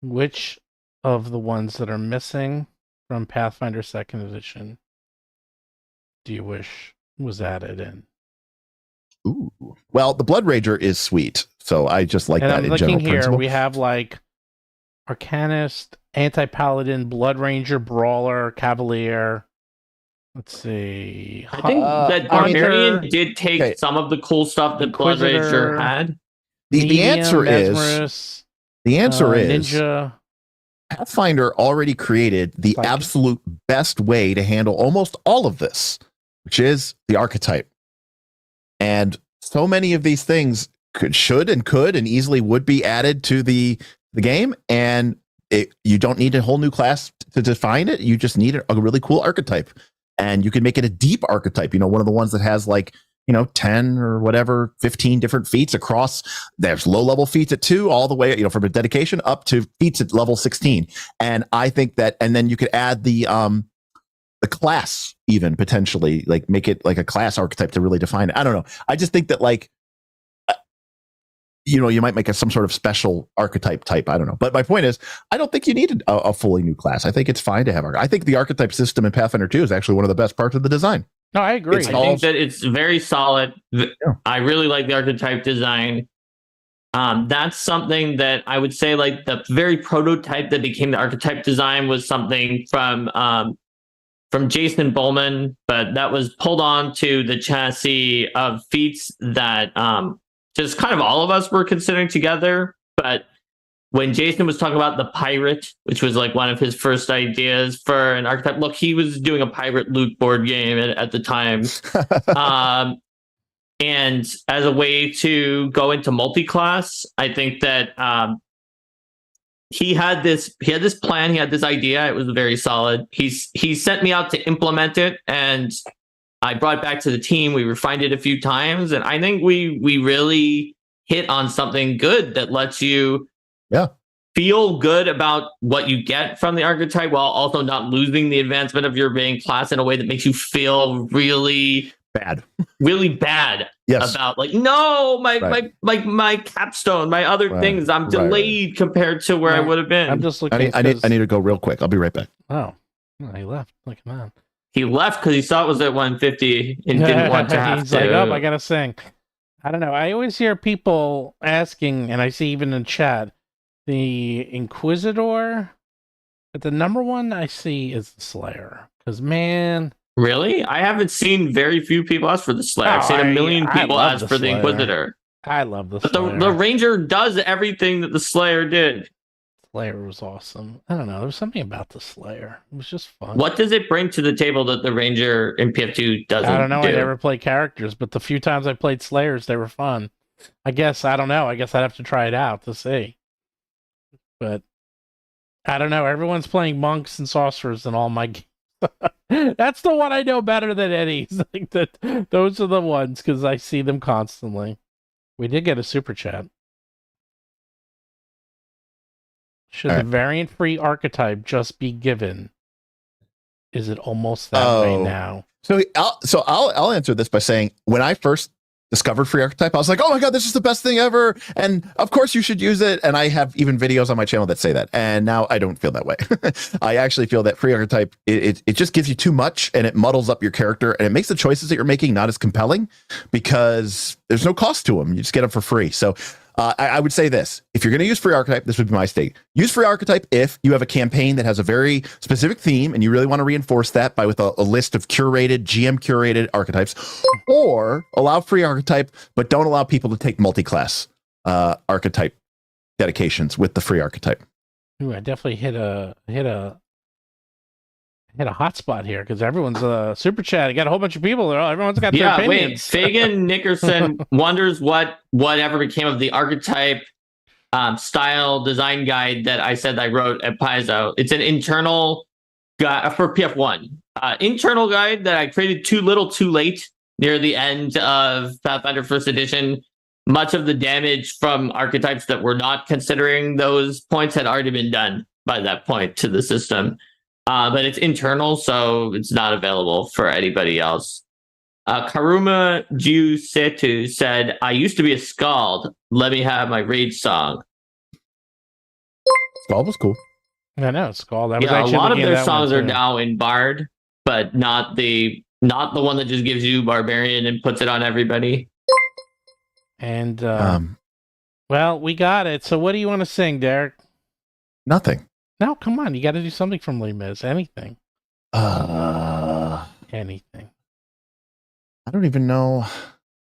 which of the ones that are missing from Pathfinder Second Edition do you wish was added in? Ooh. Well, the Blood Rager is sweet, so I just like And that I'm in looking general here. principle. We have like Arcanist, Anti-Paladin, Blood Ranger, Brawler, Cavalier. Let's see. I think that Barbarian did take some of the cool stuff that Blood Inquisitor, Rager had. The answer Mesmerus, is Ninja. Pathfinder already created the Psychic. absolute best way to handle almost all of this, which is the archetype. And so many of these things could and easily would be added to the game. And you don't need a whole new class to define it. You just need a really cool archetype. And you can make it a deep archetype, one of the ones that has 10 or whatever, 15 different feats across. There's low level feats at 2 all the way, from a dedication up to feats at level 16. And I think that, and then you could add the class even potentially, make it like a class archetype to really define it. I don't know. I just think that you might make some sort of special archetype type. I don't know. But my point is, I don't think you need a fully new class. I think it's fine to have. I think the archetype system in Pathfinder 2 is actually one of the best parts of the design. No, I agree. I think that it's very solid. Yeah. I really like the archetype design. That's something that I would say, the very prototype that became the archetype design was something from Jason Bowman, but that was pulled on to the chassis of Feats that just kind of all of us were considering together. But when Jason was talking about the pirate, which was one of his first ideas for an archetype, look, he was doing a pirate loot board game at the time. And as a way to go into multi-class, I think that he had this plan, he had this idea. It was very solid. He sent me out to implement it, and I brought it back to the team. We refined it a few times, and I think we really hit on something good that lets you feel good about what you get from the archetype while also not losing the advancement of your main class in a way that makes you feel really bad about my capstone, my other things. I'm delayed compared to where I would have been. I'm just looking. I need to go real quick. I'll be right back. Oh, he left. Look at that. He left because he saw it was at 150 and didn't want to have He's to. I gotta sing. I don't know. I always hear people asking, and I see even in chat, the Inquisitor. But the number one I see is the Slayer. Because man. Really? I haven't seen very few people ask for the Slayer. I've seen a million people ask for the Inquisitor. I love the Slayer. But the Ranger does everything that the Slayer did. Slayer was awesome. I don't know. There was something about the Slayer. It was just fun. What does it bring to the table that the Ranger in PF2 doesn't? I don't know. do? I never played characters, but the few times I played Slayers, they were fun. I guess I don't know. I guess I'd have to try it out to see. But I don't know. Everyone's playing monks and sorcerers in all my games. That's the one I know better than any. Like that. Those are the ones because I see them constantly. We did get a super chat. Should the variant-free archetype just be given? Is it almost that way now? So I'll answer this by saying when I first discovered free archetype, I was like, oh my god, this is the best thing ever, and of course you should use it. And I have even videos on my channel that say that. And now I don't feel that way. I actually feel that free archetype it just gives you too much, and it muddles up your character, and it makes the choices that you're making not as compelling because there's no cost to them. You just get them for free. So I would say this: if you're going to use free archetype, this would be my state. Use free archetype if you have a campaign that has a very specific theme and you really want to reinforce that by with a list of curated, GM curated archetypes, or allow free archetype, but don't allow people to take multi-class archetype dedications with the free archetype. Ooh, I definitely hit a hot spot here because everyone's super chat. I got a whole bunch of people there. Everyone's got their opinions. Fagan Nickerson wonders whatever became of the archetype style design guide that I said I wrote at Paizo. It's an internal guide for PF1. Internal guide that I created too little too late near the end of Pathfinder First Edition. Much of the damage from archetypes that were not considering those points had already been done by that point to the system. But it's internal, so it's not available for anybody else. Karuma Ju Setu said, I used to be a skald. Let me have my rage song. Skald was cool. I know, Skald. A lot of their songs are now in Bard, but not the one that just gives you Barbarian and puts it on everybody. And, well, we got it. So what do you want to sing, Derek? Nothing. No, come on. You got to do something from Les Mis. Anything. Anything. I don't even know.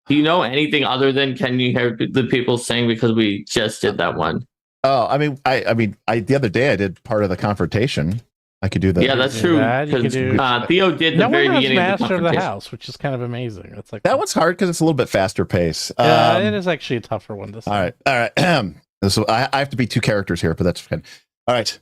Do you know anything other than Can You Hear the People Sing? Because we just did that one. Oh, I mean, the other day I did part of the confrontation. I could do that. Yeah, that's true. Theo did the very beginning of the Master of the House, which is kind of amazing. It's like that one's hard because it's a little bit faster pace. Yeah, it is actually a tougher one to sing. All right. So I have to be two characters here, but that's fine. All right.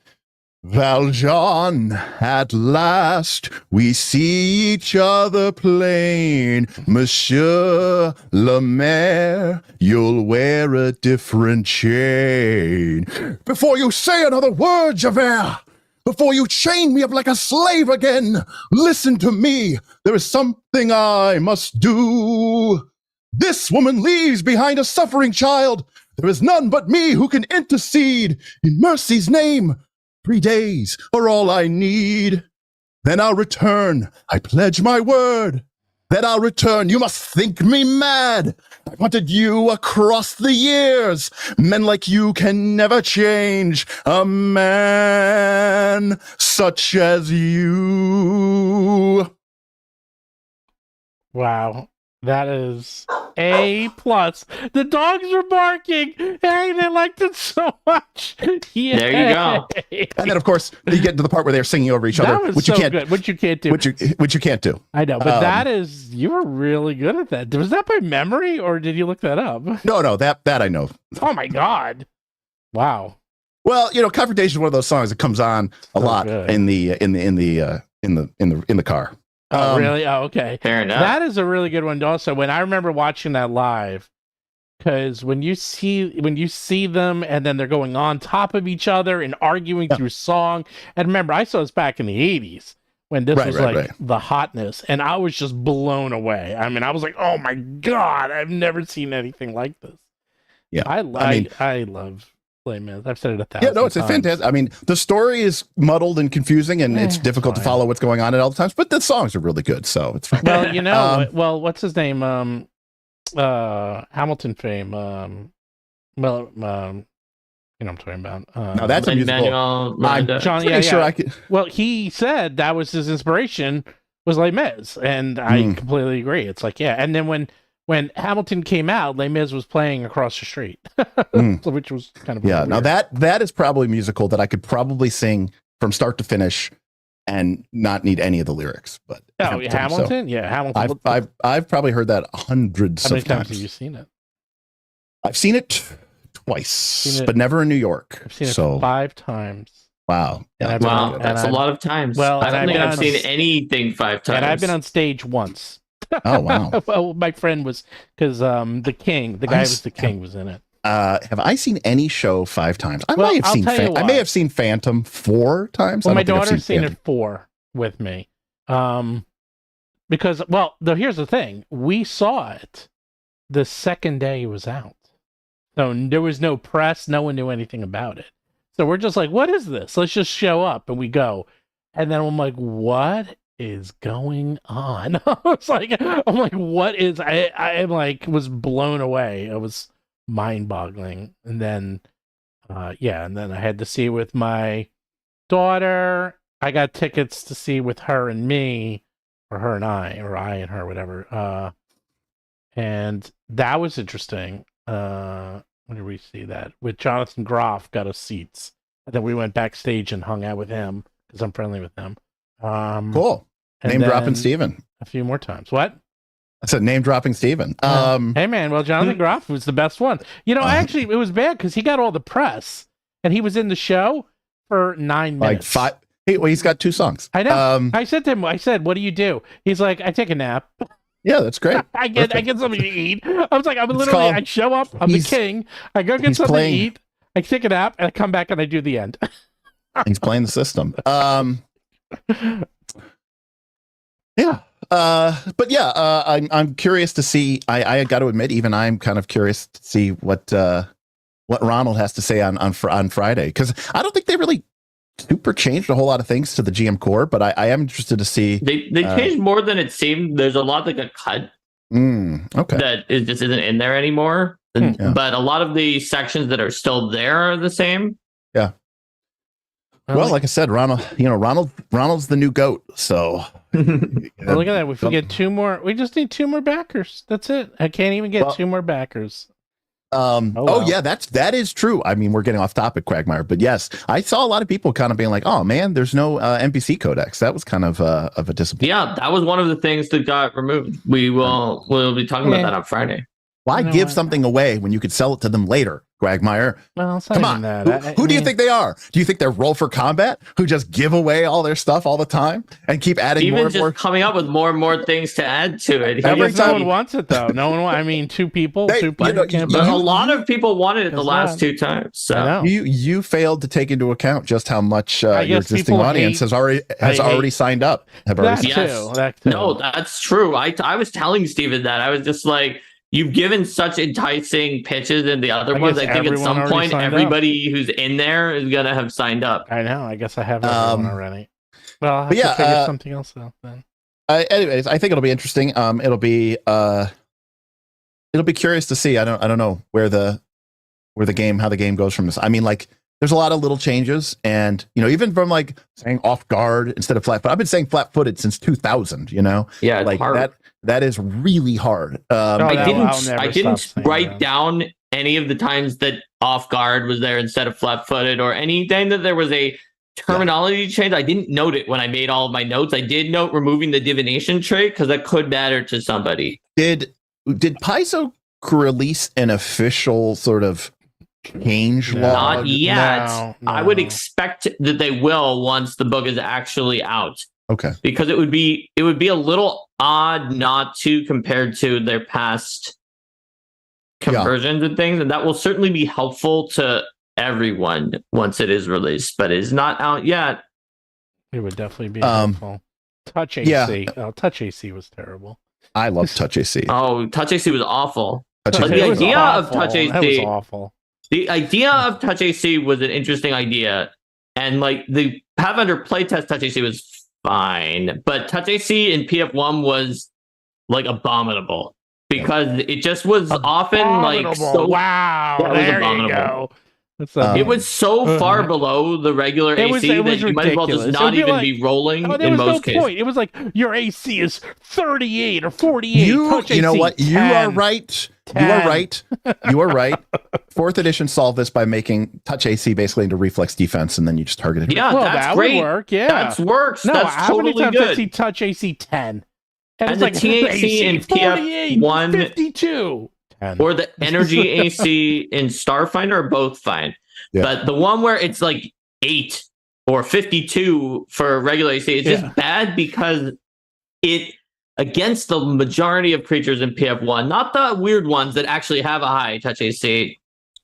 Valjean, at last we see each other plain. Monsieur le Maire, you'll wear a different chain. Before you say another word, Javert, before you chain me up like a slave again, listen to me. There is something I must do. This woman leaves behind a suffering child. There is none but me who can intercede. In mercy's name, 3 days are all I need. Then I'll return. I pledge my word. Then I'll return. You must think me mad. I wanted you across the years. Men like you can never change. A man such as you. Wow. That is A+. The dogs are barking. Hey, they liked it so much. Yay. There you go. And then, of course, you get to the part where they're singing over each other, which you can't, good. Which you can't do. Which you can't do. I know, but you were really good at that. Was that by memory, or did you look that up? No, that I know. Oh my god! Wow. Well, Confrontation is one of those songs that comes on a lot in the car. Oh, really? Oh, okay. Fair enough. That is a really good one. Also, when I remember watching that live, because when you see them and then they're going on top of each other and arguing through song, and remember, I saw this back in the 80s when this was the hotness, and I was just blown away. I mean, I was like, oh my god, I've never seen anything like this. Yeah, I love Les Mis. I've said it 1,000 times. Yeah, no, it's a fantastic. I mean, the story is muddled and confusing, and it's difficult to follow what's going on at all the times. But the songs are really good, so it's fine. Well, what's his name? Hamilton fame. You know what I'm talking about. No, that's a musical. John, sure I could. Well, he said that was his inspiration was Les Mis, and I completely agree. It's like, yeah. And then when when Hamilton came out, Les Mis was playing across the street, which was kind of Yeah. weird. Now that is probably a musical that I could probably sing from start to finish and not need any of the lyrics. But Hamilton, so Hamilton. I've probably heard that hundreds How many of times times. have you seen it? I've seen it twice, but never in New York. I've seen it 5 times. Wow. And I've Wow, been- that's and a lot of times. Well, I and don't I've think been I've on- seen anything 5 times. And I've been on stage once. Oh wow. Well, my friend was because the guy was the king, was in it. Have I seen any show 5 times? I Well, may have I'll seen. tell you I what. may have seen Phantom 4 times. Well, I my don't think I've daughter's seen Phantom. it 4 with me. Because here's the thing: we saw it the second day it was out, so there was no press, no one knew anything about it. So we're just like, "What is this? Let's just show up," and we go, and then I'm like, "What is going on?" I'm like, "What is?" I was blown away. It was mind-boggling, and then, and then I had to see it with my daughter. I got tickets to see with her and me, or her and I, or I and her, whatever. And that was interesting. When did we see that? With Jonathan Groff got us seats. And then we went backstage and hung out with him because I'm friendly with him. Cool. and Name dropping then Steven. A few more times. What? I said name dropping Steven. Hey man, well Jonathan Groff was the best one. Actually it was bad because he got all the press and he was in the show for 9 minutes. like 5. He's got 2 songs. I know. I said to him, what do you do? He's like, I take a nap. Yeah, that's great. I get something to eat. I was like, I show up, I'm the king, I go get something to eat, I take a nap, and I come back and I do the end. He's playing the system. Yeah. I'm curious to see. I got to admit, even I'm kind of curious to see what Ronald has to say on Friday, because I don't think they really super changed a whole lot of things to the GM core, but I am interested to see. They changed more than it seemed. There's a lot that got cut. Okay. That just isn't in there anymore. Yeah. But a lot of the sections that are still there are the same. Yeah. Well, like I said, Ronald's the new GOAT. So Well, look at that. If we get 2 more, we just need 2 more backers. That's it. I can't even get 2 more backers. Yeah, that is true. I mean, we're getting off topic, Quagmire, but yes, I saw a lot of people kind of being like, "Oh man, there's no NPC codex." That was kind of a disappointment. Yeah, that was one of the things that got removed. We'll be talking about that on Friday. Why give something away when you could sell it to them later, Quagmire? Well, it's not Come even on. that. Who do you think they are? Do you think they're roll for combat who just give away all their stuff all the time and keep adding Even more and just more? coming up with more and more things to add to it. Every Every no time- one wants it though. No one. I mean, 2 people. They- 2 people you know, can't But buy a it. lot of people wanted it the It's last not. 2 times. I So know. You failed to take into account just how much I your guess existing people audience hate- has already hate- signed up. That Yes. too. That too. no, that's true. I was telling Steven that. I was just like, you've given such enticing pitches in the other I ones. guess I think at everyone some already point, signed up. everybody who's in there is going to have signed up. I know. I guess I have everyone already. Well, I'll have But to figure something else out then. Anyways, I think it'll be interesting. It'll be curious to see. I don't know how the game goes from this. I mean, like, there's a lot of little changes, and even from like saying off guard instead of flat. But I've been saying flat footed since 2000. Yeah, it's like hard. that is really hard. Oh, I no, didn't. I'll never I stop didn't saying write that. down any of the times that off guard was there instead of flat-footed, or any time that there was a terminology change. I didn't note it when I made all of my notes. I did note removing the divination trait because that could matter to somebody. Did Paizo release an official sort of change No. log? Not yet. No, I would no. expect that they will once the book is actually out, Okay. because it would be a little odd not to, compared to their past conversions and things, and that will certainly be helpful to everyone once it is released, but it's not out yet. It would definitely be Um, helpful. Touch AC. yeah. Oh, Touch AC was terrible. I love Touch AC. Oh, Touch AC was awful. Touch But AC the It was idea of awful. Touch That was AC awful. The idea of Touch AC was an interesting idea, and like the Pathfinder playtest Touch AC was fine, but Touch AC in PF1 was like abominable because it just was often like Abominable. so. Wow, That was there you abominable. go. What's that? It was so far below the regular AC that you might as well just ridiculous. not It would even be be rolling there in was most no cases. point. It was like your AC is 38 or 48. You know what? 10, You are right. 10. You are right. You are right. 4th edition solved this by making touch AC basically into reflex defense, and then you just target it. Yeah, Well, that's that great. would work. Yeah, That works. No, That's how many totally times I good. see touch AC 10? And it's the like TAC in 48, PF1 52. 10. or the energy AC in Starfinder are both fine. Yeah. But the one where it's like 8 or 52 for regular AC, it's just bad because it, against the majority of creatures in PF1, not the weird ones that actually have a high touch AC,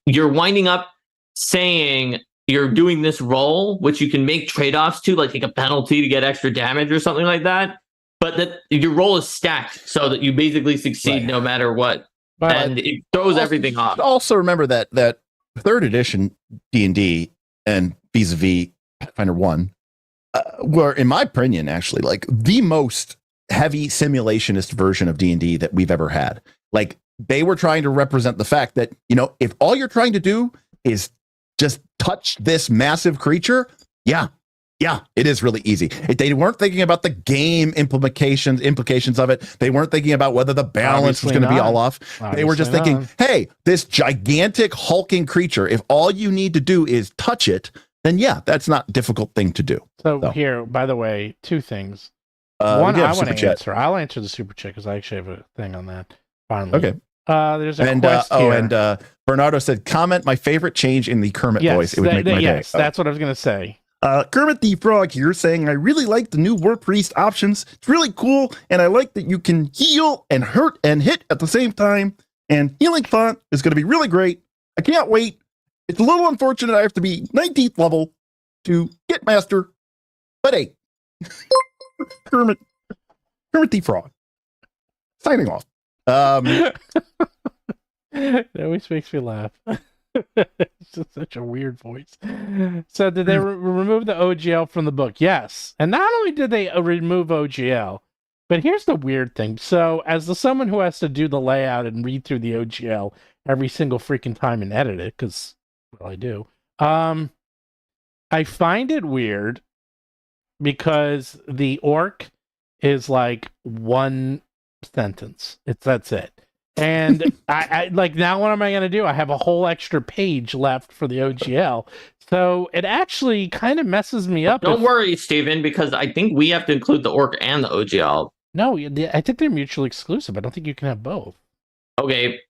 you're winding up saying you're doing this roll, which you can make trade-offs to, like take a penalty to get extra damage or something like that. But that your roll is stacked so that you basically succeed no matter what. But and it throws everything off. Also remember that 3rd edition D&D and vis-a-vis Pathfinder 1 were, in my opinion, actually like the most heavy simulationist version of D&D that we've ever had. Like, they were trying to represent the fact that, if all you're trying to do is just touch this massive creature, yeah, it is really easy. They weren't thinking about the game implications of it. They weren't thinking about whether the balance was going to be all off. They were just thinking, hey, this gigantic hulking creature, if all you need to do is touch it, then yeah, that's not a difficult thing to do. So here, by the way, 2 things. One, I want to answer. I'll answer the super chat because I actually have a thing on that. Finally. Okay. There's a quest here. And Bernardo said, comment my favorite change in the Kermit voice. It would make my day. Yes, that's what I was going to say. Kermit the Frog here saying, I really like the new War Priest options. It's really cool, and I like that you can heal and hurt and hit at the same time. And healing font is going to be really great. I can't wait. It's a little unfortunate I have to be 19th level to get Master, but hey, Kermit the Frog. Signing off. It always makes me laugh. It's just such a weird voice. So did they remove the OGL from the book? Yes. And not only did they remove OGL, but here's the weird thing. So as someone who has to do the layout and read through the OGL every single freaking time and edit it, because well, I do, I find it weird because the orc is like one sentence. That's it. And I like, now what am I going to do? I have a whole extra page left for the OGL. So it actually kind of messes me up. Don't worry, Steven, because I think we have to include the orc and the OGL. No, I think they're mutually exclusive. I don't think you can have both. Okay,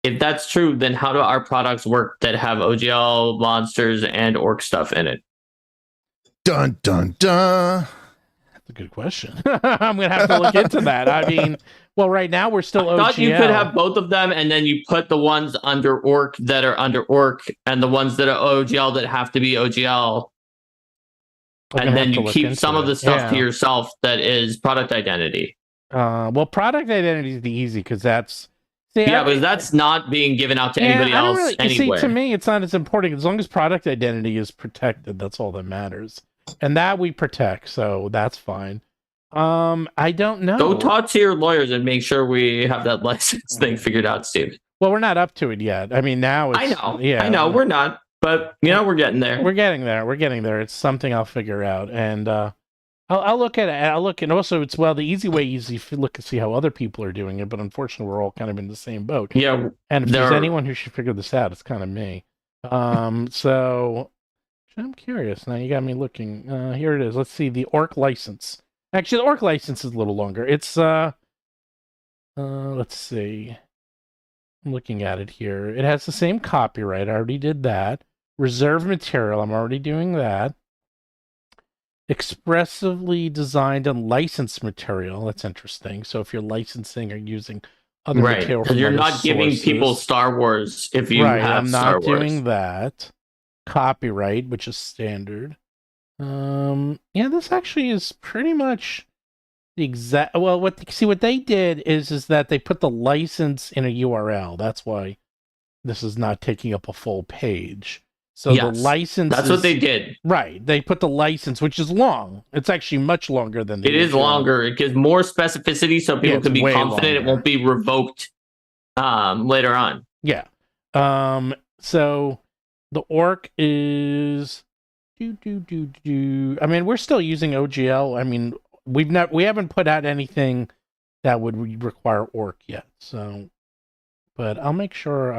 if that's true, then how do our products work that have OGL monsters and orc stuff in it? Dun, dun, dun. That's a good question. I'm going to have to look into that. I mean, well, right now we're still OGL. I thought you could have both of them, and then you put the ones under orc that are under orc, and the ones that are OGL that have to be OGL. And then you keep some of the stuff to yourself that is product identity. Well, product identity is the easy because that's... because that's not being given out to anybody else anywhere. See, to me, it's not as important. As long as product identity is protected, that's all that matters. And that we protect, so that's fine. I don't know. Go talk to your lawyers and make sure we have that license thing figured out, Steve. Well, we're not up to it yet. I mean, now it's... I know, we're not. But, we're getting there. We're getting there. It's something I'll figure out. And I'll look at it. And also, it's, the easy way is you look and see how other people are doing it. But unfortunately, we're all kind of in the same boat. Yeah. And if there's anyone who should figure this out, it's kind of me. So I'm curious. Now you got me looking. Here it is. Let's see. The orc license. Actually, the orc license is a little longer. It's, let's see. I'm looking at it here. It has the same copyright. I already did that. Reserved material. I'm already doing that. Expressively designed and licensed material. That's interesting. So if you're licensing or using other material from you're other not giving sources, people Star Wars if you have I'm Star not Wars. doing that. Copyright, which is standard. This actually is pretty much the exact. Well, what they did is that they put the license in a URL. That's why this is not taking up a full page. So the license. That's what they did. Right. They put the license, which is long. It's actually much longer than the It is longer. It gives more specificity so people can be confident it won't be revoked later on. Yeah. So The orc is I mean, we're still using OGL. I mean, we haven't put out anything that would require orc yet. So, but I'll make sure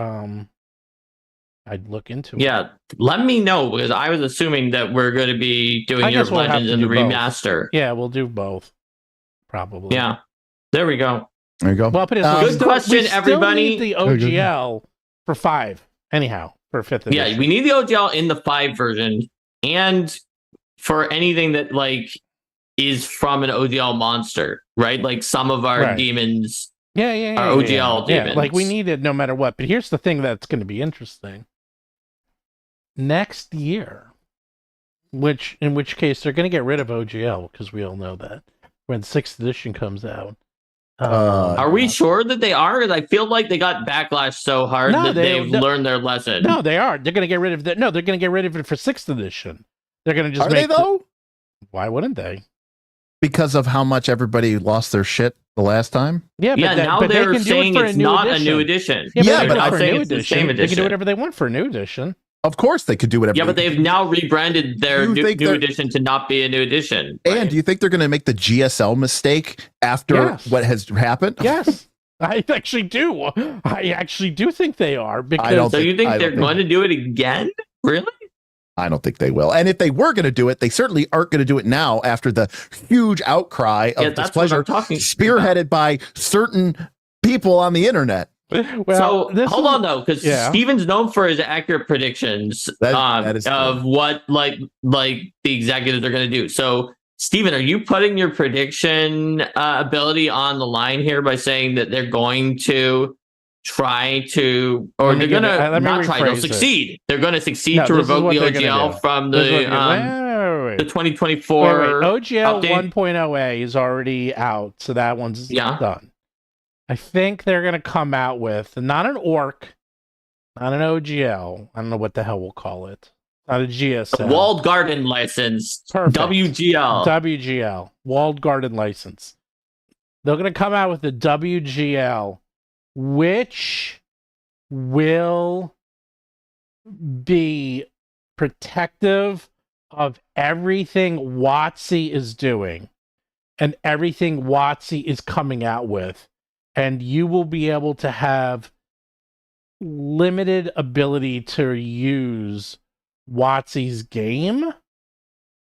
I'd look into it. Yeah, let me know, because I was assuming that we're going to be doing your we'll Legends and the Remaster. Yeah, we'll do both. Probably. Yeah. There we go. There you go. Well, good question, everybody. We still need the OGL for 5, anyhow, for 5th edition. Yeah, we need the OGL in the 5 version, and for anything that like is from an OGL monster, right? Like some of our demons are OGL demons. Yeah, like we need it no matter what. But here's the thing that's going to be interesting. Next year, in which case they're going to get rid of OGL, because we all know that when 6th edition comes out. Are we sure that they are? I feel like they got backlash so hard that they've learned their lesson. No, they are. They're going to get rid of that. No, they're going to get rid of it for 6th edition. They're going to just Are they though? Why wouldn't they? Because of how much everybody lost their shit the last time? Yeah, but now they're saying it's not a new edition. Yeah, but I'm saying it's the same edition. They can do whatever they want for a new edition. Of course they could do whatever. Yeah, but they've now rebranded their new edition to not be a new edition. And right? Do you think they're going to make the GSL mistake after what has happened? Yes, I actually do. I actually do think they are. Because you think they're going to do it again? Really? I don't think they will. And if they were going to do it, they certainly aren't going to do it now after the huge outcry of displeasure spearheaded by certain people on the internet. Well, so hold on though, because Steven's known for his accurate predictions of what like the executives are going to do. So, Steven, are you putting your prediction ability on the line here by saying that they're going to try to, or they're going to not try, they'll succeed. They're going to succeed to revoke the OGL from the 2024 OGL 1.0A is already out, so that one's done. I think they're going to come out with not an orc, not an OGL. I don't know what the hell we'll call it. Not a GSL. Walled garden license. Perfect. WGL. WGL. Walled garden license. They're going to come out with the WGL, which will be protective of everything WotC is doing and everything WotC is coming out with. And you will be able to have limited ability to use WotC's game,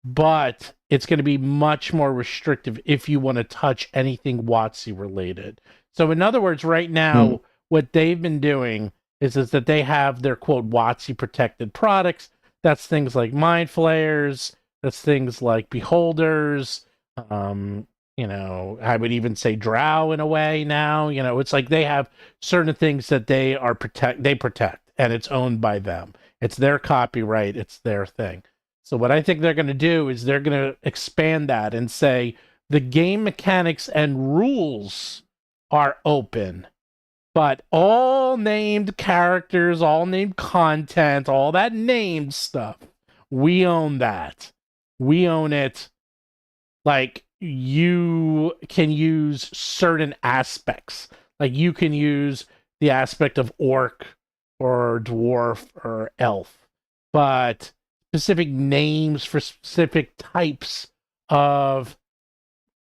but it's going to be much more restrictive if you want to touch anything WotC related. So in other words, right now, what they've been doing is that they have their, quote, WotC protected products. That's things like Mind Flayers. That's things like Beholders. I would even say Drow in a way now. It's like they have certain things that they protect, and it's owned by them. It's their copyright. It's their thing. So what I think they're going to do is they're going to expand that and say the game mechanics and rules are open, but all named characters, all named content, all that named stuff, we own that. We own it. Like, you can use certain aspects. Like, you can use the aspect of orc or dwarf or elf, but specific names for specific types of,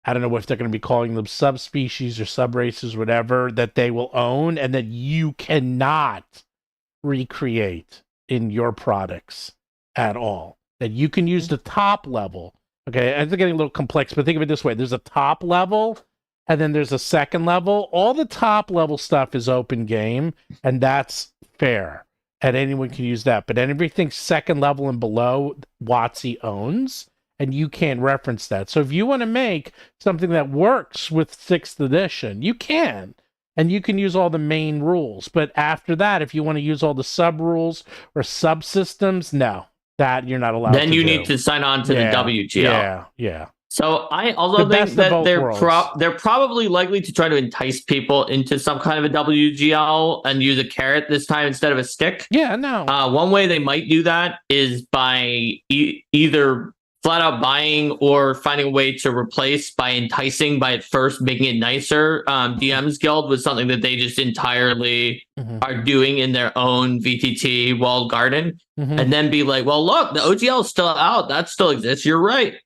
I don't know if they're going to be calling them subspecies or subraces, whatever, that they will own and that you cannot recreate in your products at all. That you can use the top level. Okay, it's getting a little complex, but think of it this way. There's a top level, and then there's a second level. All the top level stuff is open game, and that's fair. And anyone can use that. But everything second level and below, WotC owns, and you can't reference that. So if you want to make something that works with 6th edition, you can. And you can use all the main rules. But after that, if you want to use all the sub-rules or subsystems, no. That you're not allowed to do. Then you need to sign on to the WGL. Yeah. So I also think that they're probably likely to try to entice people into some kind of a WGL and use a carrot this time instead of a stick. Yeah, no. One way they might do that is by either flat out buying or finding a way to replace by enticing by at first making it nicer. DM's Guild was something that they just entirely are doing in their own VTT walled garden, and then be like, well, look, the OGL is still out. That still exists. You're right.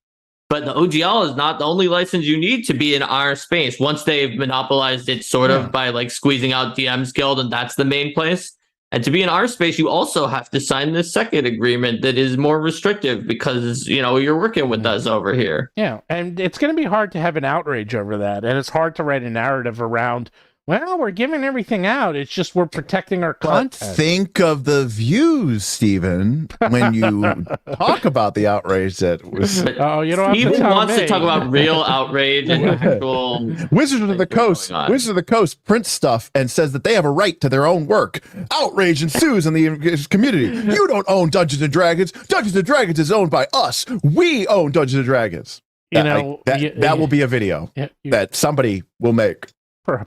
But the OGL is not the only license you need to be in our space. Once they've monopolized it sort of by like squeezing out DM's Guild, and that's the main place. And to be in our space, you also have to sign this second agreement that is more restrictive because, you know, you're working with us over here. Yeah, and it's going to be hard to have an outrage over that. And it's hard to write a narrative around, well, we're giving everything out. It's just we're protecting our content. Think of the views, Stephen, when you talk about the outrage that was. Oh, you don't have Stephen to tell wants me. to talk about real outrage and actual Wizards of the Coast. Wizards of the Coast prints stuff and says that they have a right to their own work. Outrage ensues in the community. You don't own Dungeons and Dragons. Dungeons and Dragons is owned by us. We own Dungeons and Dragons. That will be a video that somebody will make.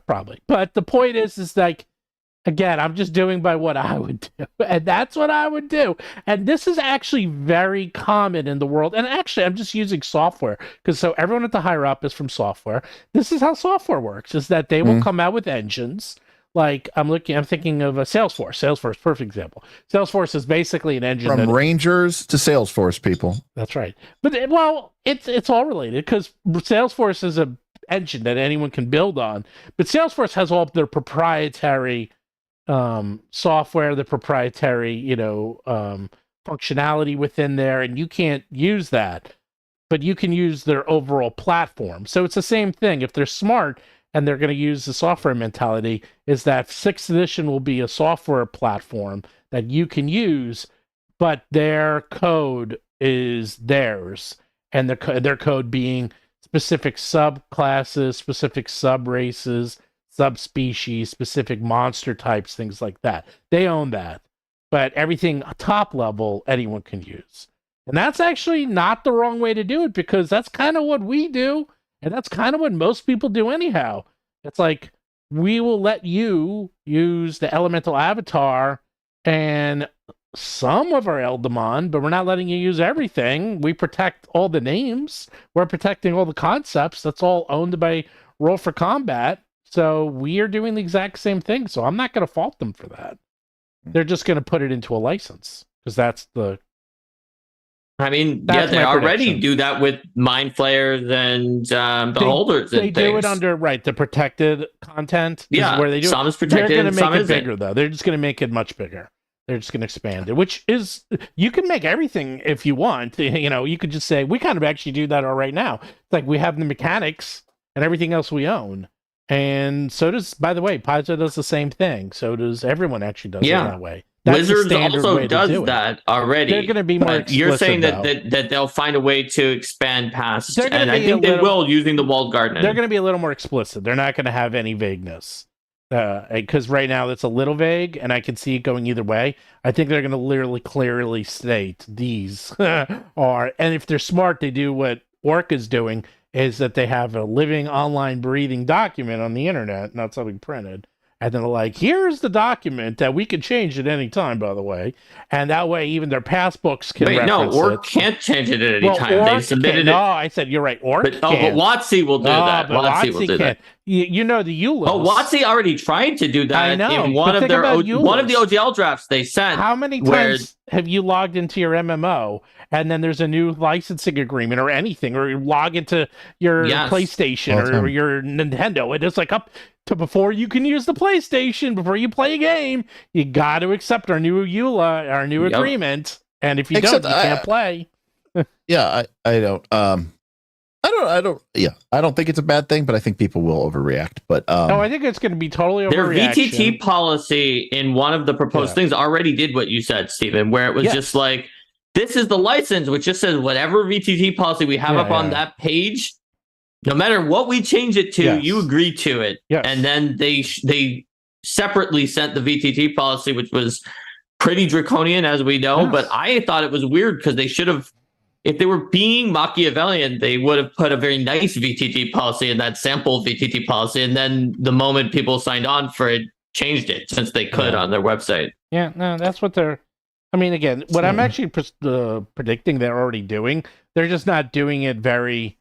Probably. But the point is like, again, I'm just doing by what I would do. And that's what I would do. And this is actually very common in the world. And actually, I'm just using software because so everyone at the higher up is from software. This is how software works, is that they will come out with engines. Like I'm thinking of a Salesforce. Salesforce, perfect example. Salesforce is basically an engine from Rangers to Salesforce people. That's right. But it's all related because Salesforce is a engine that anyone can build on, but Salesforce has all of their proprietary software, the proprietary functionality within there, and you can't use that, but you can use their overall platform. So it's the same thing. If they're smart and they're going to use the software mentality, is that 6th edition will be a software platform that you can use, but their code is theirs, and their code being specific subclasses, specific subraces, subspecies, specific monster types, things like that. They own that. But everything top level, anyone can use. And that's actually not the wrong way to do it, because that's kind of what we do. And that's kind of what most people do anyhow. It's like, we will let you use the elemental avatar and some of our Eldamon, but we're not letting you use everything. We protect all the names. We're protecting all the concepts. That's all owned by Roll for Combat. So we are doing the exact same thing. So I'm not going to fault them for that. They're just going to put it into a license because that's the... I mean, yeah, they already do that with Mind Flayers and Beholders and things. They do it under, the protected content. Yeah, where they do some is protected, they're going to make it isn't. bigger, though. They're just going to make it much bigger. They're just going to expand it, which is, you can make everything if you want. You could just say, we kind of actually do that all right now. It's like we have the mechanics and everything else we own. And so does, by the way, Paizo does the same thing. So does everyone actually does it that way. That's Wizards also does that already. They're going to be more explicit, you're saying that they'll find a way to expand past, and I think they will using the walled garden. They're going to be a little more explicit. They're not going to have any vagueness. Because right now it's a little vague, and I can see it going either way. I think they're going to literally clearly state these are, and if they're smart, they do what Orc is doing, is that they have a living, online, breathing document on the internet, not something printed. And then they're like, here's the document that we can change at any time, by the way. And that way, even their passbooks can reference Orc can't change it at any time. They submitted it. No, I said, you're right. Orc but WotC will do that. WotC will do that. You know the EULAs. Oh, WotC already tried to do that. I know. In one of the OGL drafts they sent. How many times have you logged into your MMO and then there's a new licensing agreement or anything, or you log into your PlayStation or your Nintendo, and it's like up to before you can use the PlayStation, before you play a game, you got to accept our new EULA, our new agreement, and if you don't, you can't play. I don't think it's a bad thing, but I think people will overreact. But I think it's going to be totally overreaction. Their VTT policy in one of the proposed things already did what you said, Stephen, where it was just like, this is the license, which just says whatever VTT policy we have on that page, no matter what we change it to, you agree to it. Yes. And then they separately sent the VTT policy, which was pretty draconian, as we know. Yes. But I thought it was weird because they should have, if they were being Machiavellian, they would have put a very nice VTT policy in that sample VTT policy. And then the moment people signed on for it, changed it, since they could on their website. Yeah, no, that's what they're... I mean, again, what I'm actually predicting they're already doing, They're just not doing it very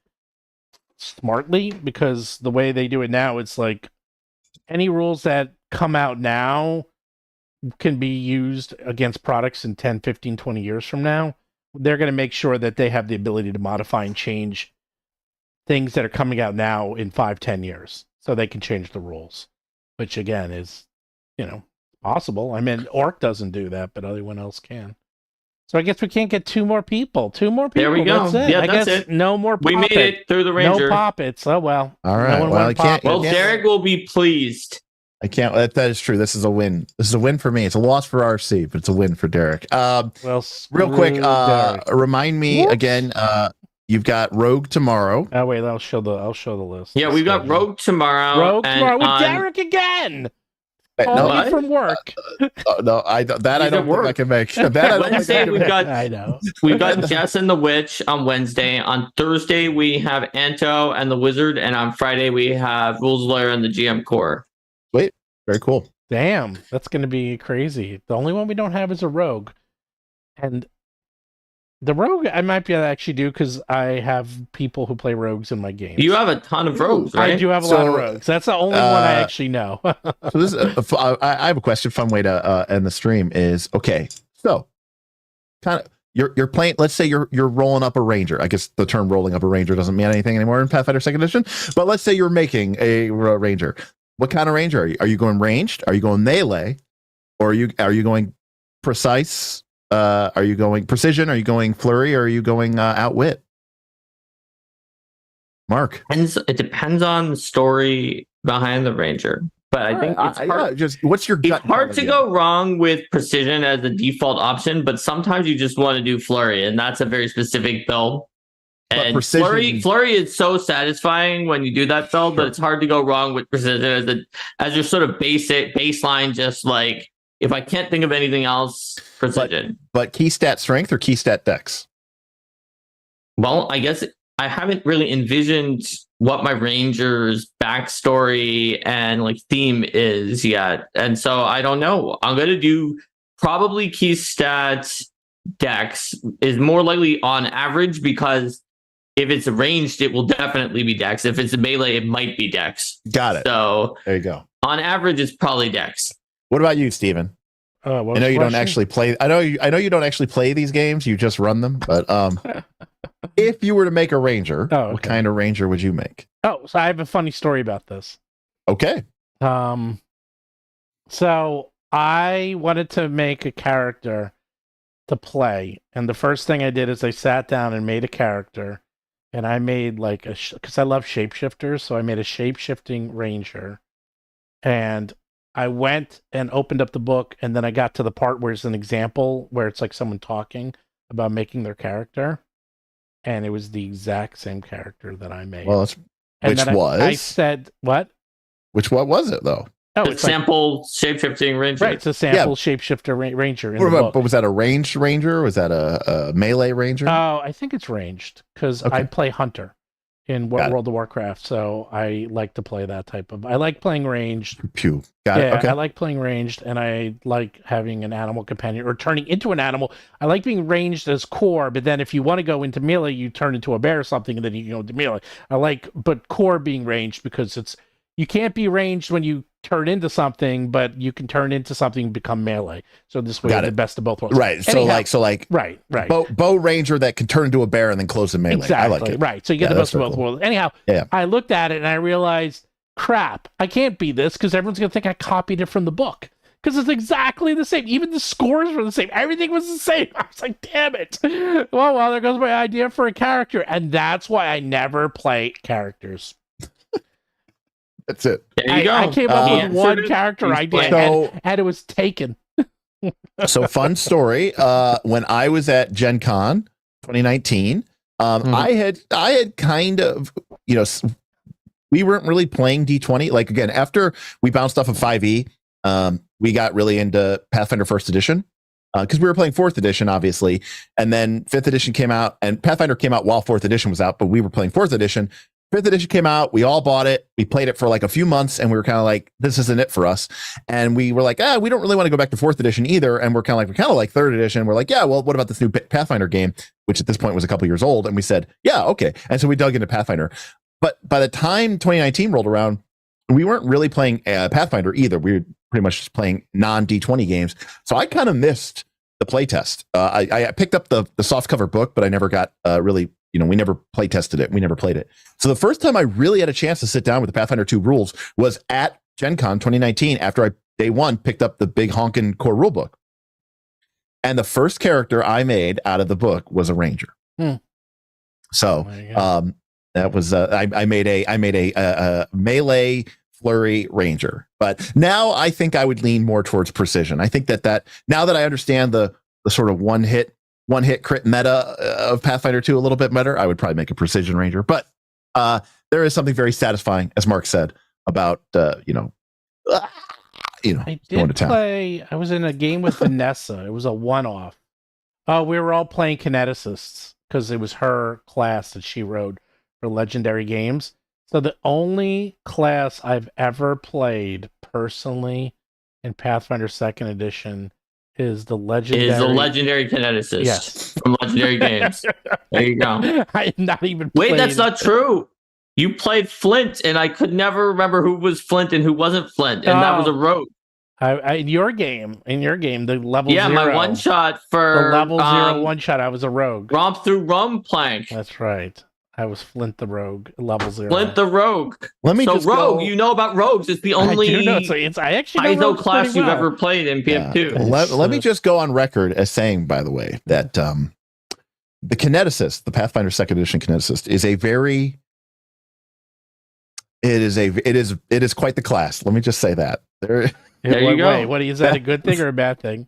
smartly, because the way they do it now, it's like any rules that come out now can be used against products in 10, 15, 20 years from now. They're going to make sure that they have the ability to modify and change things that are coming out now in 5, 10 years, so they can change the rules, which again is, possible. I mean, Orc doesn't do that, but everyone else can. So I guess we can't get two more people. There we go. That's it. Yeah, I that's guess it. No more We made it through the Ranger. No poppets. Oh, well. All right. No one Well, wanted I can't- poppets. Well, Derik will be pleased. I can't. That is true. This is a win. This is a win for me. It's a loss for RC, but it's a win for Derik. Well, Real quick, Derik. remind me again. You've got Rogue tomorrow. Oh wait, I'll show the list. Yeah, we've got Rogue tomorrow. Rogue and tomorrow with on- Derik again. No, Calling from work. no, I don't think I can make. That I don't think I Wednesday can we've make. got I know. we've got Jess and the Witch on Wednesday. On Thursday we have Anto and the Wizard, and on Friday we have Rules Lawyer and the GM Core. Sweet, very cool. Damn, that's going to be crazy. The only one we don't have is a rogue, and the rogue I might be able to actually do because I have people who play rogues in my games. You have a ton of rogues, right? I do have a lot of rogues. That's the only one I actually know. So this is I have a question. Fun way to end the stream is okay. So, kind of you're playing. Let's say you're rolling up a ranger. I guess the term rolling up a ranger doesn't mean anything anymore in Pathfinder Second Edition. But let's say you're making a ranger. What kind of ranger are you? Are you going ranged? Are you going melee? Or are you going precise? Are you going precision? Are you going flurry? Or are you going outwit? Mark. It depends on the story behind the ranger. But I think it's hard. What's your gut? It's hard to go wrong with precision as the default option, but sometimes you just want to do flurry, and that's a very specific build. And precision... flurry is so satisfying when you do that build, but it's hard to go wrong with precision as your sort of basic baseline. Just like if I can't think of anything else, precision. But key stat strength or key stat dex? Well, I guess I haven't really envisioned what my ranger's backstory and like theme is yet, and so I don't know. I'm gonna do probably key stats. Dex is more likely on average because if it's ranged, it will definitely be Dex. If it's a melee, it might be Dex. Got it. So there you go. On average, it's probably Dex. What about you, Steven? I know you don't actually play. I know you don't actually play these games. You just run them. But if you were to make a ranger, what kind of ranger would you make? Oh, so I have a funny story about this. Okay. So I wanted to make a character to play, and the first thing I did is I sat down and made a character, and I made like because I love shapeshifters, so I made a shapeshifting ranger, and I went and opened up the book, and then I got to the part where it's an example where it's like someone talking about making their character, and it was the exact same character that I made. Well, I said what? What was it though? Oh, it's sample shapeshifting ranger. Right, it's a sample shapeshifter ranger. But was that a ranged ranger? Was that a melee ranger? Oh, I think it's ranged because I play hunter in World of Warcraft, so I like to play that type of. I like playing ranged. Pew. Got it. Okay. I like playing ranged, and I like having an animal companion or turning into an animal. I like being ranged as core, but then if you want to go into melee, you turn into a bear or something, and then you go into melee. But core being ranged because you can't be ranged when you turn into something, but you can turn into something and become melee. So this way, the best of both worlds. Right. Anyhow, so like, right. Bow ranger that can turn into a bear and then close in melee. Exactly. I like it. Right. So you get the best of both worlds. Anyhow, I looked at it and I realized, crap, I can't be this because everyone's going to think I copied it from the book. Because it's exactly the same. Even the scores were the same. Everything was the same. I was like, damn it. Well, there goes my idea for a character. And that's why I never play characters. That's it. There you go. I came up with one character idea, and it was taken. So fun story. When I was at Gen Con 2019, I had kind of, we weren't really playing D20. Like again, after we bounced off of 5e, we got really into Pathfinder First Edition because we were playing Fourth Edition, obviously, and then Fifth Edition came out, and Pathfinder came out while Fourth Edition was out, but we were playing Fourth Edition. 5th edition came out. We all bought it. We played it for like a few months, and we were kind of like, this isn't it for us. And we were like, we don't really want to go back to 4th edition either. And we're kind of like 3rd edition. We're like, yeah, well, what about this new Pathfinder game, which at this point was a couple years old? And we said, yeah, okay. And so we dug into Pathfinder. But by the time 2019 rolled around, we weren't really playing Pathfinder either. We were pretty much just playing non-D20 games. So I kind of missed the playtest. I picked up the softcover book, but I never got really, we never play tested it. We never played it. So the first time I really had a chance to sit down with the Pathfinder 2 rules was at Gen Con 2019 after I, day one, picked up the big honkin' core rule book. And the first character I made out of the book was a ranger. So that was I made a melee flurry ranger. But now I think I would lean more towards precision. I think that now that I understand the sort of one hit crit meta of Pathfinder 2 a little bit better, I would probably make a precision ranger. But there is something very satisfying, as Mark said, about I going did to town. play. I was in a game with Vanessa. It was a one-off. We were all playing kineticists because it was her class that she wrote for Legendary Games. So the only class I've ever played personally in Pathfinder 2nd Edition is the Legendary Kineticist. Yes. From Legendary Games. There you go. I not even Wait, that's not true. You played Flint, and I could never remember who was Flint and who wasn't Flint, and that was a rogue. In your game, the level 0. My one shot for the level 0 one shot. I was a rogue. Romp through Rum Plank. That's right. I was Flint the Rogue, level 0. Flint the Rogue. Let me just rogue. go. You know about rogues. It's the only I actually know class you've ever played in PM2. Yeah. Let me just go on record as saying, by the way, that the kineticist, the Pathfinder 2nd Edition kineticist, is a very it is quite the class. Let me just say that. There you go. What is that, a good thing or a bad thing?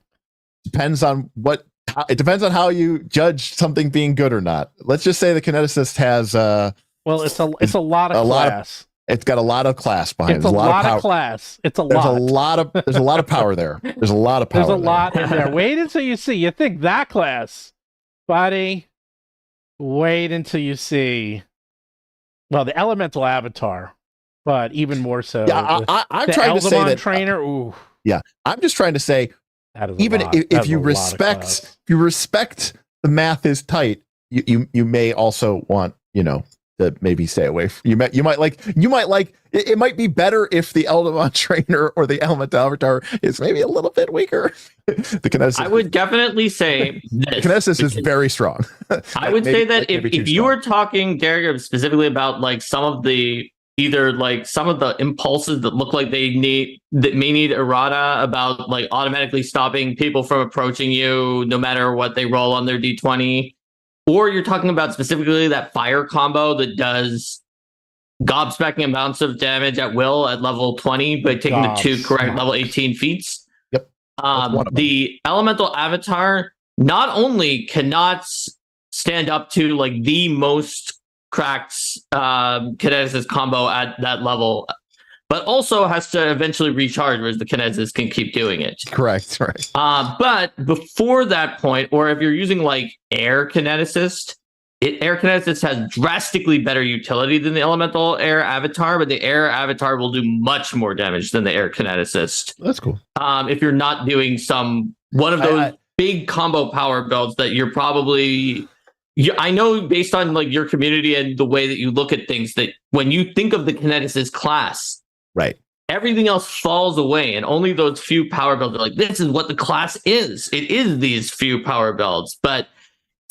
Depends on it depends on how you judge something being good or not. Let's just say the kineticist has it's a lot of class. It's got a lot of class behind it. It's a lot of class. There's a lot of power there. There's a lot of power. There's a lot in there. Wait until you see. You think that class, buddy? Wait until you see. Well, the elemental avatar, but even more so. Yeah, I'm trying to say that trainer. Ooh. Yeah, I'm just trying to say. Even if you respect the math is tight, you may also want to maybe stay away. You might like it might be better if the Eldamon trainer or the Element Avatar is maybe a little bit weaker. The kineticist, I would definitely say the kineticist is very strong. I would say that if you were talking, Derek, specifically about like some of the impulses that look like that may need errata about like automatically stopping people from approaching you no matter what they roll on their D20, or you're talking about specifically that fire combo that does gobsmacking amounts of damage at will at level 20 by taking the 2 correct level 18 feats. Yep. The elemental avatar not only cannot stand up to like the most cracked kineticist combo at that level, but also has to eventually recharge, whereas the kineticist can keep doing it. Correct, right. But before that point, or if you're using like air kineticist, air kineticist has drastically better utility than the elemental air avatar, but the air avatar will do much more damage than the air kineticist. That's cool. If you're not doing one of those big combo power builds that you're probably... I know based on like your community and the way that you look at things that when you think of the kineticist class, right, everything else falls away, and only those few power builds are like, this is what the class is. It is these few power builds. But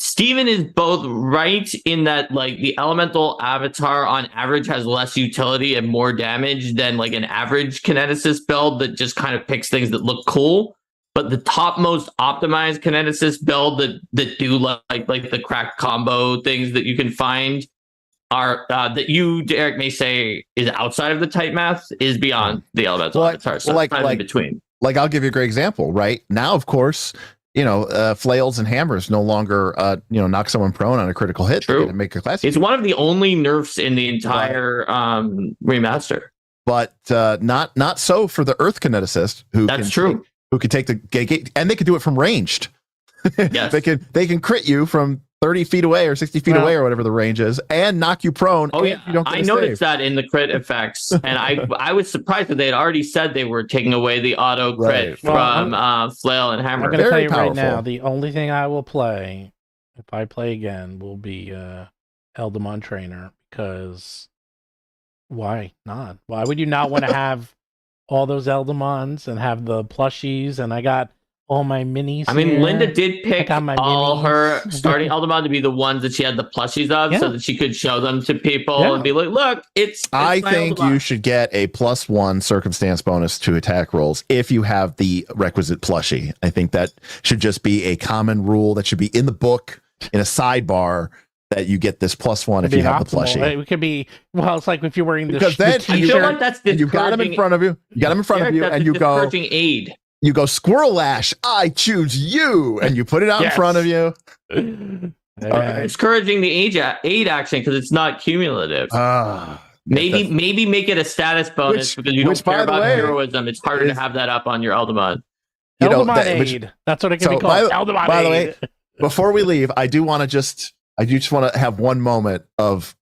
Steven is both right in that like the elemental avatar on average has less utility and more damage than like an average kineticist build that just kind of picks things that look cool. But the topmost optimized kineticist build that do like the cracked combo things that you can find are that you, Derek, may say is outside of the tight math is beyond the elemental avatar. So kind of in between. Like I'll give you a great example. Right now, of course, flails and hammers no longer knock someone prone on a critical hit. True. To make a class. It's one of the only nerfs in the entire remaster. But not so for the Earth kineticist. That's true. Who could take the gate, and they could do it from ranged. Yes. they can crit you from 30 feet away or 60 feet away or whatever the range is, and knock you prone. Oh yeah, I noticed that in the crit effects, and I was surprised that they had already said they were taking away the auto crit from flail and hammer. I'm going to tell you powerful. right now, the only thing I will play, if I play again, will be Eldamon Trainer, because why not? Why would you not want to have all those Eldamons and have the plushies? And I got all my minis. I mean, here. Linda did pick all minis. her starting Eldamon to be the ones that she had the plushies of, so that she could show them to people and be like, "Look, it's." I think you should get a +1 circumstance bonus to attack rolls if you have the requisite plushie. I think that should just be a common rule that should be in the book in a sidebar. That you get this +1 if you have the plushie. It could be, well, it's like if you're wearing because then I feel like that's you got them in front of you. You got them in front of you, and you go. Aid. You go Squirrel Lash. I choose you, and you put it out in front of you. It's encouraging the aid action because it's not cumulative. Maybe make it a status bonus because you don't care about heroism. It's harder to have that up on your Eldamon. Eldamon aid. That's what it can be called. Eldamon by aid. the way, before we leave, I do just want to have one moment of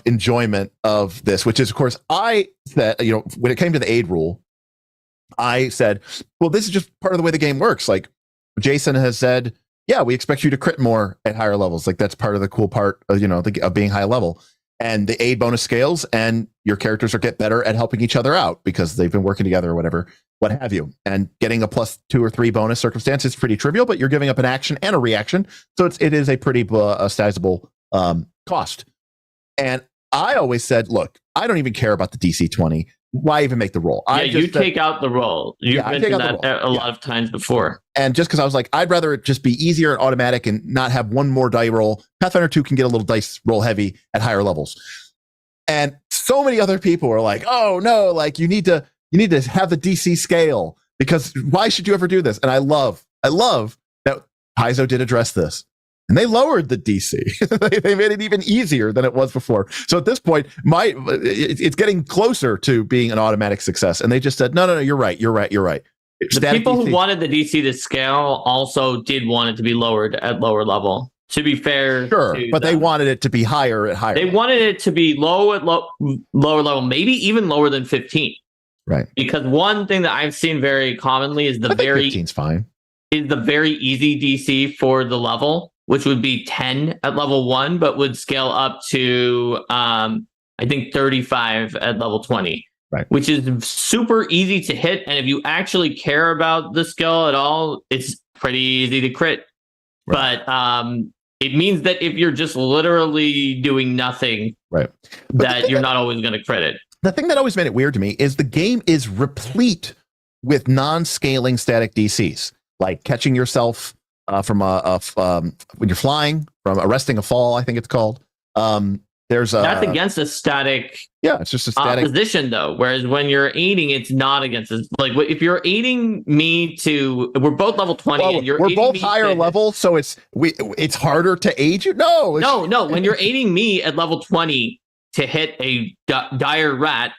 enjoyment of this, which is, of course, I said, when it came to the aid rule, I said, well, this is just part of the way the game works. Like Jason has said, yeah, we expect you to crit more at higher levels. Like that's part of the cool part of, of being high level. And the aid bonus scales, and your characters get better at helping each other out because they've been working together or whatever, what have you. And getting a +2 or 3 bonus circumstance is pretty trivial, but you're giving up an action and a reaction. So it is a pretty sizable cost. And I always said, look, I don't even care about the DC 20. Why even make the roll? You take out the roll. You've mentioned that a lot of times before. And just because I was like, I'd rather it just be easier and automatic and not have one more die roll. Pathfinder 2 can get a little dice roll heavy at higher levels. And so many other people were like, oh no, like you need to have the DC scale because why should you ever do this? And I love that Paizo did address this. And they lowered the DC. They made it even easier than it was before. So at this point, it's getting closer to being an automatic success. And they just said, no, you're right. The people who wanted the DC to scale also did want it to be lowered at lower level. To be fair, sure, but they wanted it to be higher at higher. They wanted it to be low at lower level, maybe even lower than 15. Right. Because one thing that I've seen very commonly is 15's fine. Is the very easy DC for the level, which would be 10 at level 1, but would scale up to, I think, 35 at level 20. Right. Which is super easy to hit. And if you actually care about the skill at all, it's pretty easy to crit. Right. But it means that if you're just literally doing nothing, right, that you're not always going to crit it. The thing that always made it weird to me is the game is replete with non-scaling static DCs, like catching yourself from when you're flying, from arresting a fall, I think it's called. That's against a static. Yeah, it's just a static position though. Whereas when you're aiding, it's not against it. Like if you're aiding me we're both level 20. And we're both higher level, so it's harder to aid you. No. When you're aiding me at level 20 to hit a dire rat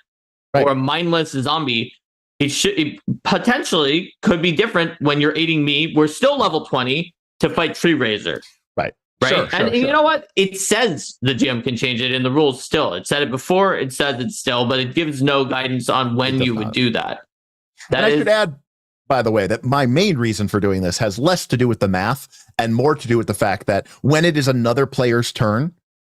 or a mindless zombie, it potentially could be different when you're aiding me. We're still level 20 to fight Tree Razor. Right. Sure. You know what? It says the GM can change it in the rules still. It said it before, it says it still, but it gives no guidance on when you would do that. I should add, by the way, that my main reason for doing this has less to do with the math and more to do with the fact that when it is another player's turn,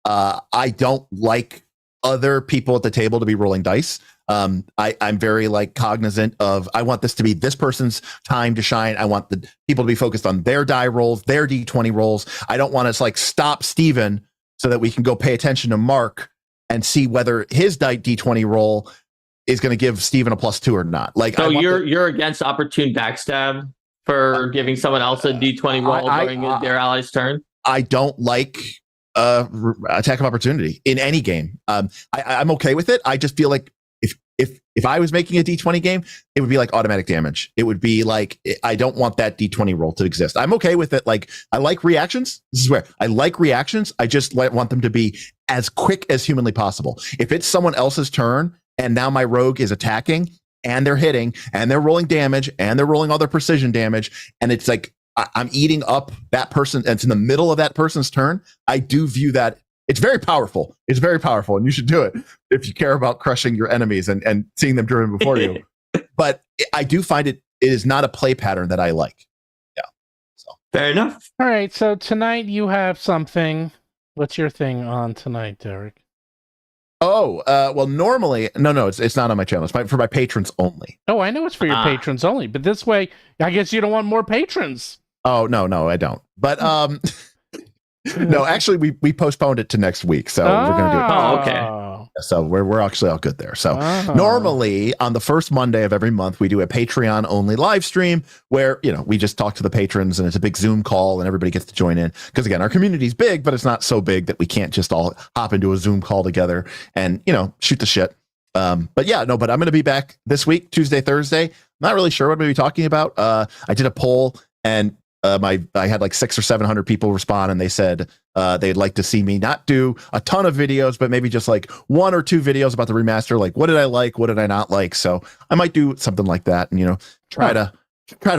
I don't like other people at the table to be rolling dice. I'm very cognizant of, I want this to be this person's time to shine. I want the people to be focused on their die rolls, their D20 rolls. I don't want to stop Steven so that we can go pay attention to Mark and see whether his D20 roll is going to give Steven a +2 or not. So you're against opportune backstab for giving someone else a D20 roll during their ally's turn? I don't like attack of opportunity in any game. I'm okay with it. I just feel like if I was making a D20 game, it would be automatic damage. It would be I don't want that D20 roll to exist. I'm okay with it. I like reactions. This is where I like reactions. I just want them to be as quick as humanly possible. If it's someone else's turn and now my rogue is attacking and they're hitting and they're rolling damage and they're rolling all their precision damage, and it's I'm eating up that person, and it's in the middle of that person's turn, I do view that it's very powerful. It's very powerful, and you should do it if you care about crushing your enemies and seeing them driven before you. But I do find it is not a play pattern that I like. Yeah. So Fair enough. All right, so tonight you have something. What's your thing on tonight, Derik? Oh, well, normally, no, it's not on my channel. It's for my patrons only. Oh, I know it's for your patrons only, but this way, I guess you don't want more patrons. Oh, no, I don't. But no, actually, we postponed it to next week, so we're gonna do it. Oh, okay. So we're actually all good there. So normally on the first Monday of every month, we do a Patreon only live stream where, we just talk to the patrons and it's a big Zoom call and everybody gets to join in. Because again, our community's big, but it's not so big that we can't just all hop into a Zoom call together and, shoot the shit. But I'm going to be back this week, Tuesday, Thursday. I'm not really sure what I'm going to be talking about. I did a poll and I had like 600 or 700 people respond, and they said they'd like to see me not do a ton of videos, but maybe just like 1 or 2 videos about the remaster. Like, what did I like? What did I not like? So I might do something like that, and try to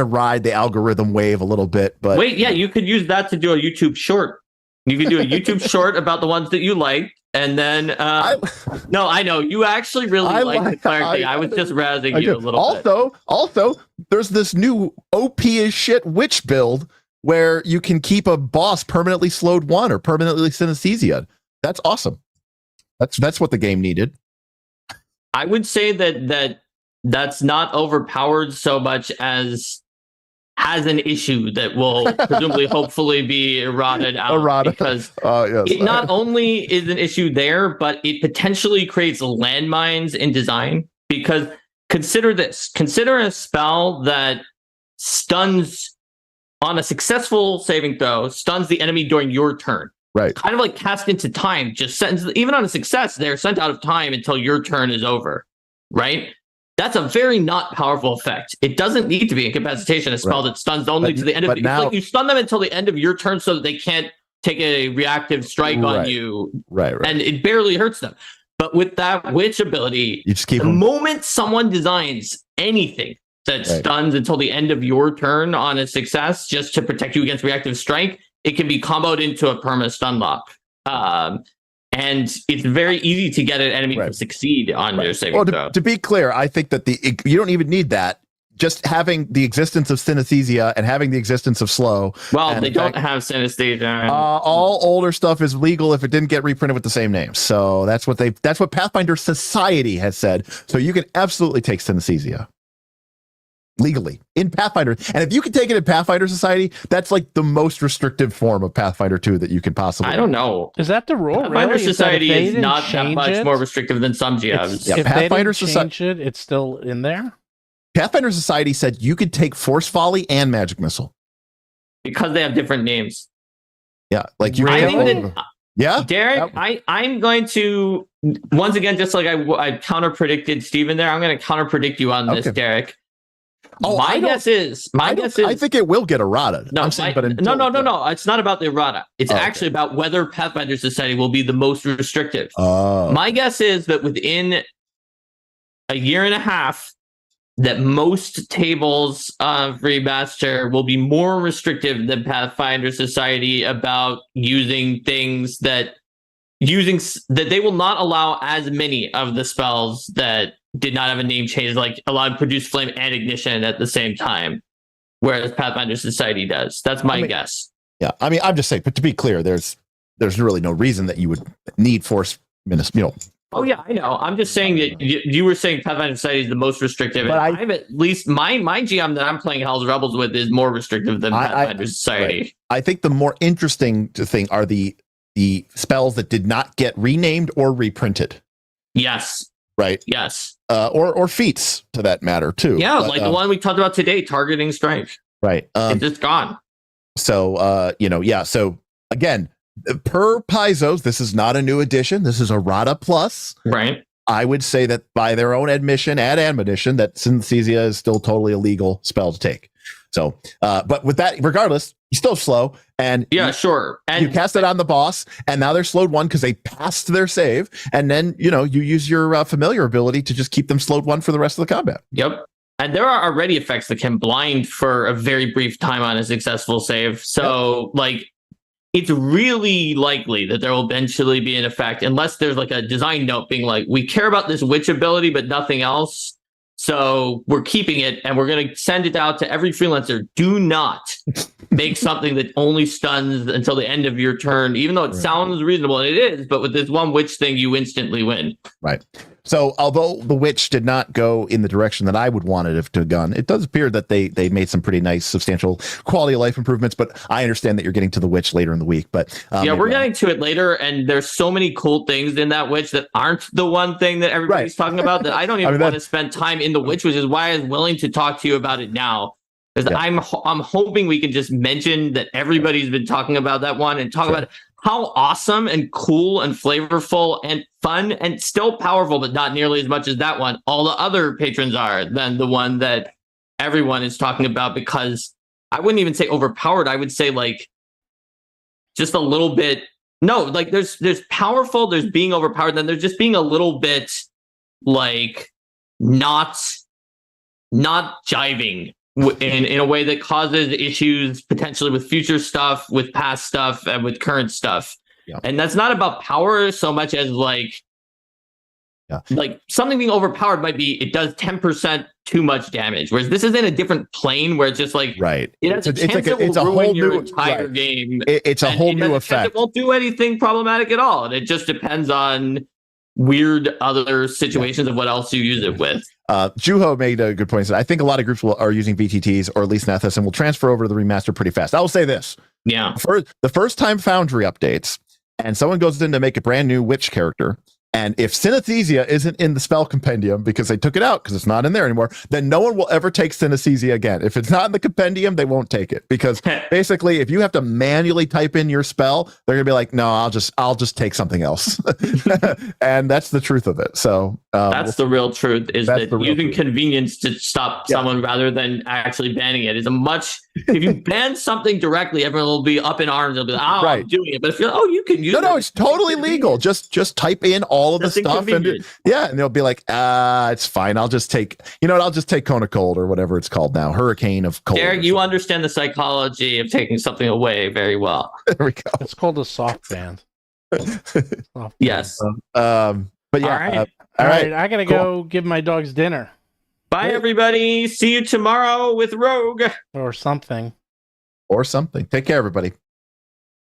ride the algorithm wave a little bit. But wait, yeah, you could use that to do a YouTube short. You could do a YouTube short about the ones that you liked. And then, no, I know you actually really like the clarity. I was just razzing you a little bit. Also, there's this new OP as shit witch build where you can keep a boss permanently slowed 1 or permanently synesthesia. That's awesome. That's what the game needed. I would say that's not overpowered so much as has an issue that will presumably hopefully be eroded out because it not only is an issue there, but it potentially creates landmines in design. Because consider this: consider a spell that stuns on a successful saving throw, stuns the enemy during your turn. Right. Kind of like cast into time, just sends, even on a success, they're sent out of time until your turn is over. Right? That's a very not powerful effect. It doesn't need to be incapacitation, a spell that stuns only to the end of it. Like you stun them until the end of your turn so that they can't take a reactive strike on you. Right. And it barely hurts them. But with that witch ability, you just keep the moment someone designs anything that stuns until the end of your turn on a success just to protect you against reactive strike, it can be comboed into a perma stun lock. And it's very easy to get an enemy to succeed on their saving throw. To be clear, I think that you don't even need that. Just having the existence of synesthesia and having the existence of slow. Well, they don't have synesthesia. All older stuff is legal if it didn't get reprinted with the same name. So that's what Pathfinder Society has said. So you can absolutely take synesthesia legally in Pathfinder. And if you can take it in Pathfinder Society, that's like the most restrictive form of Pathfinder 2 that you can possibly. I don't know. Is that the rule? Pathfinder really? Society is not that much more restrictive than some GMs. If Pathfinder Society, it's still in there. Pathfinder Society said you could take Force Volley and Magic Missile because they have different names. Yeah, like you. Derik, yep. I'm going to once again, just like I counter predicted Steven there, I'm going to counter predict you on this, Derik. Oh, my guess is I think it will get errata. No, no. It's not about the errata. It's actually about whether Pathfinder Society will be the most restrictive. My guess is that within a year and a half, that most tables of Remaster will be more restrictive than Pathfinder Society about using things that they will not allow as many of the spells that did not have a name change, like allowing Produce Flame and Ignition at the same time, whereas Pathfinder Society does. That's my guess. Yeah, I mean, I'm just saying, but to be clear, there's really no reason that you would need Force Minister. Oh yeah, I know. I'm just saying that you were saying Pathfinder Society is the most restrictive. But I'm at least my GM that I'm playing Hell's Rebels with is more restrictive than Pathfinder Society. Right. I think the more interesting thing are the spells that did not get renamed or reprinted. Yes. Right. Yes. Or feats to that matter too. Yeah, like the one we talked about today, targeting strike. Right. It's just gone. So So again, per Paizo's, this is not a new edition. This is errata plus. Right. I would say that by their own admission and admonition, that synesthesia is still totally a legal spell to take. So, but with that, regardless, you're still slow. And sure. And you cast it on the boss, and now they're slowed 1 because they passed their save. And then, you use your familiar ability to just keep them slowed 1 for the rest of the combat. Yep. And there are already effects that can blind for a very brief time on a successful save. So, like, it's really likely that there will eventually be an effect, unless there's like a design note being like, we care about this witch ability, but nothing else. So we're keeping it, and we're going to send it out to every freelancer. Do not make something that only stuns until the end of your turn, even though it sounds reasonable, and it is. But with this one witch thing, you instantly win. Right. So although the witch did not go in the direction that I would want it to have gone, it does appear that they made some pretty nice, substantial quality of life improvements. But I understand that you're getting to the witch later in the week. But yeah, we're getting to it later, and there's so many cool things in that witch that aren't the one thing that everybody's talking about that I don't even want to spend time in the witch, which is why I'm willing to talk to you about it now. Because I'm hoping we can just mention that everybody's been talking about that one and talk about how awesome and cool and flavorful and fun and still powerful, but not nearly as much as that one, all the other patrons are than the one that everyone is talking about. Because I wouldn't even say overpowered. I would say like just a little bit. No, like there's powerful, there's being overpowered, then there's just being a little bit like not jiving in a way that causes issues potentially with future stuff, with past stuff, and with current stuff. Yeah. And that's not about power so much as like something being overpowered might be it does 10% too much damage, whereas this is in a different plane where it's just like it has a chance it will ruin your entire game. It's a whole new effect. It won't do anything problematic at all, and it just depends on weird other situations of what else you use it with. Juho made a good point. Said, I think a lot of groups are using VTTs or at least Nethys and will transfer over to the remaster pretty fast. I will say this. Yeah. The first time Foundry updates and someone goes in to make a brand new witch character, and if synesthesia isn't in the spell compendium because they took it out because it's not in there anymore, then no one will ever take synesthesia again. If it's not in the compendium, they won't take it, because basically if you have to manually type in your spell, they're gonna be like, no, I'll just take something else. And that's the truth of it. So that's the real truth, is that using convenience to stop someone rather than actually banning it is a much. If you ban something directly, everyone will be up in arms. They'll be like, I'm doing it. But if you're you can use it. No, it's totally legal. Just type in all of the stuff and they'll be like, it's fine. I'll just take, I'll just take Cone of Cold or whatever it's called now. Hurricane of Cold. Derik, you understand the psychology of taking something away very well. There we go. It's called a soft ban. Yes. But yeah. All right. I gotta go give my dogs dinner. Bye, everybody. See you tomorrow with Rogue. Or something. Take care, everybody.